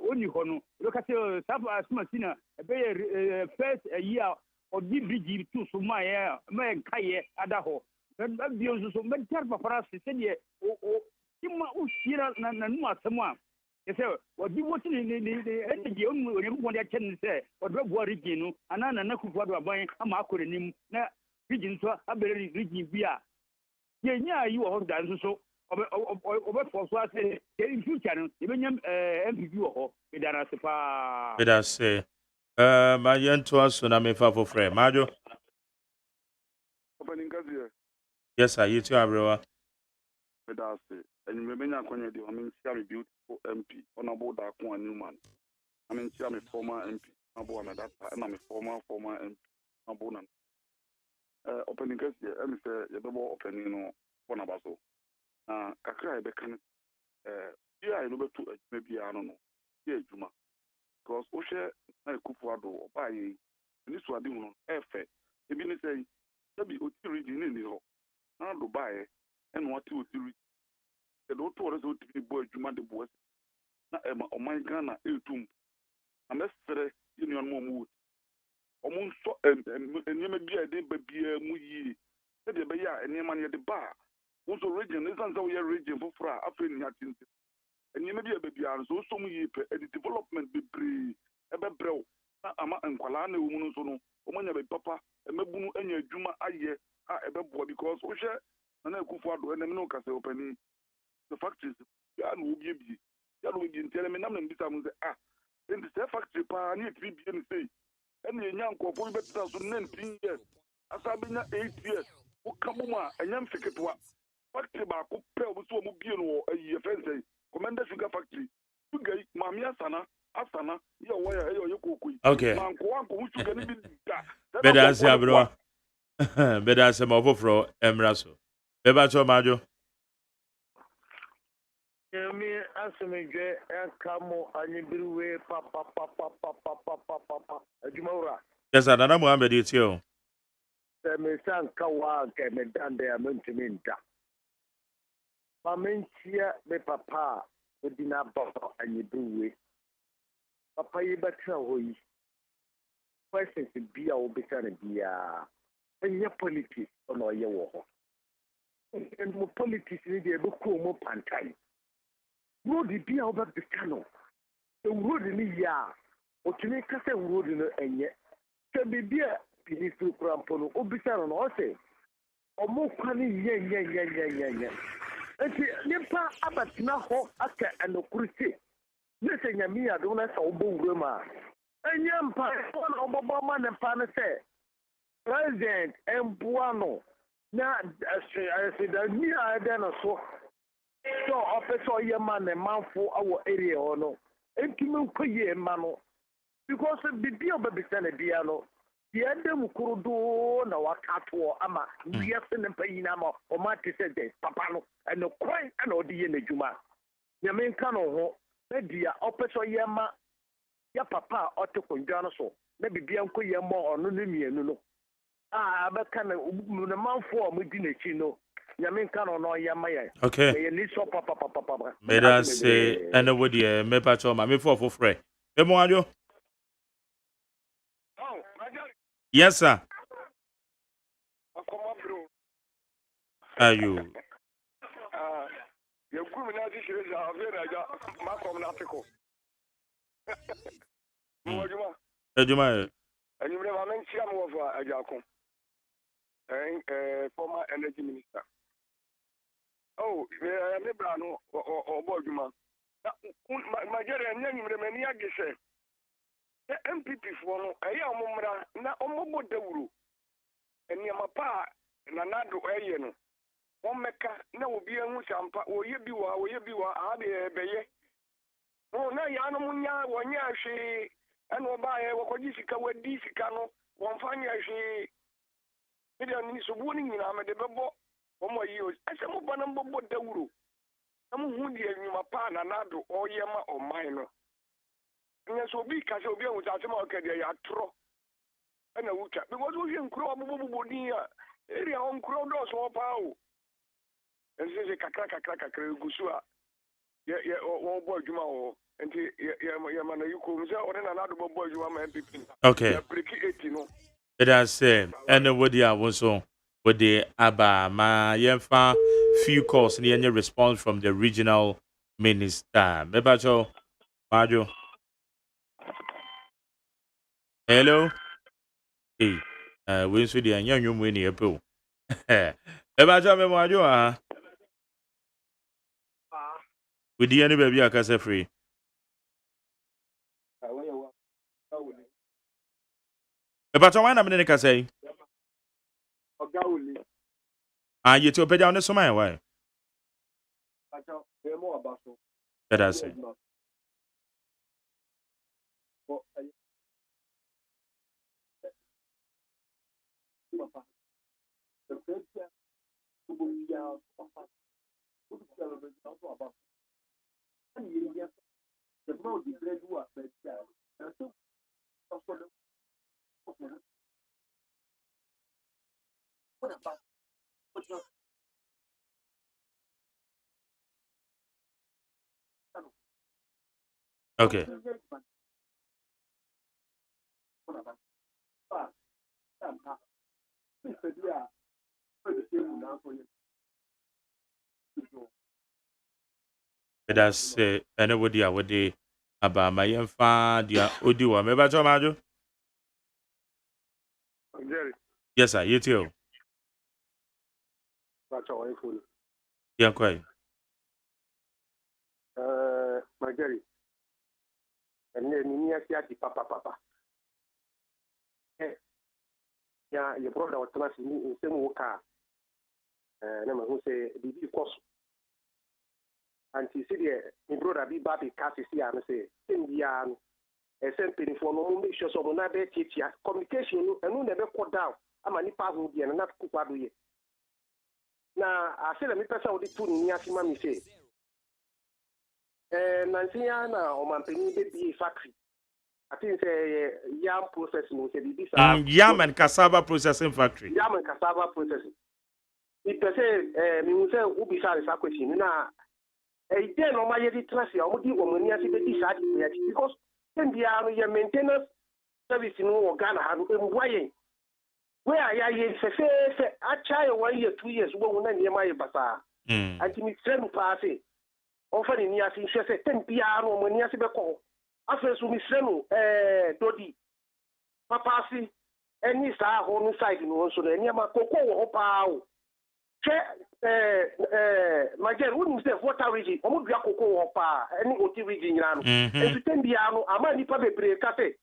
only Hono, look at your Saba Smasina, a bay first a year or deep bridge to Sumaya, man Kaya, Adaho. And that be also meant for us to say, oh, Tima Ushira Nanua, someone. Yes, sir. What you want in the energy when one can say, or drop worry, you know, and Naku what we're buying, a market in him, now, region to a very region via. Yeah, you are done so. Over for what say, in future, even MPU or Vidana. Let us say, my young to us, and I'm a for friend. Majo? Opening Gazi, Yes, I eat you, Abroa. let us say, and you remain a corner, I mean, very beautiful MP, honorable Dakon Newman. I mean, I'm a former MP, and I'm a former MP, Nabonan. Opening Gazi, and say, the double opening on Bonabaso. Kakra, I can, here I know to maybe I don't know, here, Juma. Because Osha, I Kufuado, or buy this one, effect. If you say, there be reading in the hall. Now to buy and what to read. The doctor is to be boy, Juma the boy. Now, Emma, or my Ghana, tomb. And let's say, union more mood. Almost so, and you may be a day, baby, muyi. Said the Baya and your money at the bar. Also, region isn't so your region for Fra, after Yatin. And you may be a baby, and so some year, and the development be pre, a bro. Ama and Kualane woman so no, woman be papa, and Mabunu and your Juma aye, a boy because Osha, and I Kufuado and no Casa opening. The fact is, Yan will give you. Yan will be telling me, I'm becoming the then the factory pa near 3 billion say. And the young couple better so 19 years. As I've been 8 years, who come and young secret what? Factory back up, so mobile a year fence. Commander Sugar Factory. You get Mamia Sana, Asana, your way, your cookie. Okay. Better as Abroa. Better as a mobile for Emraso. Bebacho Majo. Me answer me, and come on, and you way, papa. Jumora. Yes, I don't know what it's you. The Messan Kawa can be done there, Muntiminta. Mamentia, the papa, with dinner bottle, and you do way. Papa, you better way. Questions to be our better be and your politics on all your war. And more politics in the book, more pantai. Road be over the channel. The road in the yard, or to make us a road in the end yet. Can be beer, Pinisu Crampono, or Bissan or say, or more funny, yeah. And see, Nipa Abatina Hawk Aka and the Christy. Listen, Yamia, don't I saw Bunguma. And Yampa, one of Obama and Pana say, President and Buano. Now, I said, I then so. So, officer, your man, a man for our area or no. And Kimu Koye, Mano. Because the deal baby Senate Diano, the Adam Kurudo, no, I can't war, Ama, we have sent them paying Ama, or Marty said, Papano, and no quite an OD in Juma. Yamin Cano, maybe officer Yama, ya papa, or to Conjano, so maybe Bianco Yamo or Nunimi, no. But can a man for Medina Chino. Okay. May I say, and a woody, me patcho, my for free. Emoadio? Yes, sir. Are you? Your criminal issues are very article. And you never mentioned of a Jacom, former energy minister. Oh, Nebrano or Boguma. My dear, and then you remain again. The MPP for a young mumra, not almost the Uru. And Yamapa, and another Ayan. One Mecca, no be a Musampa, or you be, Abby, Baye. Oh, now Yanamunya, 1 year she, and Obaye, Wakojisica, where Disicano, one fine year she. It is a warning in Amadebo. 1 more years. I said, Mobana Bobo de Uru. I'm who dear you, my partner, Nado, or Yama or minor. And so be Casobia without a market, they are true. and a wucha. Because we can grow a area on crowd or power. And says a kakaka gusua. Yeah, one boy, Juma, and Yamana, you come or another boy, you are my people. Okay. It has said, and what the also with the Abba, my yefa few calls and any response from the regional minister. Mebacho, Majo. Hello. Hey, we should the young winning a pool. Mebacho, Majo, with the any baby, I can say free. Mebacho, why not I say? You to pay down the summer, why? That I say. Okay. That's anybody I would day about my young father, Odiwa. Mebacho, Majo? Yes, sir, you too. Yeah, quite. My Jerry. And then near Siati Papa. Yeah, your brother was classing me in same car. Never who say, did you cost? And he said, my brother be baby Cassie and say, Indian, a same for no make sure someone not be teacher communication and never cut down. I'm a nipa who be and not cook what do you. Now, I said, me person with the two near Simami say. Nansiana or Mampini baby factory. I think it's a yam processing. Yam and cassava processing factory. Yam and cassava processing. It say, me say, Ubisa is a question. Now, a day no my trust you, I would because then the army maintenance service in Ghana have been where I say, I try 1 year, 2 years, one near my bazaar. And to me, same party. Often in years, she said, 10 piano when you see the call. After so Miss Reno, Dodi, Papasi, any star on side in one so near my cocoa or pow. My girl wouldn't say water region, or would be a cocoa or pa, any OT region. And to 10 piano, a man, Nipa Cafe,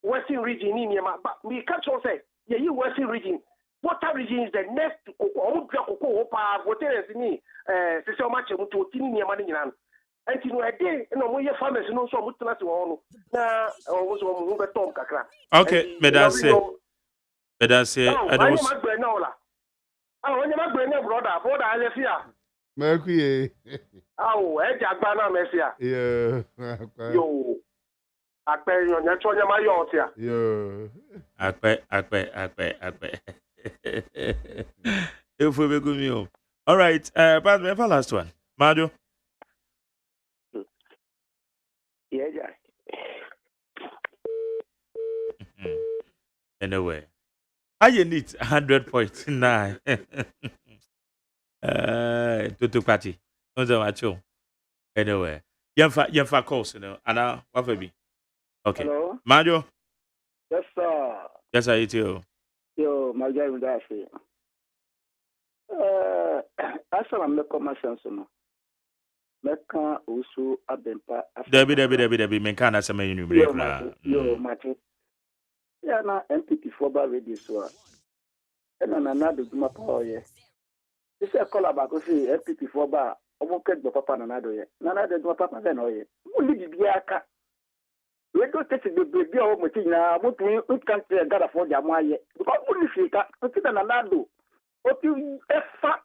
Western region in Yama, but we catch all say, yeah, you Western region. Water region is the next to cocoa, or pa, whatever is in me, so much to Tini Yamanan. And you know, a day, no more farmers, no so much to all. Now, always one move Tom Kakra. Okay, but that's it. But that's it. I don't know. I want to bring a brother, I left here. Mercury. Oh, Jagbana Messia. Yeah. Yo, I pay your natural Mayotia. Yo. I pay. If we be good meal. All right, but me for last one. Mario. Yeah. Anyway, I need 100.9. Tutu party. Onzo macho. Anyway, yamfa calls, you know. Anna, what for me? Okay. Hello. Mario. Yes, sir. Yes, I too. Yo, my guy with that. As I'm making my sense, no. Meka usu abempa. Debi. Menkana sama yunibri. Yo, mate. Yeah, na MPP for ba radio so. Ena na na do duma pa oye. This is call about go say MPP for ba omo kegbo papa na na do ye. Na na do duma papa na oye. Mo li bibia aka. We go take the baby o mo tin na mo tun we can say God for their moye. Because mo li fika, o ti na na do. O ti efa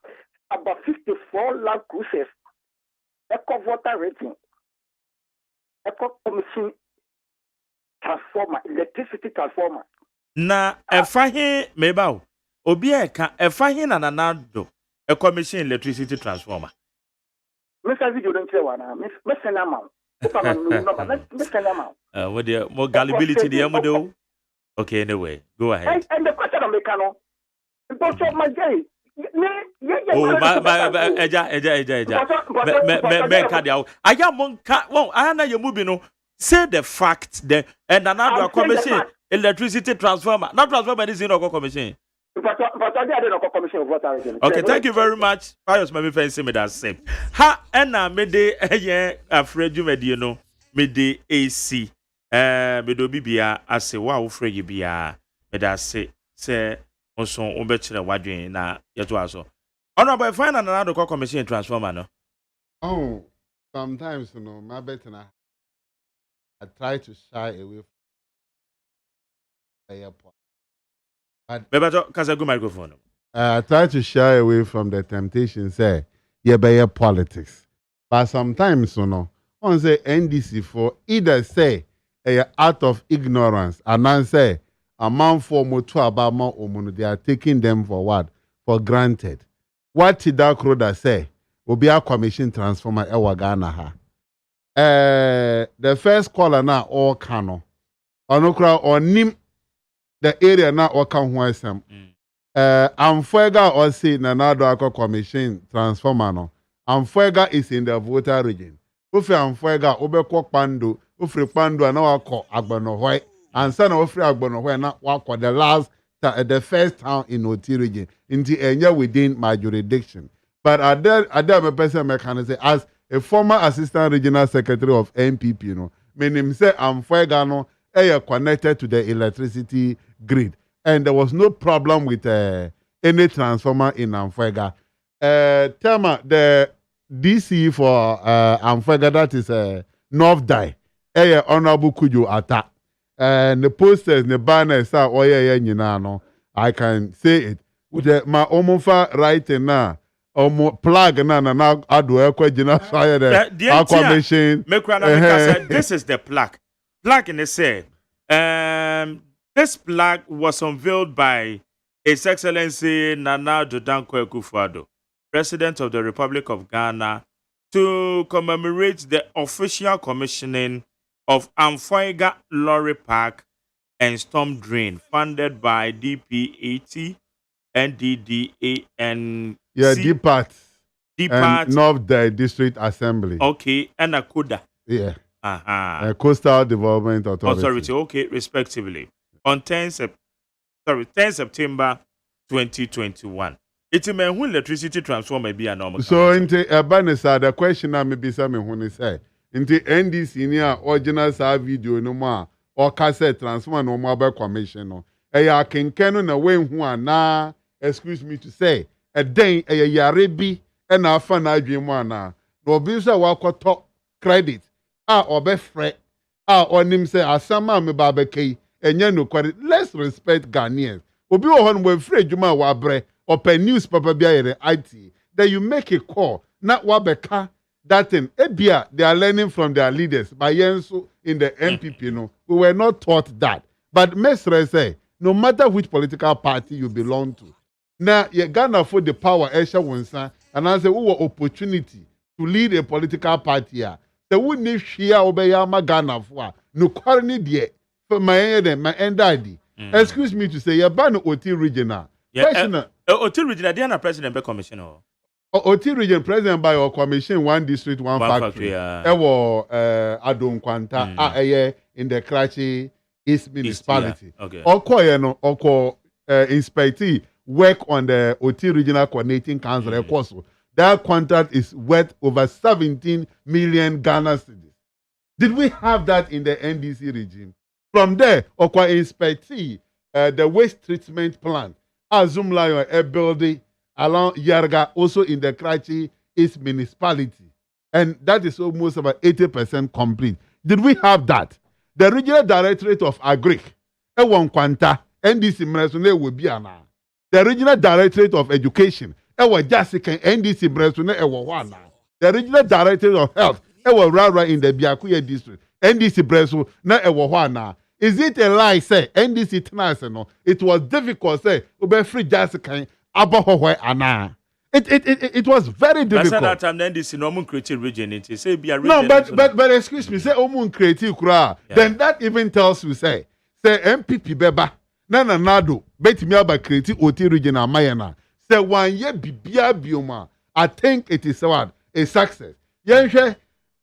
about 54 land cruises. Eco water rating. Eco commission transformer, electricity transformer. Na efahin meba obi eka efahin na nanado a commission electricity transformer. Mr. Video don't say one. Miss Nama. Miss Nama. What the more gullibility the amodo? Okay, anyway, go ahead. And the question of Mecano. Dr. Majay. Oh, my Eja. I am monka. Well, I know you're moving. Say the fact that and another commission electricity transformer. Not transformer is in our commission. Okay, thank you very much. Pius maybe fancy me that same. Ha ena me de afraid you me no me de AC. Me do bibia ase wa wo frɛ bia me da se onso wo be kyerɛ wadwen na yeto aso. Honorable fine and another commission transformer no. Oh, sometimes my better I try to shy away from the airport. But cause I go microphone. I try to shy away from the temptation, say, yeah, by politics. But sometimes, on say NDC for either say, out of ignorance, and then say, a man for motu abama omunu, they are taking them for what? For granted. What did that Kroda say? Will be a commission transformer ewa Ghana ha. The first caller now all kano. Onokra or nim the area now all kan ho asem. Amfuega or say nanado commission transformer no. Amfuega is in the voter region. Ufe Amfuega obeko pando, ufre pando na wako Agbonohwe. And son of Agbonohwe na wako the first town in Oti region. Into area within my jurisdiction. But I dare a person can say as a former assistant regional secretary of NPP, meaning say Amfuega no connected to the electricity grid. And there was no problem with any transformer in Amfuega. Tema, the DC for Amfuega, that is North Die, Honorable Kujo Ata. And the posters, the banners, I can say it. With my omofa writing now, plug na ado ekwagina fire the aqua machine. This is the plaque. Plaque in the say, this plaque was unveiled by His Excellency Nana Addo Dankwa Akufo-Addo, President of the Republic of Ghana, to commemorate the official commissioning of Amfuega Lorry Park and Storm Drain, funded by DP80, NDDA, and DPAT. DPAT. North District Assembly. Okay, and Akuda. Yeah. Coastal Development Authority. Okay, respectively. On 10 September 2021. It's a man who electricity transformer be a normal. So, into Banessa, the question I may be something when they say, into NDC near original video no more, or cassette transformer no mobile commission. No. I can canon away who are now, excuse me to say, a day a yarebi and a fan AGYEMANG. No visa walk top credit. Or be fret. Or nim say, Asama me barbecue. And no credit. Let's respect Ghanaians. Obi ohon we free juma wabre or per newspaper bia IT. Then you make a call. Not wabeka that thing. Ebia, they are learning from their leaders. By Yensu in the MPP, we were not taught that. But Mestre say, no matter which political party you belong to, now you Ghana for the power Esha Wonsa, and I say, opportunity to lead a political party here. The would need share obeyama Ghana for no quarry dear. My end. Excuse me to say, you're ban OT regional. OT regional, they are president by commissioner. OT region president by our commission, one district, one factory. Ewo Adon Kwanta, in the Karachi East municipality. Okay. Oko inspectee work on the OT regional coordinating council. That contract is worth over 17 million Ghana cedis. Did we have that in the NDC regime? From there, Okwa inspectee, the waste treatment plant, Azum Lion, a building along Yarga, also in the Karachi East municipality. And that is almost about 80% complete. Did we have that? The Regional Directorate of Agric, Ewon Kwanta, NDC Mresune will be an. The Regional Directorate of Education, Ewa Jessica, NDC Mresune Ewa Wana. The Regional Directorate of Health, Ewa Rara in the Biakuye district, NDC Bresu, na Ewa Wana. Is it a lie, say, NDC tonight, no? It was difficult, say, ube free Jessica, abahoe ana. It was very difficult. That time NDC no creative region, it say be a No, region. but excuse me, say omun creative kura. Then that even tells you, say MPP beba, nana nado, beti mi aba creative oti region amayana. Say 1 year bibia bioma. I think it is what a success. Yenhwe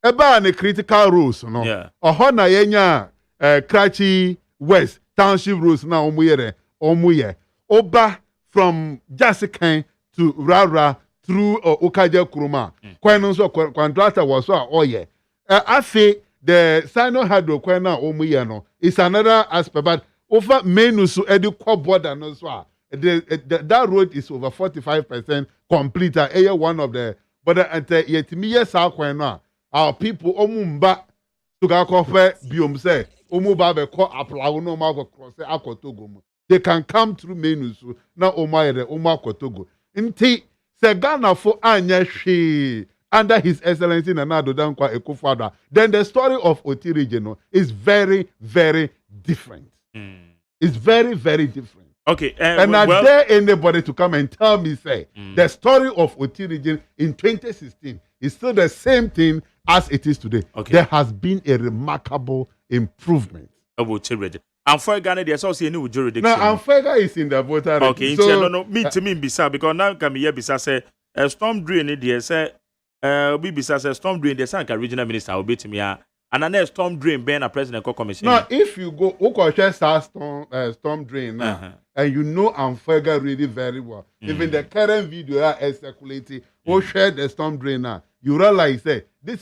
eba ne critical rules, no. Yeah. Oho na yenya Krachi West Township rules na omuye. Oba from Jasikan to Rara through Okaja Kuruma. Kwenu so contractor was so oye. Afi the Sino Hydro kwena omuye no. It's another aspect, but over menu so edu border no so. That road is over 45% complete. One of the but yet me yes our people omumba to ga kofe biom say omuba be ko apla no ma go cross akotogo mu. They can come through menus na omayere omakotogo. Nti se Ghana for anya hwe under His Excellency Nana Addo Dankwa Akufo-Addo. Then the story of Oti region is very, very different. It's very, very different. Okay, and I dare anybody to come and tell me, say, the story of Oti region in 2016 is still the same thing as it is today. Okay. There has been a remarkable improvement. Oti region. And for Ghana, there's also a new jurisdiction. Now, Amfega is in the voter. Okay, so, no, me to me, bisa because now can be here bisa say a storm drain in there say we bisa say storm drain. There's a regional minister will be to me and another storm drain being a president commission. Now, if you go, storm drain now, and you know Amfega really very well, even the current video is circulating, or share the storm drain now, you realize that this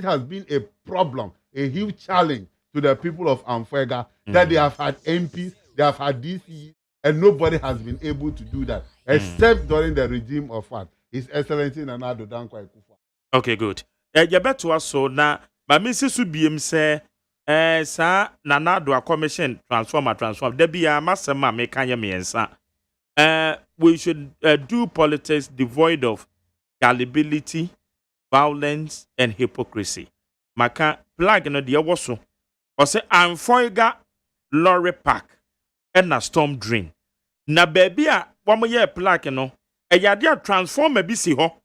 has been a problem, a huge challenge to the people of Amfega, that they have had MPs, they have had DCs, and nobody has been able to do that, except during the regime of what? His Excellency Nana Addo Dankwa Akufo. Okay, good. You better also now, but Mrs. Subiem say, sir, Nana Addo commission transform. There be a master man make we should do politics devoid of gullibility, violence, and hypocrisy. Maka plug no dear was so. Or say Amfoiga lorry park and a storm drain. Na baby a 1 year plaque no. A yadia transform a bisi ho.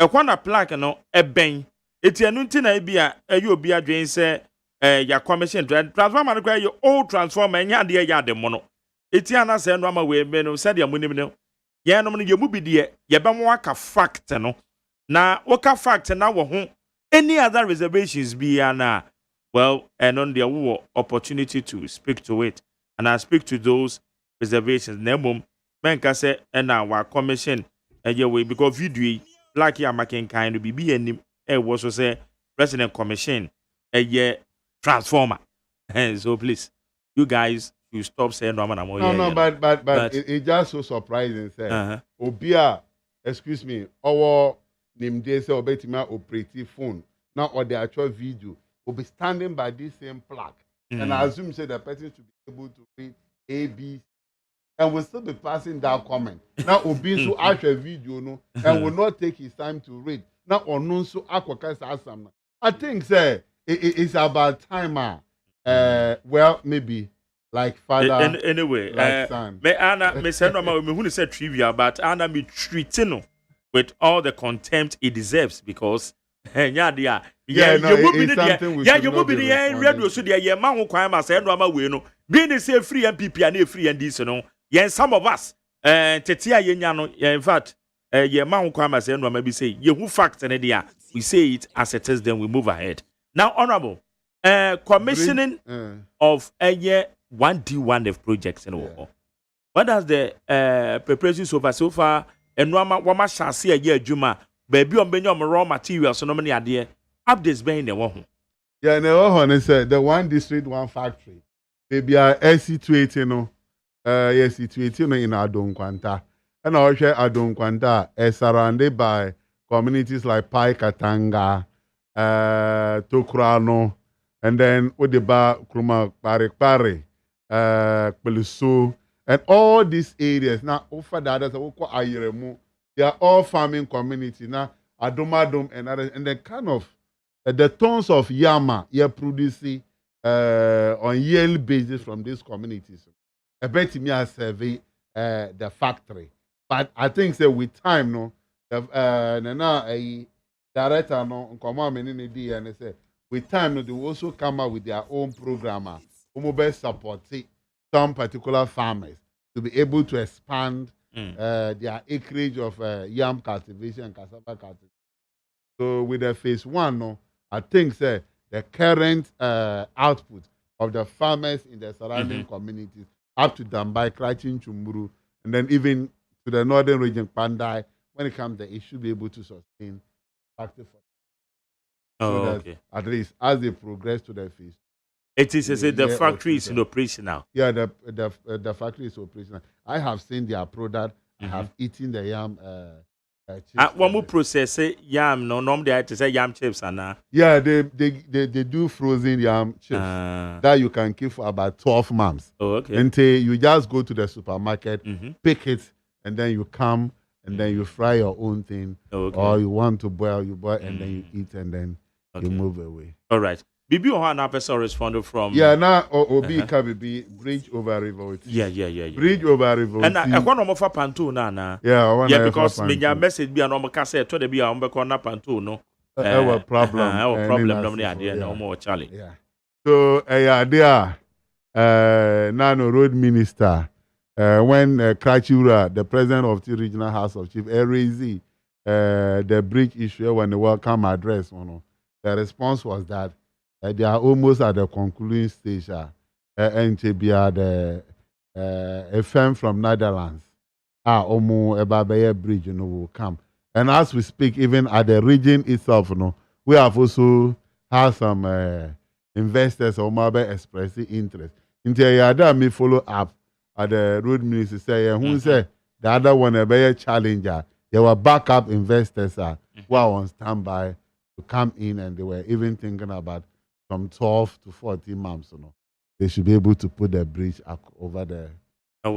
A kwana plaque no a ben. Eti anunti na ebia you be a drain say ya commission transform and cry your old transform and ya de ya de mono. Eti ana say no ama we be no said ya munim no. Ya no ye mu bi de ye be mo aka fact no. Na waka fact na wo ho any other reservations be na. Well, and on the opportunity to speak to it, and I speak to those reservations. Nemum, men can say, and our commission, way because video like ya making kind of be and was to say President Commission, a year transformer. And so please, you guys, you stop saying no, but it's just so surprising. Say, Obia, excuse me, our name they say Obetima operative phone, not or the actual video. Will be standing by this same plaque. And I assume say the person should be able to read A, B, and will still be passing that comment. Now Obi so ask a video no and will not take his time to read. Now or so akwaka. I think say it's about time. Well maybe like father. Anyway, like son. Me Anna me say no me who say trivia, but Anna me treating with all the contempt it deserves because you be the radio so there your man who kwam as no ama we no being the say free MPP and free NDC no yen some of us tetia yenya no in fact your man who kwam as no ama be say you who fact and there we say it as it is, then we move ahead. Now honorable commissioning of a year 1D1F projects and what does the preparation so far and wama shall see a year juma baby on benyo raw materials so no many idea updates being the one. Yeah, no one said the one district, one factory. Baby are situated no situated in Adon Kwanta. And also Adon Kwanta is surrounded by communities like Pai Katanga, Tokrano, and then Odeba Kruma Pare, Peluso, and all these areas. Now, over the others, they are all farming community. Now, Adomadom and others, and the kind of the tons of yama you're producing on yearly basis from these communities. I bet me I survey the factory. But I think that with time, no, now a director no come on in the and they say with time no, they will also come out with their own programmer who will best support some particular farmers to be able to expand their acreage of yam cultivation and cassava cultivation. So with the phase 1, no, I think the current output of the farmers in the surrounding communities up to Dambai, Krachin, Chumburu, and then even to the northern region, Pandai, when it comes to it should be able to sustain factory for okay. At least as they progress to the phase. It is the factory is in operation now. Yeah, the factory is operational. I have seen their product. I have eaten the yam. One more process yam no normally I say yam chips and yeah, they do frozen yam chips that you can keep for about 12 months. Oh, okay. Until you just go to the supermarket, pick it, and then you come and then you fry your own thing. Okay. Or you want to boil, you boil and then you eat and then you move away. All right. Bibi Ohana person responded from now Obi Kabibi bridge over river. Yeah. Bridge over river. And I want to offer pantu na. Yeah, because me message be an omaka to the be on na pantu no. Our problem. Our problem no idea no more Charlie. Yeah. So there Nano Road Minister when Krachura, the president of the regional house of chief, raised the bridge issue when the welcome address, the response was that they are almost at the concluding stage. And to be at a firm from Netherlands, Ebabeya Bridge, will come. And as we speak, even at the region itself, we have also had some investors or maybe expressing interest. Until you me follow up at the road minister say, who say the other one a challenger. There were backup investors who are on standby to come in, and they were even thinking about from 12 to 14 months. They should be able to put the bridge over there. Yeah.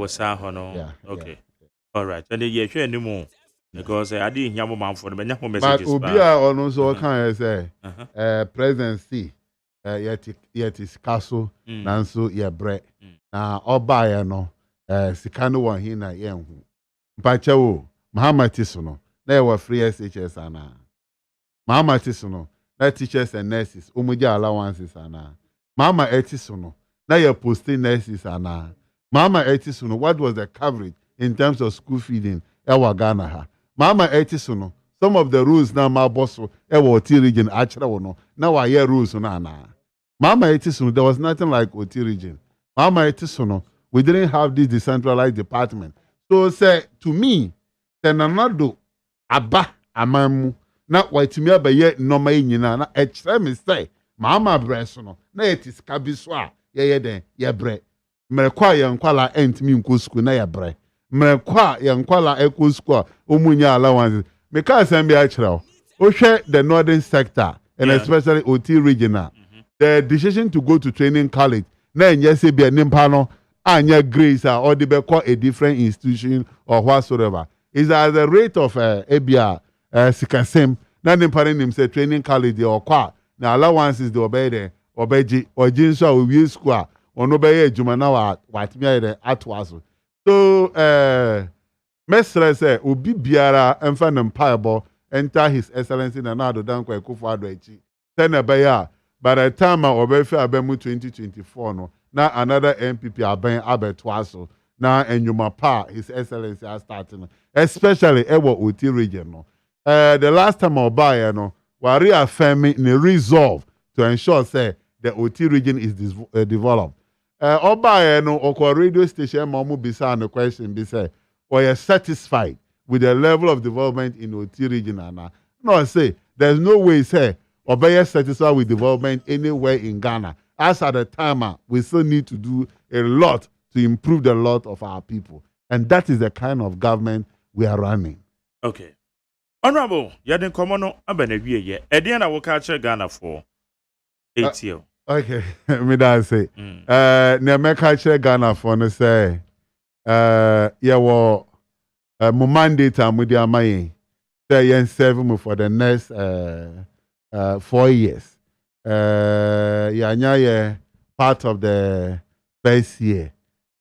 Okay. Yeah. All right. And you share any more because I didn't hear more for the messages. But Obia also can say presidency. Yet is castle, Nanso, ye bread. Now, or buy no, Sikano one here, na yen. Pacho, Mahama Tisono, they were free SHS ana. Mahama Tisono, that teachers and nurses, Umuja allowances ana. Mama Etisono, now you're posting nurses ana. Mama Etisono, what was the coverage in terms of school feeding? Ewa Ghana. Mama Etisono, some of the rules now, my boss, Ewa T region, actually, now I hear rules on ana. Mama Etisono, there was nothing like OT region. Mama Etisono, we didn't have this decentralized department. So say to me, Tenanado, Abba, Amamu, not white me by yet no may na extreme say, Mama Bresono, na it is Cabiswa, then, bread. Merekwa yankwala ent mi nkusku na bre. Merekwa yankwala ekusku omunya allowances. Meka sembe achraw. Ohwe the northern sector and especially OT regional. The decision to go to training college na enye se bia nimpa no anya grace or they be call a different institution or whatsoever. Is at the rate of ebia sikasem na nimpa nim say training college or kwa na allowances they obey there obeji ojinso owie school ono beye adwuma na watimi ayere atwaso so mesre say obi biara emfa ne mpaebo enter his excellency na nado danko ekofo ado achi tena beye by the time obefe abemu 2024 no na another MPP aben abetwaso na enyuma pa his excellency are starting especially ewo OT region no the last time obaye no we reaffirming the resolve to ensure say the OT region is developed. Obaye no okwa radio station mamu bisa no question be say, or you satisfied with the level of development in OT region ana? No, say there's no way say Obaye satisfied with development anywhere in Ghana. As at the time, we still need to do a lot to improve the lot of our people, and that is the kind of government we are running. Okay, Honorable, you didn't come on abenewie ye. Ediana will catch Ghana for 8 years. Okay, me that say. Ne me catch Ghana for no say. Yeah, wo mo mandate amudi amaye. Say yen serve me for the next 4 years. Yeah, nya ye part of the first year.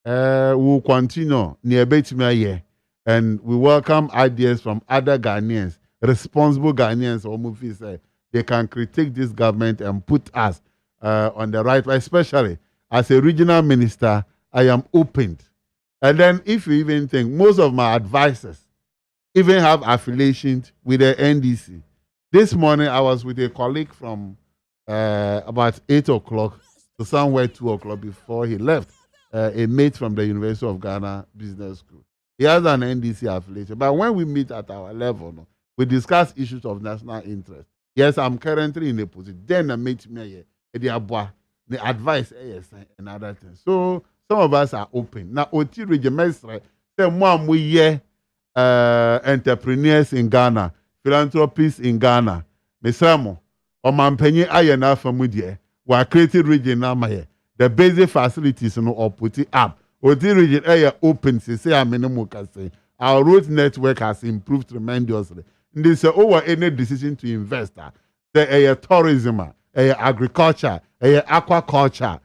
We'll continue near Betimia year, and we welcome ideas from other Ghanaians, responsible Ghanaians, or movies. They can critique this government and put us on the right way, especially as a regional minister. I am opened. And then, if you even think, most of my advisors even have affiliations with the NDC. This morning, I was with a colleague from about 8 o'clock to somewhere 2 o'clock before he left, a mate from the University of Ghana Business School. He has an NDC affiliation. But when we meet at our level, we discuss issues of national interest. Yes, I'm currently in a position. Then I meet me here, the advice, and other things. So some of us are open. Now, OT region, say, Mom, we entrepreneurs in Ghana, philanthropists in Ghana, Mesamo, or Mampenye Ayana Famudie, we are creating region now. The basic facilities or put it up. OT region area open, say, I mean, say, our road network has improved tremendously. This is over any decision to invest. The tourism, agriculture, aquaculture,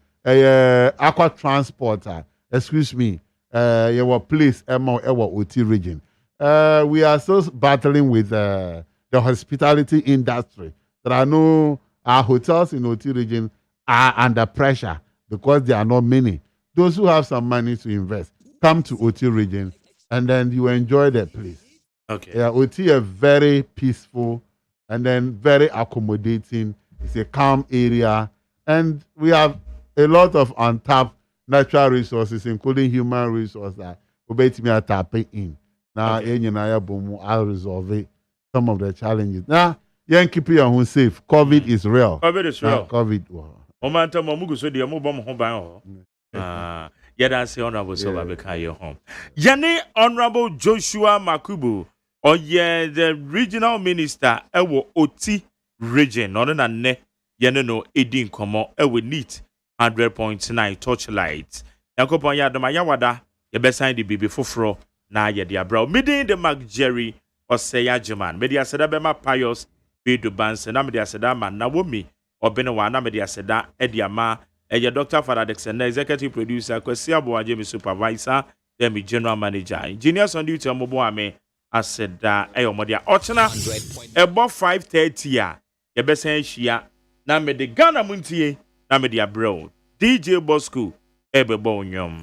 aqua transport, excuse me, your place, OT region. We are still battling with the hospitality industry. There are no, our hotels in OT region are under pressure because there are not many. Those who have some money to invest, come to OT region and then you enjoy the place. Okay. Yeah, OT is very peaceful and then very accommodating. It's a calm area. And we have a lot of untapped natural resources, including human resources that we are tapping in. Now, I'll resolve some of the challenges. Now, you keep your home safe. COVID is real. COVID is real. COVID. Honorable home. Yane Honorable Joshua Makubu, or the regional minister, ewo OT region, or ne, no edin komo, ewo neat 100.9 torchlight. Yankopon Yadama Yawada, ye besign the bibi fufro, na ye dia bro. Midi the Mac Jerry, OSEI AGYEMANG. Media seda bema pious, be to bands, and Amedia seda man, na womi, or benawana media seda, ediama. Dr. Father Dixon, executive producer, Kwesi Aboajemi supervisor, then general manager. Engineers on duty, Moboame, I said that Modia Ochana, about 5:30. Your best shia, na me the Ghana Muntie, na me dia bro, DJ Bosco, Ebe Bonyum.